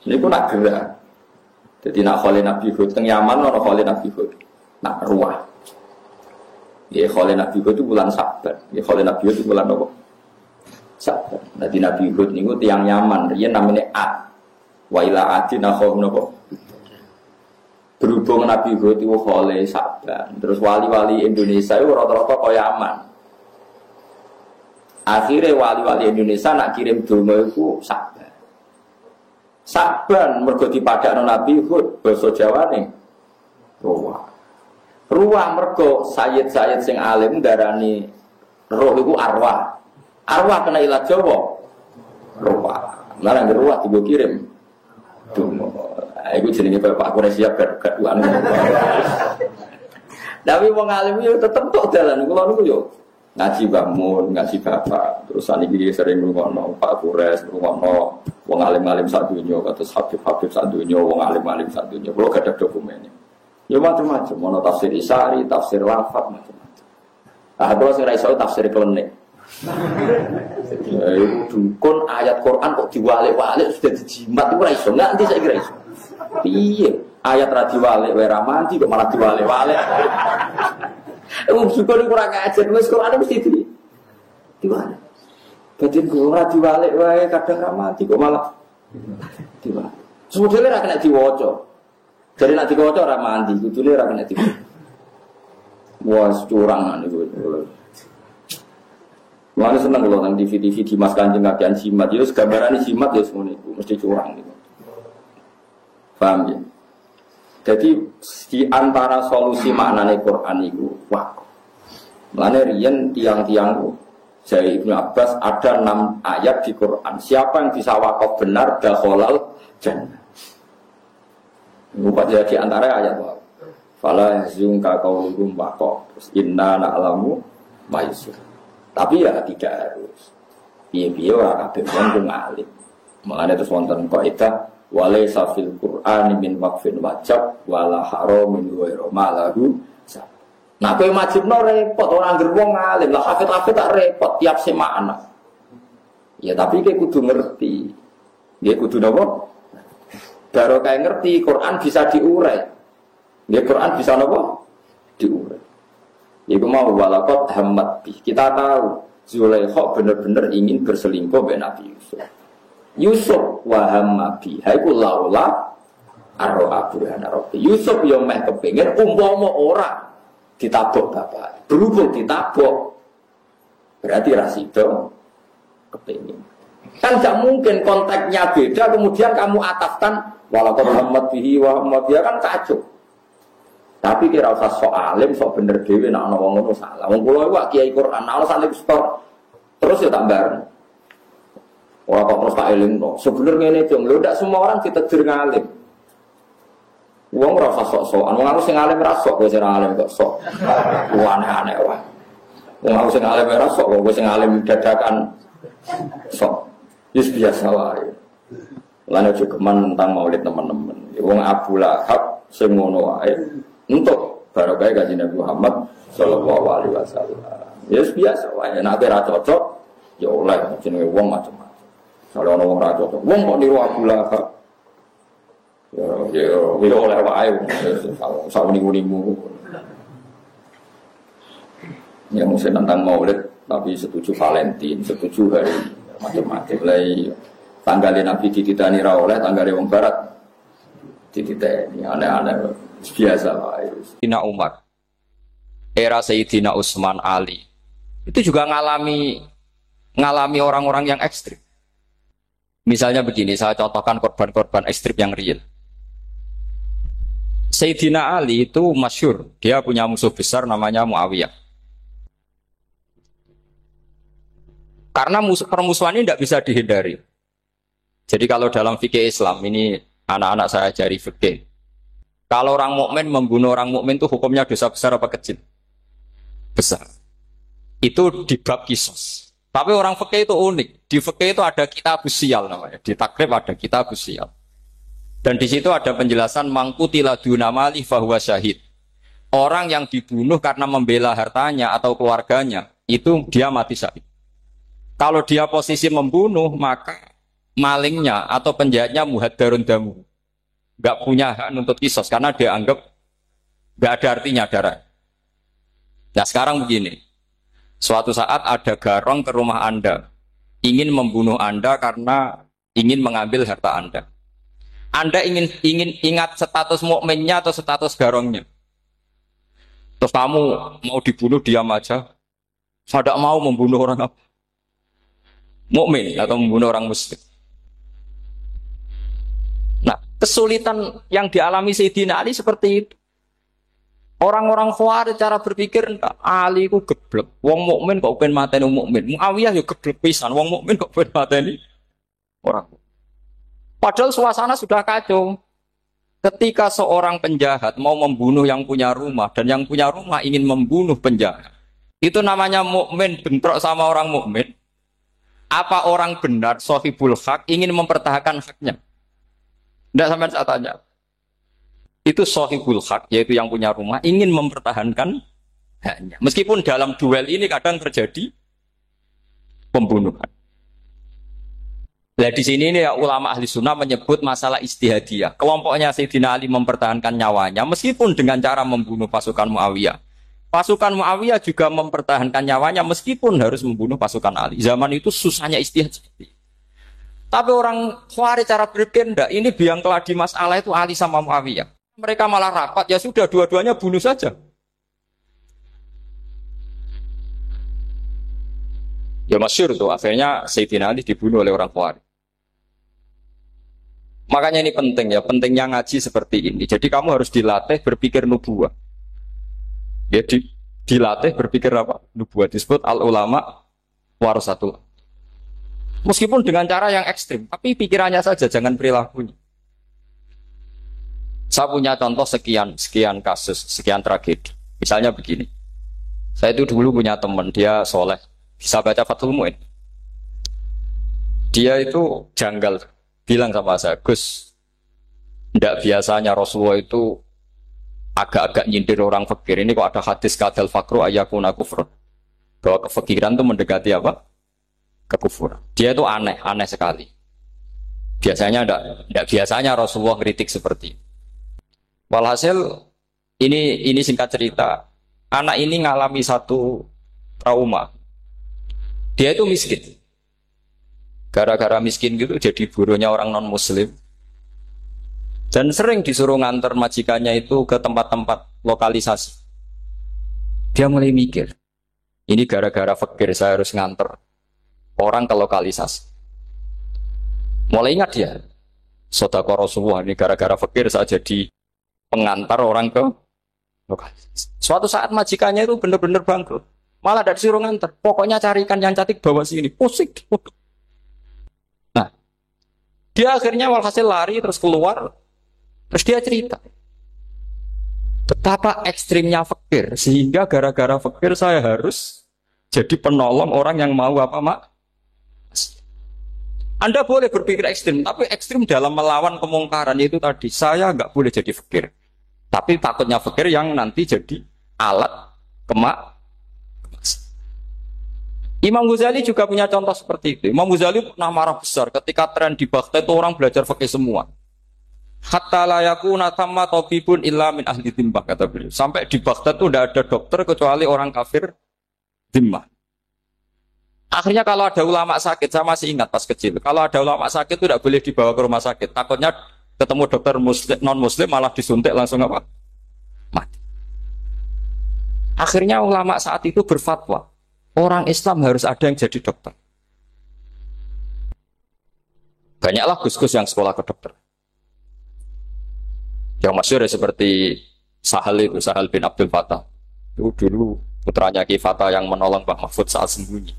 Speaker 2: Niku nak gerak. Jadi nak kholi Nabi Hud teng Yaman ana kholi Nabi Hud. Nak ruah. Ya kholi Nabi Hud itu bulan Saban. Ya kholi Nabi Hud itu bulan apa? Saban. Jadi Nabi Hud niku tiyang Yaman, riyen namanya Ad. Wa ila adin akhum napa. Berhubung Nabi Hud itu khole Saban, terus wali-wali Indonesia itu rata-rata kaya aman. Akhirnya wali-wali Indonesia nak kirim donga itu Saban. Saban mergo dipadakno Nabi Hud basa Jawane Ruwah. Ruwah mergo sayyid-sayyid sing alim darani roh iku arwah. Arwah kena ilat Jawa. Ruwah. Lah nang ruwah digo kirim. Donga. Iku jenenge Pak Quraisy gak duan. Tapi wong alim yo tetep tok dalan kula niku yo ngaji bangun, ngaji bapak. Terus saniki sering ngono Pak Quraisy ngono wong alim-alim sak donya kados Habib-habib sak donya, wong alim-alim sak donya. Kula gadah dokumennya. Ya macam-macam, ono tafsir Isari, tafsir Lafat macam-macam. Ah kula sing ra iso tafsir klenik. Dukun ayat Quran kok diwalik-walik sudah dijimat ora iso, nganti saiki ra iso. Piye? Ayat ra diwalik wae ra mandi kok malah diwalik-walik. Dukun iku ora ngajar, wis Quran mesti diwalik. Batin ora diwalik wae kadang ra mandi kok malah diwalik. Sebetulnya ra kena diwaca. Jadi nak diwaca ora mandi, kudune ora kena diwaca. Wah, curang niku. Mulane seneng lho nang TV-TV di Mas Kanjeng kakean jimat. Ya gambarane jimat ya semono iku, mesti curang niku. Paham ya? Jadi di antara solusi maknane Quran itu wakaf. Mulane riyen tiang-tiang Zaid Ibnu Abbas ada 6 ayat di Quran. Siapa yang bisa wakaf benar dakhalal jannah. Rupanya di antara ayat wakaf. Fala yahzunka qauluhum wakaf. Inna na'lamu ma yusir. Tapi ya tidak harus. Piye-piye ora kabeh wong ngalim. Mulane terus wonten kaidah walaysa fil Qur'ani min waqfin wajib wala haramin ghairu malahu. Nah kowe wajibno repot ora ngger wong ngalim. Lah hafid-hafid tak repot tiap semakna. Ya tapi kowe kudu ngerti. Nggih kudu napa? Baru kayak ngerti Quran bisa diurai. Nggih Quran bisa napa? Diurai. Iku mau walaqad hammat bi. Kita tahu Zulaikha benar-benar ingin berselingkuh dengan Nabi Yusuf. Yusuf wa hamma bi. Haiku laula arra burhana rabbi. Yusuf yo meh kepengin umpama ora ditabok bapak. Berhubung ditabok berarti rasido kepengin. Kan gak mungkin konteksnya beda kemudian kamu atafkan walaqad hammat bihi wa hamma biha kan kacau. Tapi kira usah sok alim, sok bener dhewe nek ana wong ngono salah. Wong kula iku kiai Quran, ana santri stor. Terus ya tak bareng. Ora kok terus tak elingno. Sebenarnya ngene dong, lho ndak semua orang ditedir ngalim. Wong ora usah sok-sokan, wong aku sing alim ra sok, kowe sing alim kok sok. Aneh-aneh wae. Wong aku sing alim ra sok, kowe sing alim dadakan sok. Wis biasa wae. Lan aja geman tentang maulid teman-teman. Wong Abu Lahab sing ngono wae. Untuk barokah Kanjeng Nabi Muhammad sallallahu alaihi wasallam. Ya biasa wae, nek ora cocok ya oleh jenenge wong macam-macam. Kalau ana wong ora cocok, wong kok niru Abu Lahab. Ya oleh wae sak niku-niku. Ya mesti tentang maulid tapi setuju Valentine, setuju hari macam-macam lah. Tanggalnya Nabi dititani ra oleh, tanggalnya wong barat dititani aneh-aneh. Biasa lah.
Speaker 1: Sayyidina Umar, era Sayyidina Utsman, Ali, itu juga ngalami orang-orang yang ekstrim. Misalnya begini, saya contohkan korban-korban ekstrim yang real. Sayyidina Ali itu masyhur, dia punya musuh besar namanya Muawiyah. Karena permusuhan ini tidak bisa dihindari. Jadi kalau dalam fikih Islam ini anak-anak saya ajari fikih. Kalau orang mukmin membunuh orang mukmin itu hukumnya dosa besar apa kecil? Besar. Itu di bab kisos. Tapi orang fikih itu unik. Di fikih itu ada kitab sial namanya. Di takrib ada kitab sial. Dan di situ ada penjelasan mangkutila dunamali fahuwa syahid. Orang yang dibunuh karena membela hartanya atau keluarganya itu dia mati syahid. Kalau dia posisi membunuh maka malingnya atau penjahatnya muhaddarun damu. Gak punya hak nuntut kisos karena dia anggap gak ada artinya darah. Nah sekarang begini, suatu saat ada garong ke rumah Anda, ingin membunuh Anda karena ingin mengambil harta Anda. Anda ingin ingat status mukminnya atau status garongnya? Terus kamu mau dibunuh diam aja? Saya tidak mau membunuh orang apa? Mukmin atau membunuh orang muslim. Nah, kesulitan yang dialami Sayyidina Ali seperti itu. Orang-orang Khawarij cara berpikir Ali ku geblek. Wong mukmin kok pengen mateni mukmin. Muawiyah yo geblek pisan. Wong mukmin kok pengen mateni orang. Padahal suasana sudah kacau. Ketika seorang penjahat mau membunuh yang punya rumah dan yang punya rumah ingin membunuh penjahat. Itu namanya mukmin bentrok sama orang mukmin. Apa orang benar sahibul hak ingin mempertahankan haknya? Tidak sampai saya tanya. Itu sahibul hak, yaitu yang punya rumah, ingin mempertahankan haknya. Meskipun dalam duel ini kadang terjadi pembunuhan. Nah di sini ini ya, ulama ahli sunnah menyebut masalah istihadiyah. Kelompoknya Sayyidina Ali mempertahankan nyawanya, meskipun dengan cara membunuh pasukan Muawiyah. Pasukan Muawiyah juga mempertahankan nyawanya, meskipun harus membunuh pasukan Ali. Zaman itu susahnya istihad seperti itu. Tapi orang Khawarij cara berpikir enggak, ini biang keladi masalah itu Ali sama Muawiyah. Mereka malah rapat, ya sudah dua-duanya bunuh saja. Ya masyhur tuh, akhirnya Sayyidina Ali dibunuh oleh orang Khawarij. Makanya ini penting ya, pentingnya ngaji seperti ini. Jadi kamu harus dilatih berpikir nubuwah. Ya dilatih berpikir apa? Nubuwah disebut al-ulama warasatul. Meskipun dengan cara yang ekstrim, tapi pikirannya saja, jangan perilakunya. Saya punya contoh sekian kasus, sekian tragedi. Misalnya begini, saya itu dulu punya teman, dia soleh, bisa baca Fathul Mu'in. Dia itu janggal, bilang sama saya, Gus, tidak biasanya Rasulullah itu agak-agak nyindir orang fakir. Ini kok ada hadis kadal fakru ayakuna kufrun, bahwa kefakiran itu mendekati apa? Kekufuran. Dia itu aneh sekali. Biasanya tidak biasanya Rasulullah kritik seperti itu. Walhasil ini singkat cerita, anak ini ngalami satu trauma. Dia itu miskin. Gara-gara miskin gitu jadi buruhnya orang non muslim. Dan sering disuruh nganter majikannya itu ke tempat-tempat lokalisasi. Dia mulai mikir, ini gara-gara fakir saya harus nganter orang ke lokalisasi. Mulai ingat dia, sedekah Rasulullah ini gara-gara fakir saya jadi pengantar orang ke lokalisasi. Suatu saat majikannya itu benar-benar bangkrut. Malah tidak disuruh nganter. Pokoknya carikan yang cantik bawa sini. Pusing. Nah, dia akhirnya walhasil lari terus keluar. Terus dia cerita betapa ekstrimnya fakir, sehingga gara-gara fakir saya harus jadi penolong orang yang mau apa mak. Anda boleh berpikir ekstrim, tapi ekstrim dalam melawan kemungkaran itu tadi. Saya nggak boleh jadi fakir, tapi takutnya fakir yang nanti jadi alat kemak. Imam Ghazali juga punya contoh seperti itu. Imam Ghazali pernah marah besar ketika tren di Baghdad itu orang belajar fikih semua. Hatta la yakuna thamma tabibun illa min ahli dhimmah, kata beliau. Sampai di Baghdad itu tidak ada dokter kecuali orang kafir dhimmah. Akhirnya kalau ada ulama sakit, saya masih ingat pas kecil, kalau ada ulama sakit itu tidak boleh dibawa ke rumah sakit. Takutnya ketemu dokter non muslim malah disuntik langsung apa? Mati. Akhirnya ulama saat itu berfatwa, orang Islam harus ada yang jadi dokter. Banyaklah gus-gus yang sekolah ke dokter. Yang masyhur seperti Sahal bin Abdul Fattah. Itu dulu putranya Ki Fattah yang menolong Pak Mahfud saat sembunyi.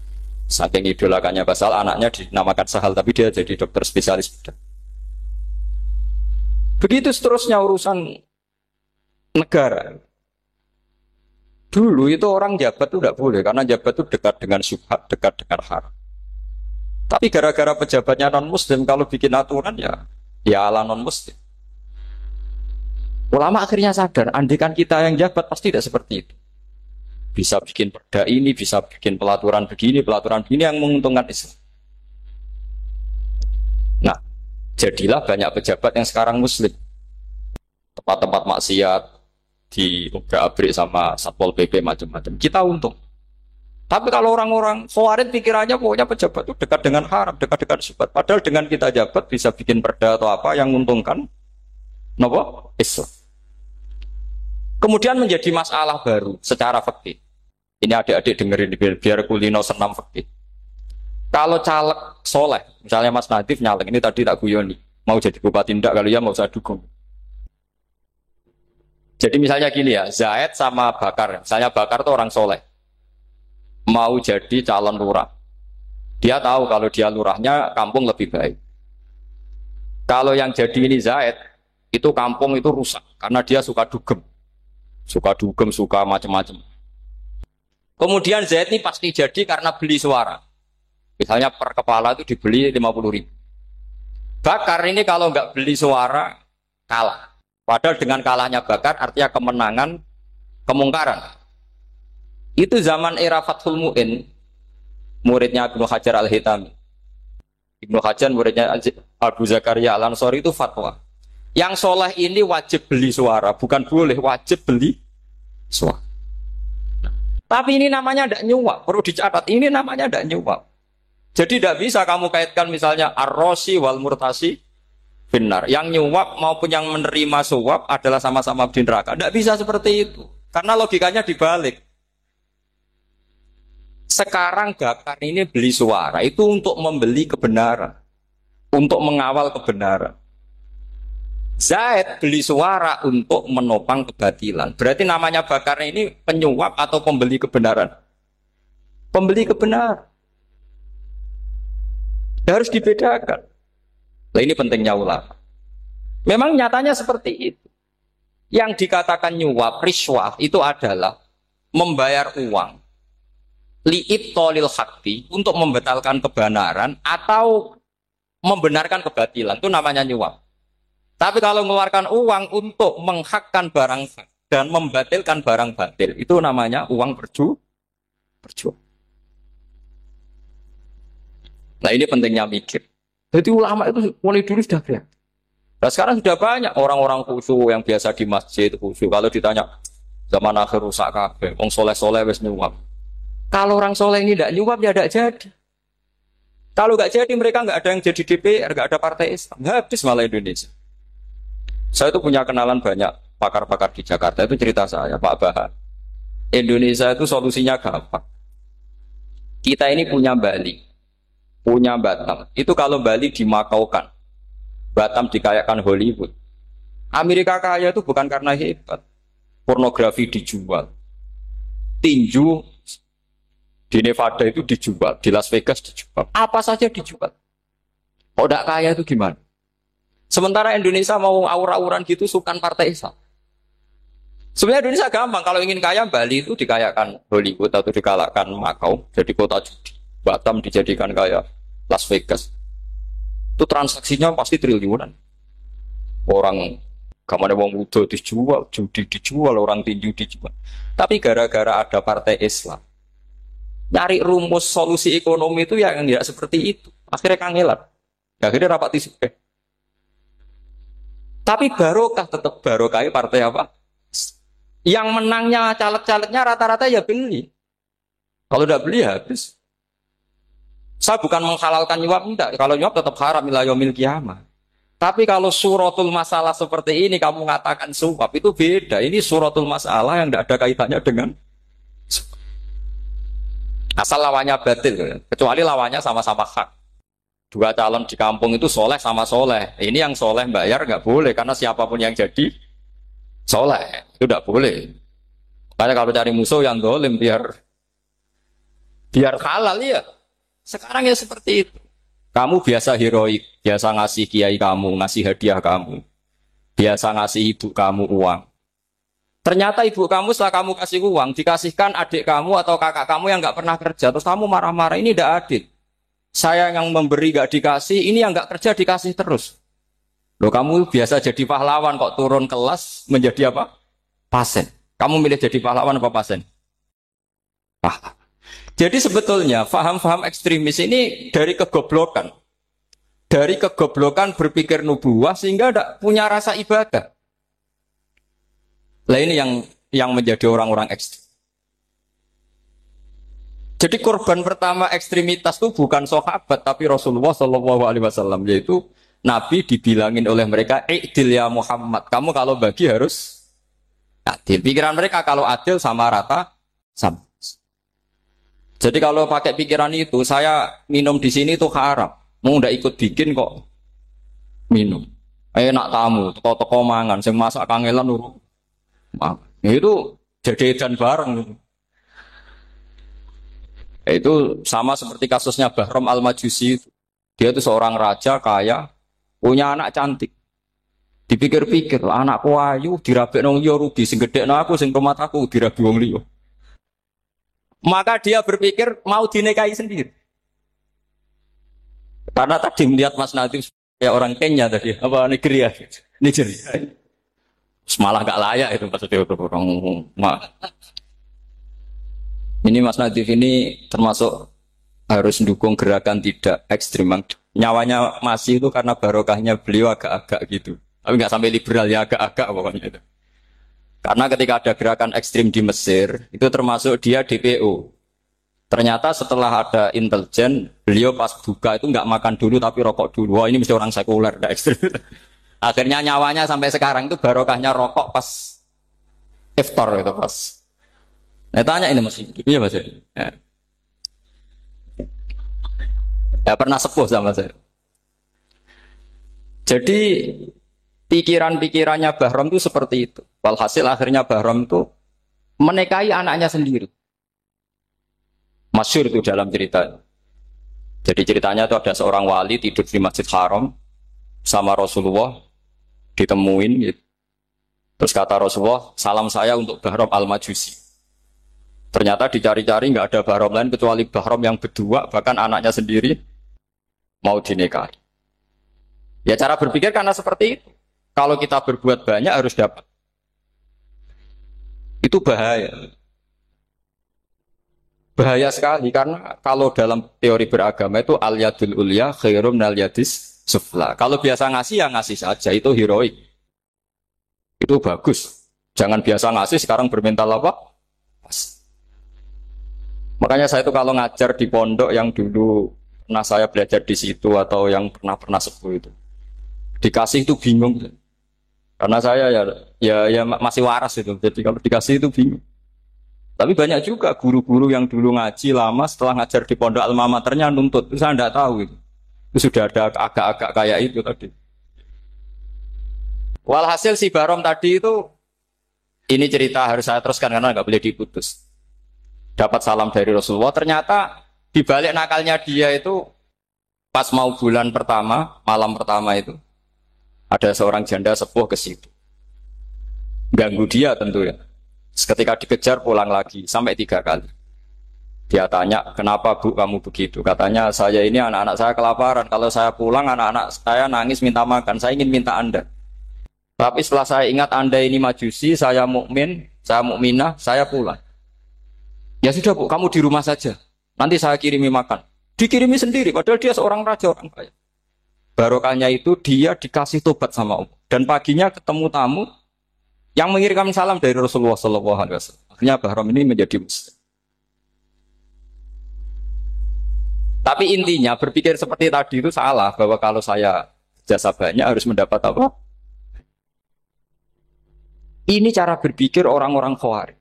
Speaker 1: Saking idolakannya Basal, anaknya dinamakan Sahal, tapi dia jadi dokter spesialis bedah. Begitu seterusnya urusan negara. Dulu itu orang jabat itu tidak boleh, karena jabat itu dekat dengan syubhat, dekat dengan haram. Tapi gara-gara pejabatnya non-muslim, kalau bikin aturan ya ala non-muslim. Ulama akhirnya sadar, andikan kita yang jabat pasti tidak seperti itu. Bisa bikin perda ini, bisa bikin pelaturan begini yang menguntungkan Islam. Nah, jadilah banyak pejabat yang sekarang muslim. Tempat-tempat maksiat diobrak-abrik sama Satpol PP macam-macam. Kita untung. Tapi kalau orang-orang Khawarij pikirannya pokoknya pejabat itu dekat dengan haram, dekat-dekat syubhat. Padahal dengan kita jabat bisa bikin perda atau apa yang menguntungkan napa? Islam. Kemudian menjadi masalah baru secara fikih. Ini adik-adik dengerin biar kulino senam fikih. Kalau caleg soleh, misalnya Mas Nadif nyalek, ini tadi tak guyoni, mau jadi bupati ndak kalau ya mau saya dukung. Jadi misalnya gini ya, Zaid sama Bakar, misalnya Bakar itu orang soleh, mau jadi calon lurah. Dia tahu kalau dia lurahnya kampung lebih baik. Kalau yang jadi ini Zaid, itu kampung itu rusak karena dia suka dugem, suka macam-macam. Kemudian Zaid ini pasti jadi karena beli suara. Misalnya per kepala itu dibeli 50.000. Bakar ini kalau nggak beli suara kalah. Padahal dengan kalahnya Bakar artinya kemenangan kemungkaran. Itu zaman era Fathul Mu'in, muridnya Ibnu Hajar Al-Hitami. Ibnu Hajar muridnya Abu Zakaria Al-Ansori itu fatwa. Yang soleh ini wajib beli suara, bukan boleh, wajib beli suara. Tapi ini namanya tidak nyuap, perlu dicatat. Ini namanya tidak nyuap. Jadi tidak bisa kamu kaitkan misalnya ar-rosi wal murtasi benar. Yang nyuap maupun yang menerima suap adalah sama-sama di neraka. Tidak bisa seperti itu. Karena logikanya dibalik. Sekarang Bakar ini beli suara itu untuk membeli kebenaran. Untuk mengawal kebenaran. Zaid beli suara untuk menopang kebatilan. Berarti namanya Bakar ini penyuap atau pembeli kebenaran? Pembeli kebenaran. Harus dibedakan. Nah, ini pentingnya ulama. Memang nyatanya seperti itu. Yang dikatakan nyuap, riswah itu adalah membayar uang li'ib tolil hakti untuk membatalkan kebenaran atau membenarkan kebatilan. Itu namanya nyuap. Tapi kalau mengeluarkan uang untuk menghakkan barang hak dan membatalkan barang batil, itu namanya uang berjuang. Nah ini pentingnya mikir. Jadi ulama itu mulai dulu sudah kelihatan. Nah sekarang sudah banyak orang-orang khusyuk yang biasa di masjid khusyuk. Kalau ditanya zaman akhir rusak kabeh, wong soleh-soleh wis nyuap. Kalau orang soleh ini tidak nyuap ya tidak jadi. Kalau nggak jadi mereka nggak ada yang jadi DPR, nggak ada partai Islam, habis malah Indonesia. Saya itu punya kenalan banyak pakar-pakar di Jakarta, itu cerita saya Pak Bahar. Indonesia itu solusinya gampang. Kita ini punya Bali. Punya Batam. Itu kalau Bali dimakaukan, Batam dikayakan Hollywood. Amerika kaya itu bukan karena hebat. Pornografi dijual. Tinju di Nevada itu dijual. Di Las Vegas dijual. Apa saja dijual. Kok tidak kaya itu gimana? Sementara Indonesia mau aur-auran gitu sukan partai Islam. Sebenarnya Indonesia gampang. Kalau ingin kaya, Bali itu dikayakan Hollywood atau dikalahkan Makau. Jadi kota judi. Batam dijadikan kayak Las Vegas. Itu transaksinya pasti triliunan. Orang kamane wong muda dijual, judi dijual, orang tinju dijual. Tapi gara-gara ada partai Islam, nyari rumus solusi ekonomi itu yang tidak seperti itu. Akhirnya kangelan. Akhirnya rapat isu. Tapi barokah tetap barokah partai apa? Yang menangnya caleg-calegnya rata-rata ya beli. Kalau tidak beli ya habis. Saya bukan menghalalkan nyuap, enggak. Kalau nyuap tetap haram ila yaumil qiyamah. Tapi kalau suratul masalah seperti ini kamu mengatakan suap itu beda. Ini suratul masalah yang tidak ada kaitannya dengan asal lawannya batil, kecuali lawannya sama-sama hak. Dua calon di kampung itu soleh sama soleh. Ini yang soleh bayar nggak boleh karena siapapun yang jadi soleh itu tidak boleh. Karena kalau cari musuh yang dolim biar halal ya. Sekarang ya seperti itu. Kamu biasa heroik, biasa ngasih kiai kamu, ngasih hadiah kamu, biasa ngasih ibu kamu uang. Ternyata ibu kamu setelah kamu kasih uang, dikasihkan adik kamu atau kakak kamu yang nggak pernah kerja, terus kamu marah-marah, ini tidak adil. Saya yang memberi nggak dikasih, ini yang nggak kerja dikasih terus. Loh kamu biasa jadi pahlawan kok turun kelas menjadi apa? Pasien. Kamu milih jadi pahlawan apa pasien? Pahlawan. Jadi sebetulnya faham-faham ekstremis ini dari kegoblokan. Dari kegoblokan berpikir nubuwah sehingga tidak punya rasa ibadah. Nah ini yang menjadi orang-orang ekstrem. Jadi korban pertama ekstremitas itu bukan sahabat tapi Rasulullah Shallallahu Alaihi Wasallam, yaitu Nabi dibilangin oleh mereka, "I'dil ya Muhammad, kamu kalau bagi harus adil." Pikiran mereka kalau adil sama rata sama. Jadi kalau pakai pikiran itu, saya minum di sini itu haram. Mau ndak ikut bikin kok minum. Enak tamu, toko-toko mangan, sing masak kangelan nuru. Ya itu jajan bareng. Itu sama seperti kasusnya Bahram Al-Majusi. Dia itu seorang raja kaya, punya anak cantik. Dipikir-pikir, anakku ayu dirabek nang liya rugi, sing gedhekno aku sing rumah aku dirabi wong liya. Maka dia berpikir mau dinikahi sendiri. Karena tadi melihat Mas Nadif kayak orang Kenya tadi, apa Nigeria. Malah gak layak itu maksudnya orang. Ini Mas Nadif ini termasuk harus mendukung gerakan tidak ekstrim. Nyawanya masih itu karena barokahnya beliau agak-agak gitu. Tapi nggak sampai liberal ya, agak-agak pokoknya itu. Karena ketika ada gerakan ekstrim di Mesir, itu termasuk dia DPO. Ternyata setelah ada intelijen, beliau pas buka itu nggak makan dulu tapi rokok dulu. Wah ini mesti orang sekuler, tidak ekstrim. Akhirnya nyawanya sampai sekarang itu barokahnya rokok pas iftar itu pas. Nah tanya ini masih, iya mas ya. Ya pernah sepuh sama saya. Jadi pikiran-pikirannya Bahram itu seperti itu. Walhasil akhirnya Bahram itu menikahi anaknya sendiri. Masyhur itu dalam cerita. Jadi ceritanya itu ada seorang wali tidur di Masjid Haram sama Rasulullah, ditemuin gitu. Terus kata Rasulullah, salam saya untuk Bahram Al-Majusi. Ternyata dicari-cari nggak ada Bahram lain kecuali Bahram yang berdua, bahkan anaknya sendiri mau dinikahi. Ya cara berpikir karena seperti itu. Kalau kita berbuat banyak harus dapat. Itu bahaya. Bahaya sekali karena kalau dalam teori beragama itu al-yadul ulya khairum minal yadis sufla. Kalau biasa ngasih ya ngasih saja, itu heroik. Itu bagus. Jangan biasa ngasih sekarang bermental apa? Makanya saya itu kalau ngajar di pondok yang dulu pernah saya belajar di situ atau yang pernah sepuh itu, dikasih itu bingung. Karena saya ya masih waras itu. Jadi kalau dikasih itu bingung. Tapi banyak juga guru-guru yang dulu ngaji lama setelah ngajar di pondok alma maternya nuntut. Itu saya tidak tahu itu. Itu sudah ada agak-agak kayak itu tadi. Walhasil si Bahram tadi itu, ini cerita harus saya teruskan karena nggak boleh diputus. Dapat salam dari Rasulullah. Ternyata di balik nakalnya dia itu pas mau bulan pertama, malam pertama itu ada seorang janda sepuh ke situ. Ganggu dia tentu ya. Ketika dikejar pulang lagi sampai 3 kali. Dia tanya, kenapa bu kamu begitu? Katanya saya ini anak-anak saya kelaparan. Kalau saya pulang anak-anak saya nangis minta makan. Saya ingin minta Anda. Tapi setelah saya ingat Anda ini majusi, saya mukmin, saya mukminah, saya pulang. Ya sudah bu, kamu di rumah saja. Nanti saya kirimi makan. Dikirimi sendiri, padahal dia seorang raja orang kaya. Barokahnya itu dia dikasih tobat sama Allah. Dan paginya ketemu tamu yang mengirimkan salam dari Rasulullah SAW. Akhirnya Bahram ini menjadi muslim. Tapi intinya berpikir seperti tadi itu salah, bahwa kalau saya jasa banyak harus mendapat apa? Ini cara berpikir orang-orang Khawarij.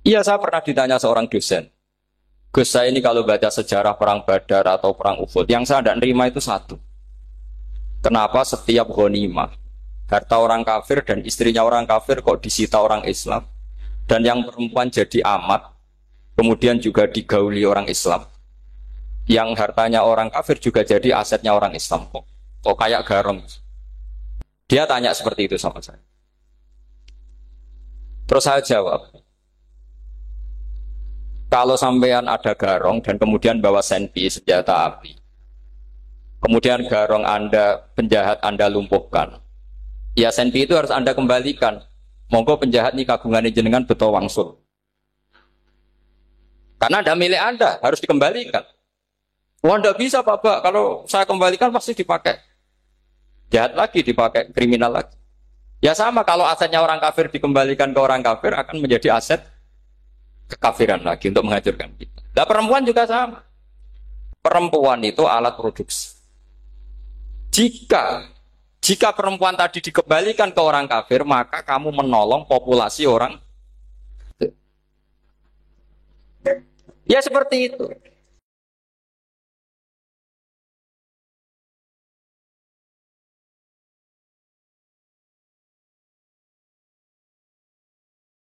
Speaker 1: Iya, saya pernah ditanya seorang dosen. Gus, saya ini kalau baca sejarah perang Badar atau perang Uhud, yang saya tidak nerima itu satu. Kenapa setiap ghanimah, harta orang kafir dan istrinya orang kafir kok disita orang Islam, dan yang perempuan jadi amat, kemudian juga digauli orang Islam, yang hartanya orang kafir juga jadi asetnya orang Islam, kok kayak garong. Dia tanya seperti itu sama saya. Terus saya jawab, kalau sampean ada garong dan kemudian bawa senpi senjata api, kemudian garong Anda, penjahat Anda lumpuhkan, ya senpi itu harus Anda kembalikan. Monggo penjahat ini kagungan jenengan beto wangsul. Karena ada milik Anda, harus dikembalikan. Wah, tidak bisa Bapak, kalau saya kembalikan pasti dipakai jahat lagi, dipakai kriminal lagi. Ya sama, kalau asetnya orang kafir dikembalikan ke orang kafir akan menjadi aset
Speaker 2: kekafiran lagi untuk menghancurkan kita. Nah perempuan juga sama. Perempuan itu alat produksi. Jika perempuan tadi dikembalikan ke orang kafir, maka kamu menolong populasi orang. Ya seperti itu.